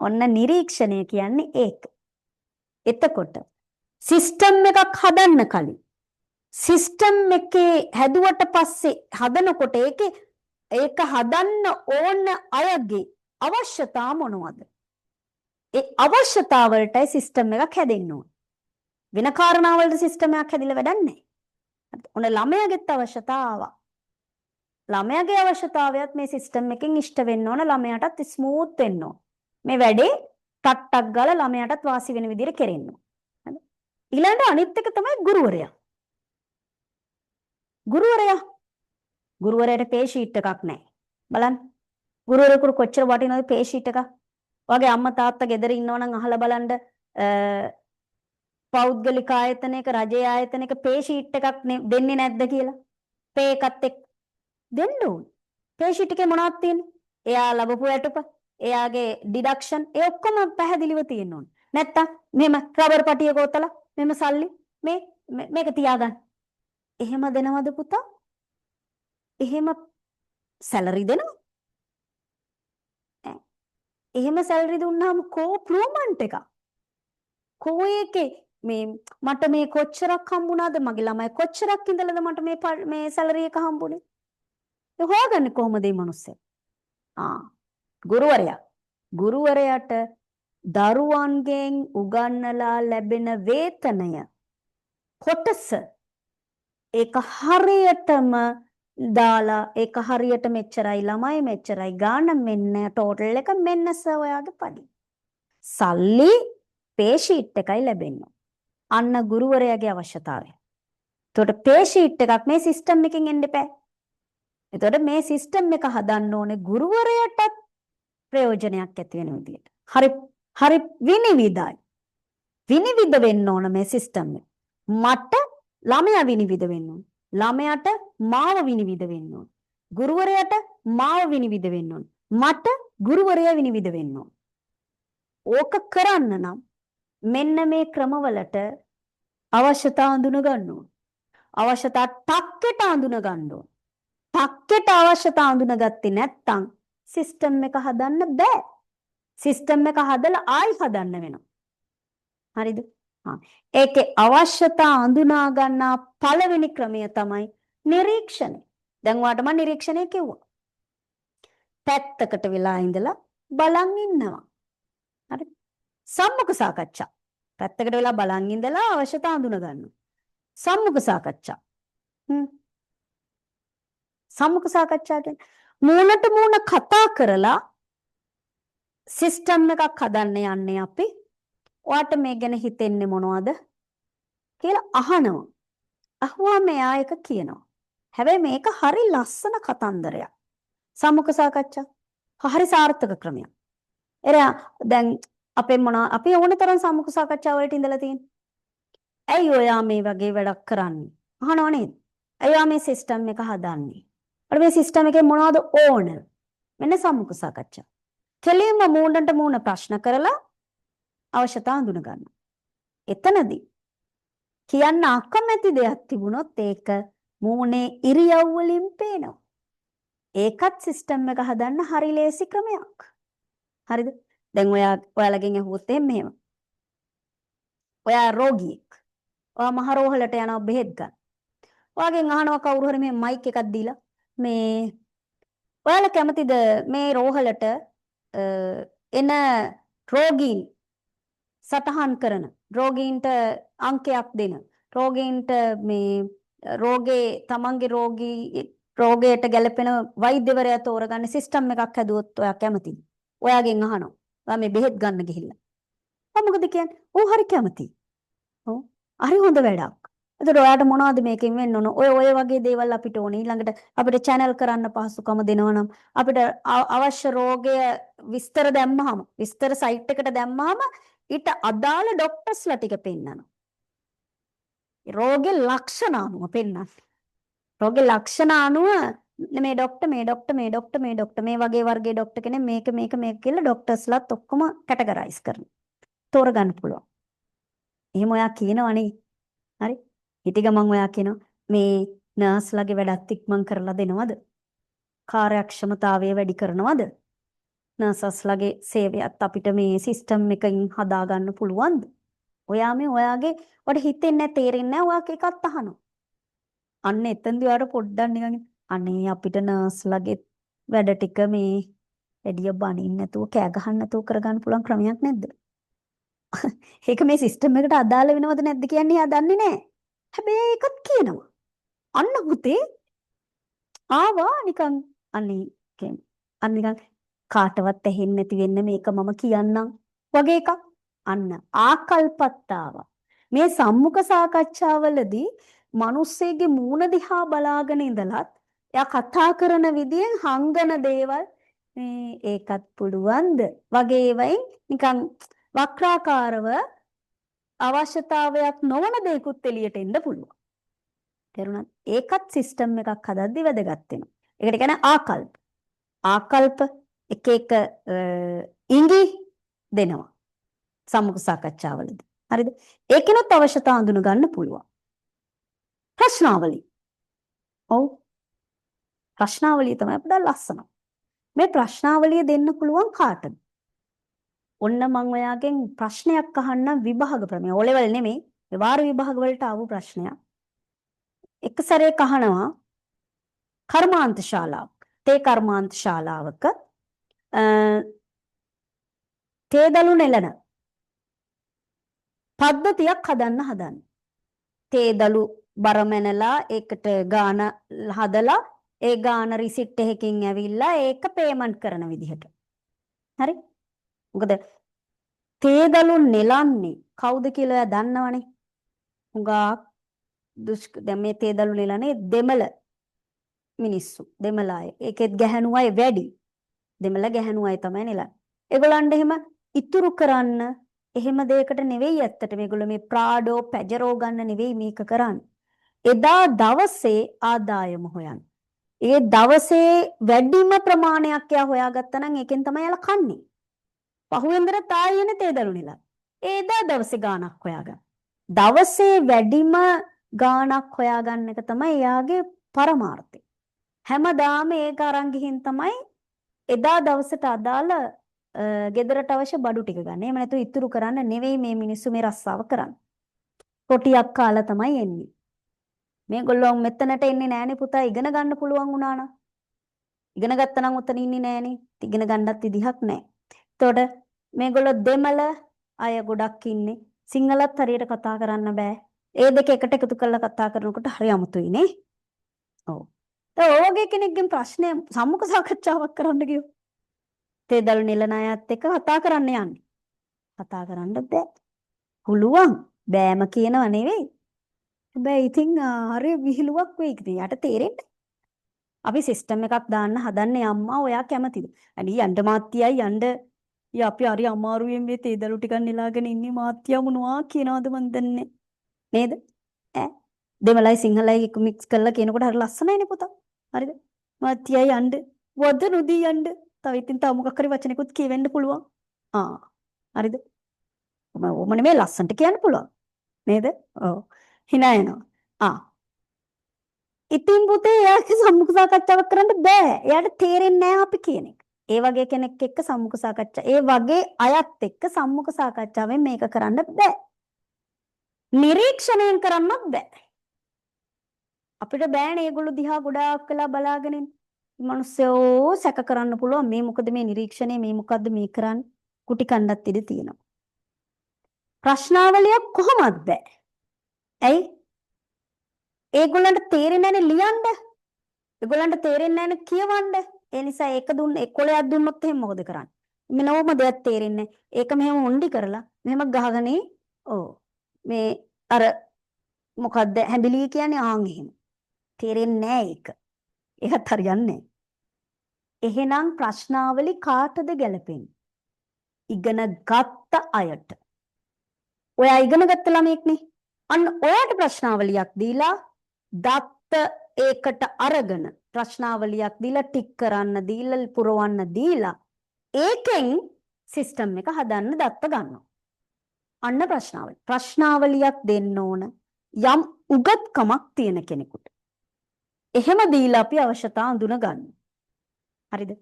ඔන්න නිරීක්ෂණය කියන්නේ ඒක. එතකොට සිස්ටම් එකක් හදන්න කලින් සිස්ටම් එකේ හැදුවට පස්සේ හදනකොට ඒක හදන්න ඕන අයගේ අවශ්‍යතා මොනවද? ඒ අවශ්‍යතාව වලටයි සිස්ටම් එකක් හැදෙන්න ඕන. වෙන කාරණා වලට සිස්ටම් එකක් හැදිලා වැඩක් නැහැ. ඔන්න ළමයාගේත් අවශ්‍යතාව. ළමයාගේ අවශ්‍යතාවයත් මේ සිස්ටම් එකෙන් ඉෂ්ට වෙන්න ඕන. ළමයාටත් ස්මූත් වෙන්න ඕන. මේ වැඩේ ටක් ගාලා ළමයාටත් වාසි වෙන විදිහට කෙරෙන්න ඕන. හරි. ඊළඟට අනිත් එක තමයි ගුරුවරයා. ගුරුවරයාට පේ ෂීට් එකක් නැහැ. බලන්න. ගුරුවරයෙකුට කොච්චර වටිනවද පේ ෂීට් එකක්? ඔයාගේ අම්මා තාත්තා ගෙදර ඉන්නව නම් අහලා බලන්න පෞද්ගලික ආයතනයක රජයේ ආයතනයක පේ ෂීට් එකක් දෙන්නේ නැද්ද කියලා. පේ එකත් එක්ක දෙන්න ඕනේ. පේ ෂීට් එකේ මොනවද තියෙන්නේ? එයා ලැබපු වැටුප, එයාගේ ඩිඩක්ෂන් ඒ ඔක්කොම පැහැදිලිව තියෙන්න ඕනේ. නැත්තම් මෙහෙම රබර් පටිය ගොතලා මෙහෙම සල්ලි මේක තියාගන්න. එහෙම දෙනවද පුතා? එහෙම සැලරි දෙනවා? එහෙම සැලරි දුන්නාම කෝ ප්‍රූව්මන්ට් එක? කෝ එකේ මට මේ කොච්චරක් හම්බුණාද? මගේ ළමයි කොච්චරක් ඉඳලාද මට මේ සැලරි එක හම්බුනේ? ඒ හොයාගන්නේ කොහොමද මේ මිනිස්සේ? ගුරුවරයාට දරුවන්ගෙන් උගන්වලා ලැබෙන වේතනය කොටස ඒක හරියටම දාලා ඒක හරියට මෙච්චරයි ළමයි මෙච්චරයි ගාන මෙන්න ටෝටල් එක මෙන්න ඔයාගේ පඩි. සල්ලි පේ ෂීට් එකයි ලැබෙන්නේ. අන්න ගුරුවරයාගේ අවශ්‍යතාවය. එතකොට පේ ෂීට් එකක් මේ සිස්ටම් එකෙන් එන්න එපා. එතකොට මේ සිස්ටම් එක හදන්න ඕනේ ගුරුවරයාටත් ප්‍රයෝජනයක් ඇති වෙන විදියට. හරි විනිවිදයි. විනිවිද වෙන්න ඕන මේ සිස්ටම් එක. මට ළමයා විනිවිද වෙන්න ඕන. ළමයාට මාව විනිවිද වෙන්න ඕන. ගුරුවරයාට මාව විනිවිද වෙන්න ඕන. මට ගුරුවරයා විනිවිද වෙන්න ඕන. ඕක කරන්න නම් මෙන්න මේ ක්‍රමවලට අවශ්‍යතා හඳුන ගන්න ඕන. අවශ්‍යතා ටක්කෙට හඳුන ගන්න ඕන. ටක්කෙට අවශ්‍යතා හඳුනගත්තේ නැත්නම් සිස්ටම් එක හදන්න බෑ. සිස්ටම් එක හදලා ආයි හදන්න වෙනවා. හරිද? ඒකේ අවශ්‍යතා හඳුනා ගන්නා පළවෙනි ක්‍රමය තමයි නිරීක්ෂණය. දැන් ඔයාලට මම නිරීක්ෂණය කිව්වා. පැත්තකට වෙලා ඉඳලා බලන් ඉන්නවා. හරි? සම්මුඛ සාකච්ඡා. පැත්තකට වෙලා බලන් ඉඳලා අවශ්‍යතා හඳුනා ගන්නවා. සම්මුඛ සාකච්ඡා. සම්මුඛ සාකච්ඡා කියන්නේ මූණට මූණ කතා කරලා සිස්ටම් එකක් හදන්න යන්නේ අපි. ඔයාට මේ ගැන හිතෙන්නේ මොනවද කියලා අහනවා. අහුවා මෙයා එක කියනවා. හැබැයි මේක හරි ලස්සන කතන්දරයක්. සම්මුඛ සාකච්ඡා හරි සාර්ථක ක්‍රමයක්. එරා දැන් අපි ඕන තරම් සම්මුඛ සාකච්ඡා වලට ඉඳලා තියෙන්නේ. ඇයි ඔයා මේ වගේ වැඩක් කරන්නේ? අහනව නේද? ඇයි ඔයා මේ සිස්ටම් එක හදන්නේ? අර මේ සිස්ටම් එකේ මොනවද ඕන? මෙන්න සම්මුඛ සාකච්ඡා. කෙලින්ම මූණට මූණ ප්‍රශ්න කරලා අවශ්‍යතා හඳුන ගන්න. එතනදී කියන්න අකමැති දෙයක් තිබුණොත් ඒක මූණේ ඉරියව් වලින් පේනවා. ඒකත් සිස්ටම් එක හදන්න හරි ලේසි ක්‍රමයක්. හරිද? දැන් ඔයාලගෙන් අහුවොත් එහෙම. ඔයා රෝගියෙක්. ඔයා මහරෝහලට යනවා බෙහෙත් ගන්න. ඔයාගෙන් අහනවා කවුරු හරි මේ මයික් එකක් දීලා මේ ඔයාලා කැමතිද මේ රෝහලට එන රෝගීන් සටහන් කරන රෝගීන්ට අංකයක් දෙන රෝගීන්ට මේ තමන්ගේ රෝගයට ගැලපෙන වෛද්‍යවරයා තෝරගන්න සිස්ටම් එකක් හැදුවොත් ඔයා කැමතිද? ඔයාගෙන් අහනවා. ඔයා මේ බෙහෙත් ගන්න ගිහිල්ලා. මොකද කියන්නේ? "ඔව් හරි කැමතියි." ඔව්. හරි හොඳ වැඩක්. එතකොට ඔයාට මොනවද මේකෙන් වෙන්න ඕන? ඔය වගේ දේවල් අපිට ඕනේ. ඊළඟට අපිට channel කරන්න පහසුකම දෙනවා නම් අපිට අවශ්‍ය රෝගය විස්තර දැම්මහම විස්තර සයිට් එකට දැම්මහම ඊට අදාළ ડોක්ටර්ස්ලා ටික පෙන්නනවා. රෝගේ ලක්ෂණ අනුව පෙන්නනවා. රෝගේ ලක්ෂණ අනුව මේ ડોක්ටර් මේ වගේ වර්ගයේ ડોක්ටර් කෙනෙක් මේක කියලා ડોක්ටර්ස්ලාත් ඔක්කොම කැටගරයිස් කරනවා. තෝරගන්න පුළුවන්. එහෙම ඔයා කියනවනේ. හරි? ඊට ගමන් ඔයා කියනවා මේ නර්ස්ලාගේ වැඩත් ඉක්මන් කරලා දෙනවද? කාර්යක්ෂමතාවය වැඩි කරනවද? නර්සස්ලාගේ සේවයත් අපිට මේ සිස්ටම් එකකින් හදා ගන්න පුළුවන්ද? ඔයා මේ ඔයාගේ ඔයාට හිතෙන්නේ තේරෙන්නේ නැහැ ඔයා එකක් අහනවා. අන්න එතෙන්දී ඔයාට පොඩ්ඩක් නිකන් අනේ අපිට නර්ස්ලාගේ වැඩ ටික මේ එඩිය බනින්න නැතුව කෑ ගහන්න නැතුව කරගන්න පුළුවන් ක්‍රමයක් නැද්ද? ඒක මේ සිස්ටම් එකට අදාළ වෙනවද නැද්ද කියන්නේ එයා දන්නේ නැහැ. හැබැයි ඒකත් කියනවා. අන්න පුතේ ආවා නිකන් නිකන් කාටවත් ඇහෙන්නේ නැති වෙන්න මේක මම කියන්නම් වගේ එකක්. අන්න ආකල්පත් ආවා. මේ සම්මුඛ සාකච්ඡාවලදී මිනිස්සෙගේ මූණ දිහා බලාගෙන ඉඳලත් එයා කතා කරන විදියෙන් හංගන දේවල් මේ ඒකත් පුළුවන්ද වගේ ඒවායින් නිකන් වක්‍රාකාරව අවශ්‍යතාවයක් නොවන දේකුත් එළියට එන්න පුළුවන්. තේරුණාද? ඒකත් සිස්ටම් එකක් හදද්දි වැදගත් වෙනවා. ඒකට කියන්නේ ආකල්ප. ආකල්ප එක ඉඟි දෙනවා. සම්මුඛ සාකච්ඡාවලදී. හරිද? ඒකිනුත් අවශ්‍යතා හඳුන ගන්න පුළුවන්. ප්‍රශ්නාවලිය. ඔව්. ප්‍රශ්නාවලිය තමයි අපිට ලස්සන. මේ ප්‍රශ්නාවලිය දෙන්න පුළුවන් කාටද? ඔන්න මම ඔයාගෙන් ප්‍රශ්නයක් අහන්නම් විභාග ප්‍රමේය. O level නෙමෙයි. ඒ වාර විභාග වලට ආපු ප්‍රශ්නයක්. එක සැරේක අහනවා කර්මාන්ත ශාලාවක්. තේ කර්මාන්ත ශාලාවක තේදළු නෙලන පද්ධතියක් හදන්න. තේදළු බරමැනලා ඒකට ගාන හදලා ඒ ගාන රිසිට් එකකින් ඇවිල්ලා ඒක පේමන්ට් කරන විදිහට. හරි? මොකද තේදළු නෙලන්නේ කවුද කියලා ඔයා දන්නවනේ. හුඟා දැන් මේ තේදළු නෙලන්නේ දෙමළ මිනිස්සු. දෙමළ අය. ඒකෙත් ගැහණු අය වැඩි. දෙමළ ගැහණු අය තමයි නෙලන්නේ. ඒගොල්ලන්ට එහෙම ඉතුරු කරන්න එහෙම දෙයකට නෙවෙයි ඇත්තට මේගොල්ලෝ මේ ප්‍රාඩෝ පැජරෝ ගන්න නෙවෙයි මේක කරන්නේ. එදා දවසේ ආදායම හොයන්න. ඒ දවසේ වැඩිම ප්‍රමාණයක් එයා හොයාගත්තා නම් ඒකෙන් තමයි යාලා කන්නේ. පහුවෙන්දර තායියනේ තේදලු නිලා. එදා දවසේ ගාණක් හොයාගන්න. දවසේ වැඩිම ගාණක් හොයාගන්න එක තමයි එයාගේ පරමාර්ථය. හැමදාම ඒක අරන් ගිහින් තමයි එදා දවසට අදාළ ගෙදරට අවශ්‍ය බඩු ටික ගන්න. එහෙම නැතු ඉතුරු කරන්න නෙවෙයි මේ මිනිස්සු මේ රස්සාව කරන්නේ. කොටියක් කාලා තමයි එන්නේ. මේගොල්ලෝ මෙතනට එන්නේ නෑනේ පුතා ඉගෙන ගන්න පුළුවන් වුණා නම්. ඉගෙන ගත්තා නම් උතන ඉන්නේ නෑනේ. ඉගෙන ගන්නත් විදිහක් නෑ. එතකොට මේගොල්ලෝ දෙමළ අය ගොඩක් ඉන්නේ. සිංහලත් හරියට කතා කරන්න බෑ. ඒ දෙක එකට එකතු කරලා කතා කරනකොට හරි අමුතුයි නේ. ඔව්. ඒ ඔයගේ කෙනෙක්ගෙන් ප්‍රශ්නය සම්මුඛ සාකච්ඡාවක් කරන්න ගියෝ. තේදළු නිලනායත් එක්ක කතා කරන්න යන්නේ. කතා කරන්න බෑ. පුළුවන්. බෑම කියනව නෙවෙයි. හැබැයි ඉතින් හරි විහිළුවක් වෙයි ඉතින් යට තේරෙන්නේ. අපි සිස්ටම් එකක් දාන්න හදන්නේ අම්මා ඔයා කැමතිද? අනේ යන්න මාත්‍යයි යන්න අපි හරි අමාරුවෙන් මේ තේදළු ටිකක් නෙලාගෙන ඉන්නේ මාත්‍යා මොනවා කියනවද මන් දන්නේ නේද? ඈ දෙමළයි සිංහලයි එක මික්ස් කරලා කියනකොට හරි ලස්සනයිනේ පුතා. හරිද? මාත්‍යයි යන්න වද නොදී යන්න. තව ඉතින් තව මොකක් හරි වචනයකුත් කියවෙන්න පුළුවන්. හරිද? ඔම නෙමෙයි ලස්සනට කියන්න පුළුවන්. නේද? ඔව්. hina එනවා. ඉතින් පුතේ එයාගේ සම්මුඛ සාකච්ඡාවක් කරන්න බෑ. එයාට තේරෙන්නේ නැහැ අපි කියන එක. ඒ වගේ කෙනෙක් එක්ක සම්මුඛ සාකච්ඡා. ඒ වගේ අයත් එක්ක සම්මුඛ සාකච්ඡාවෙන් මේක කරන්න බෑ. නිරීක්ෂණයෙන් කරන්නත් බෑ. අපිට බෑනේ ඒගොල්ලෝ දිහා ගොඩාක් වෙලා බලාගෙන ඉන්න. මිනිස්සෝ සැක කරන්න පුළුවන් මේ මොකද මේ නිරීක්ෂණය මේ මොකද්ද මේ කරන්නේ? කුටි කණ්ඩත් ඉඳ තියෙනවා. ප්‍රශ්නාවලියක් කොහොමද බෑ? ඇයි? ඒගොල්ලන්ට තේරෙන්නේ නැනේ ලියන්න. ඒගොල්ලන්ට තේරෙන්නේ නැනේ කියවන්න. ඒ නිසා ඒක දුන්න එක්කොලයක් දුන්නොත් එහෙනම් මොකද කරන්නේ? මෙන්නවම දෙයක් තේරෙන්නේ. ඒක මෙහෙම හොන්ඩි කරලා මෙහෙම ගහගනේ. ඔව්. මේ අර මොකද්ද හැඹිලි කියන්නේ ආන් එහෙම. තේරෙන්නේ නැහැ ඒක. ඒකත් හරියන්නේ. එහෙනම් ප්‍රශ්නාවලි කාටද ගැලපෙන්නේ? ඉගෙන ගත්ත අයට. ඔයා ඉගෙන ගත්ත ළමෙක්නේ. අන්න ඔයාට ප්‍රශ්නාවලියක් දීලා දත්ත ඒකට අරගෙන ප්‍රශ්නාවලියක් දීලා ටික් කරන්න දීලා පුරවන්න දීලා ඒකෙන් සිස්ටම් එක හදන්න දත්ත ගන්නවා. අන්න ප්‍රශ්නාවලියක් දෙන්න ඕන යම් උගත්කමක් තියෙන කෙනෙකුට. එහෙම දීලා අපි අවශ්‍යතා අඳුන ගන්න. හරිද?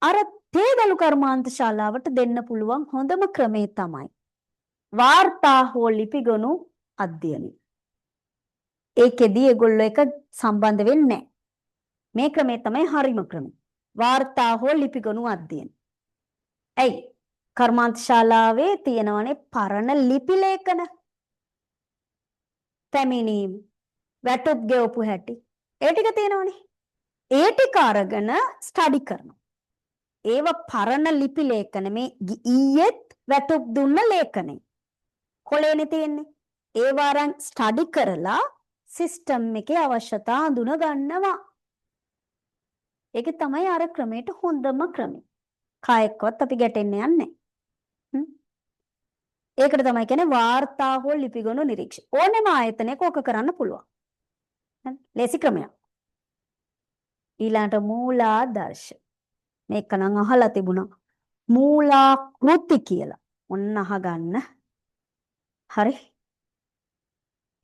අර තේදළු කර්මාන්ත ශාලාවට දෙන්න පුළුවන් හොඳම ක්‍රමේ තමයි වාර්තා හෝ ලිපිගොනු අධ්‍යයනය. ඒකෙදී ඒගොල්ලෝ එක සම්බන්ධ වෙන්නේ නැහැ. මේ ක්‍රමේ තමයි හරිම ක්‍රමය. වාර්තා හෝ ලිපිගොනු අධ්‍යයනය. ඇයි? කර්මාන්ත ශාලාවේ තියෙනවනේ පරණ ලිපි ලේඛන. පැමිණීම්, වැටුප් ගෙවපු හැටි. ඒ ටික තියෙනවනේ. ඒ ටික අරගෙන ස්ටඩි කරනවා. ඒව පරණ ලිපි ලේඛන මේ ඊයේත් වැටුප් දුන්න ලේඛනේ. කොලේනේ තියෙන්නේ. ඒ වාරන් ස්ටඩි කරලා සිස්ටම් එකේ අවශ්‍යතා අඳුන ගන්නවා. ඒක තමයි අර ක්‍රමයට හොඳම ක්‍රමය. කායකවත් අපි ගැටෙන්නේ නැහැ. ඒකට තමයි කියන්නේ වාර්තා හෝ ලිපිගොනු නිරීක්ෂණ. ඕනෙම ආයතනයක ඕක කරන්න පුළුවන්. ලේසි ක්‍රමයක්. ඊළඟට මූලාදර්ශ. මේක නම් අහලා තිබුණා. මූලාකෘති කියලා. ඔන්න අහගන්න. හරි.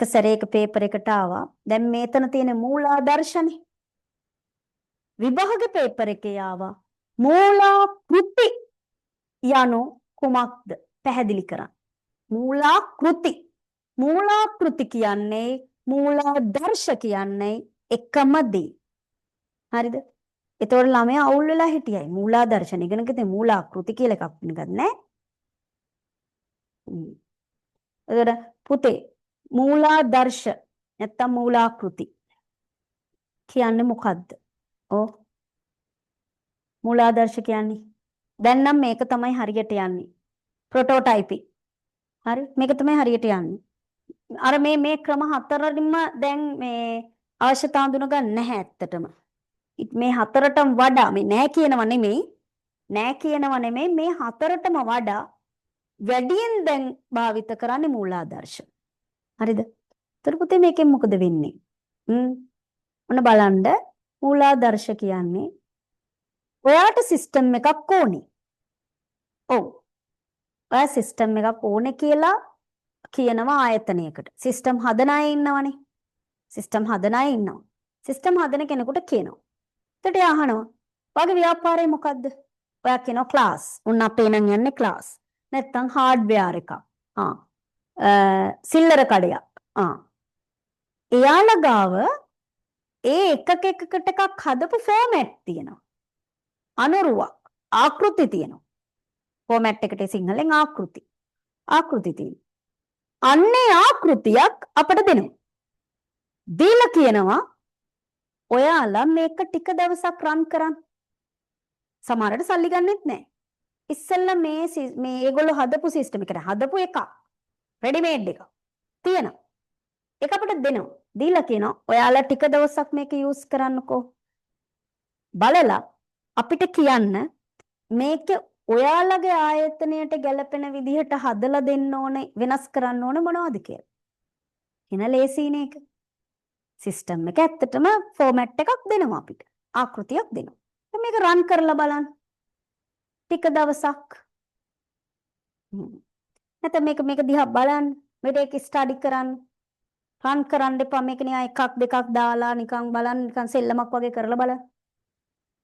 එක සැරේක පේපර් එකට ආවා. දැන් මේතන තියෙන මූලාදර්ශනේ. විභාග පේපර් එකේ ආවා. මූලාකෘති යනු කුමක්ද? පැහැදිලි කරන්න. මූලාකෘති. මූලාකෘති කියන්නේ මූලාදර්ශ කියන්නේ එකම දේ. හරිද? ඒතකොට ළමයා අවුල් වෙලා හිටියයි. මූලාදර්ශන ඉගෙන ගත්තේ මූලාකෘති කියලා එකක් ඉගෙනගත් නෑ. ඒතකොට පුතේ මූලාදර්ශ නැත්තම් මූලාකෘති කියන්නේ මොකද්ද? ඔව්. මූලාදර්ශ කියන්නේ දැන් නම් මේක තමයි හරියට යන්නේ. ප්‍රොටෝටයිපින්. හරි? මේක තමයි හරියට යන්නේ. අර මේ ක්‍රම හතරෙන්ම දැන් මේ අවශ්‍යතා හඳුන ගන්න නැහැ ඇත්තටම. මේ හතරටම වඩා මේ නෑ කියනව නෙමෙයි මේ හතරටම වඩා වැඩියෙන් දැන් භාවිත කරන්නේ මූලාදර්ශ. හරිද? ඒතර පුතේ මේකෙන් මොකද වෙන්නේ? ඔන්න බලන්න මූලාදර්ශ කියන්නේ ඔයාට සිස්ටම් එකක් ඕනේ. ඔව්. ඔයා සිස්ටම් එකක් ඕනේ කියලා කියනවා ආයතනයකට. සිස්ටම් හදන අය ඉන්නවනේ. සිස්ටම් හදන අය ඉන්නවා. සිස්ටම් හදන කෙනෙකුට කියනවා. එතකොට එයා අහනවා. ඔයාගේ ව්‍යාපාරය මොකද්ද? ඔයා කියනවා ක්ලාස්. උන් අපේ නම් යන්නේ ක්ලාස්. නැත්තම් හાર્ඩ්වෙයාර් එකක්. සිල්ලර කඩයක්. එයාලා ගාව ඒ එකකට එකක් හදපු ෆෝමැට් තියෙනවා. අනුරුවක් ආකෘති තියෙනවා. ෆෝමැට් එකට සිංහලෙන් ආකෘති. ආකෘති තියෙනවා. අන්නේ ආකෘතියක් අපට දෙනවා. දීලා කියනවා ඔයාලා මේක ටික දවසක් රන් කරන්න. සමහරට සල්ලි ගන්නෙත් නැහැ. ඉස්සෙල්ලා මේ ඒගොල්ලෝ හදපු සිස්ටම් එකට හදපු එක රෙඩිමේඩ් එක තියෙනවා. ඒක අපිට දෙනවා. දීලා කියනවා ඔයාලා ටික දවසක් මේක යූස් කරන්නකෝ. බලලා අපිට කියන්න මේක ඔයාලගේ ආයතනයට ගැලපෙන විදිහට හදලා දෙන්න ඕනේ වෙනස් කරන්න ඕනේ මොනවද කියලා. එන ලේසියිනේ ඒක. සිස්ටම් එක ඇත්තටම ෆෝමැට් එකක් දෙනවා අපිට. ආකෘතියක් දෙනවා. මේක රන් කරලා බලන්න. ටික දවසක්. නැත්නම් මේක දිහා බලන්න. මේක ස්ටඩි කරන්න. රන් කරන්න එපා. මේක නිකන් එකක් දෙකක් දාලා නිකන් බලන්න නිකන් සෙල්ලමක් වගේ කරලා බලන්න.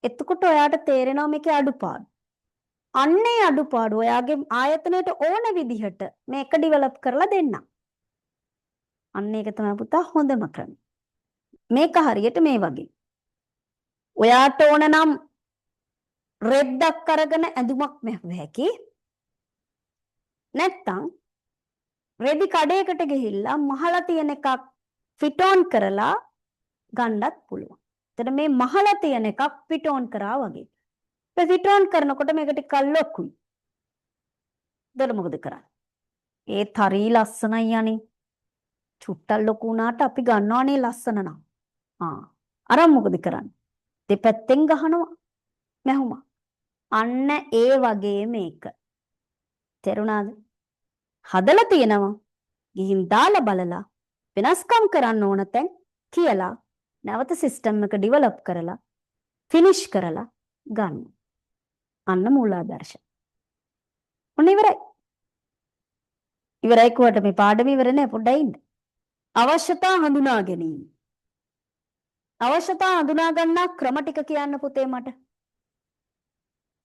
එතකොට ඔයාට තේරෙනවා මේකේ අඩුපාඩු. අන්නේ අඩුපාඩු ඔයාගේ ආයතනයට ඕන විදිහට මේක ඩිවෙලොප් කරලා දෙන්න. අන්න ඒක තමයි පුතා හොඳම ක්‍රමය. මේක හරියට මේ වගේ. ඔයාට ඕන නම් රෙද්දක් අරගෙන ඇඳුමක් මැහුව හැකි. නැත්තම් රෙදි කඩේකට ගිහිල්ලා මහලා තියෙන එකක් ෆිට ඔන් කරලා ගන්නත් පුළුවන්. එතන මේ මහලා තියෙන එකක් ෆිට ඔන් කරා වගේ. ඒ ෆිට ඔන් කරනකොට මේක ටිකක් ලොකුයි. දැන් මොකද කරන්නේ? ඒ තරී ලස්සනයි යන්නේ. චුට්ටක් ලොකු වුණාට අපි ගන්නවනේ ලස්සන නම්. අර මොකද කරන්නේ? දෙපැත්තෙන් ගහනවා මැහුමා. අන්න ඒ වගේ මේක. තේරුණාද? හදලා තියෙනවා. ගිහින් දාලා බලලා වෙනස්කම් කරන්න ඕන තැන් කියලා නැවත සිස්ටම් එක ඩිවෙලොප් කරලා ෆිනිෂ් කරලා ගන්න. අන්න මූලාදර්ශ. ඔන්න ඉවරයි. ඉවරයි කුවට මේ පාඩම ඉවර නෑ පොඩ්ඩයි ඉන්න. අවශ්‍යතා හඳුනා ගැනීම. අවශ්‍යතා හඳුනා ගන්නා ක්‍රම ටික කියන්න පුතේ මට.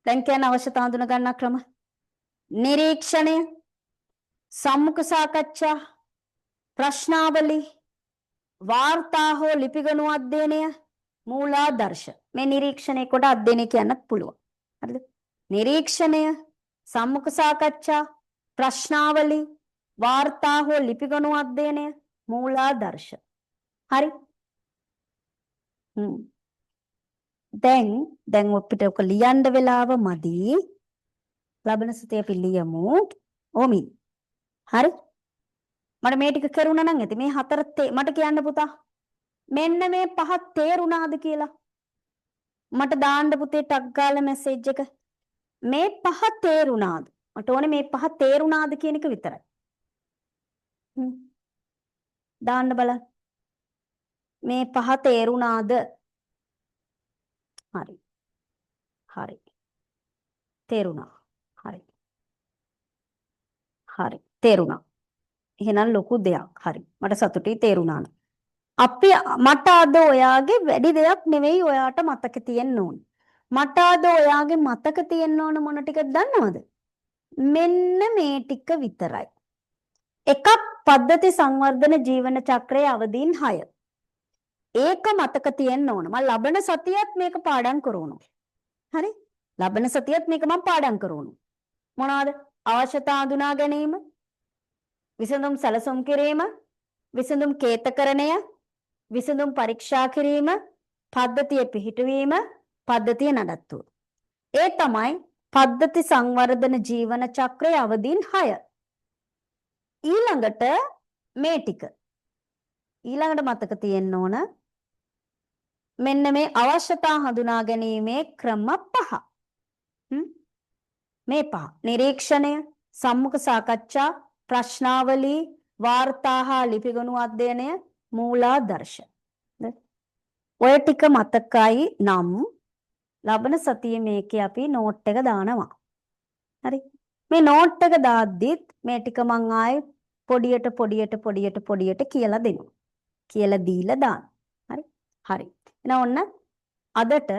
දැන් කියන අවශ්‍යතා හඳුනා ගන්නා ක්‍රම. නිරීක්ෂණය, සම්මුඛ සාකච්ඡා, ප්‍රශ්නාවලි, වාර්තා හෝ ලිපිගනු අධ්‍යයනය, මූලාදර්ශ. මේ නිරීක්ෂණය කොට අධ්‍යයනය කියන්නත් පුළුවන්. හරිද? නිරීක්ෂණය, සම්මුඛ සාකච්ඡා, ප්‍රශ්නාවලි, වාර්තා හෝ ලිපිගනු අධ්‍යයනය, මූලාදර්ශ. හරි? දැන් අපිට ඔක ලියන්න වෙලාව මදි. ලබන සතිය අපි ලියමු. ඕමි. හරි? මට මේ ටික කරුණා නම් ඇති. මේ හතර මට කියන්න පුතා. මෙන්න මේ පහ තේරුණාද කියලා. මට දාන්න පුතේ ටක් ගාලා මැසේජ් එක. මේ පහ තේරුණාද? මට ඕනේ මේ පහ තේරුණාද කියන එක විතරයි. දාන්න බලන්න. මේ පහ තේරුණාද? හරි. හරි. තේරුණා. හරි. හරි. තේරුණා. එහෙනම් ලොකු දෙයක්. හරි. මට සතුටුයි තේරුණා. මට අද ඔයාගේ වැඩි දෙයක් නෙවෙයි ඔයාට මතක තියෙන්න ඕන. මට අද ඔයාගේ මතක තියෙන්න ඕන මොන ටිකද දන්නවද? මෙන්න මේ ටික විතරයි. එකක් පද්ධති සංවර්ධන ජීවන චක්‍රයේ අවදීන් 6. ඒක මතක තියෙන්න ඕන. මම ලබන සතියත් මේක පාඩම් කරවනවා. හරි? ලබන සතියත් මේක මම පාඩම් කරවනවා. මොනවාද? අවශ්‍යතා හඳුනා ගැනීම, විසඳුම් සැලසුම් කිරීම, විසඳුම් කේතකරණය, විසඳුම් පරීක්ෂා කිරීම, පද්ධතිය පිහිටුවීම, පද්ධතිය නඩත්තුව. ඒ තමයි පද්ධති සංවර්ධන ජීවන චක්‍රයේ අවදීන් 6. ඊළඟට මේ ටික. ඊළඟට මතක තියෙන්න ඕන මෙන්න මේ අවශ්‍යතා හඳුනා ගැනීමේ ක්‍රම 5. මේ 5. නිරීක්ෂණය, සම්මුඛ සාකච්ඡා, ප්‍රශ්නාවලී, වාර්තා හා ලිපිගොනු අධ්‍යයනය, මූලාදර්ශ. ඔය ටික මතකයි නම් ලබන සතියේ මේකේ අපි නෝට් එක දානවා. හරි. මේ නෝට් එක දාද්දිත් මේ ටික මං ආයේ පොඩියට කියලා දෙනවා. කියලා දීලා දාන්න. හරි. හරි. එහෙනම් ඔන්න අදට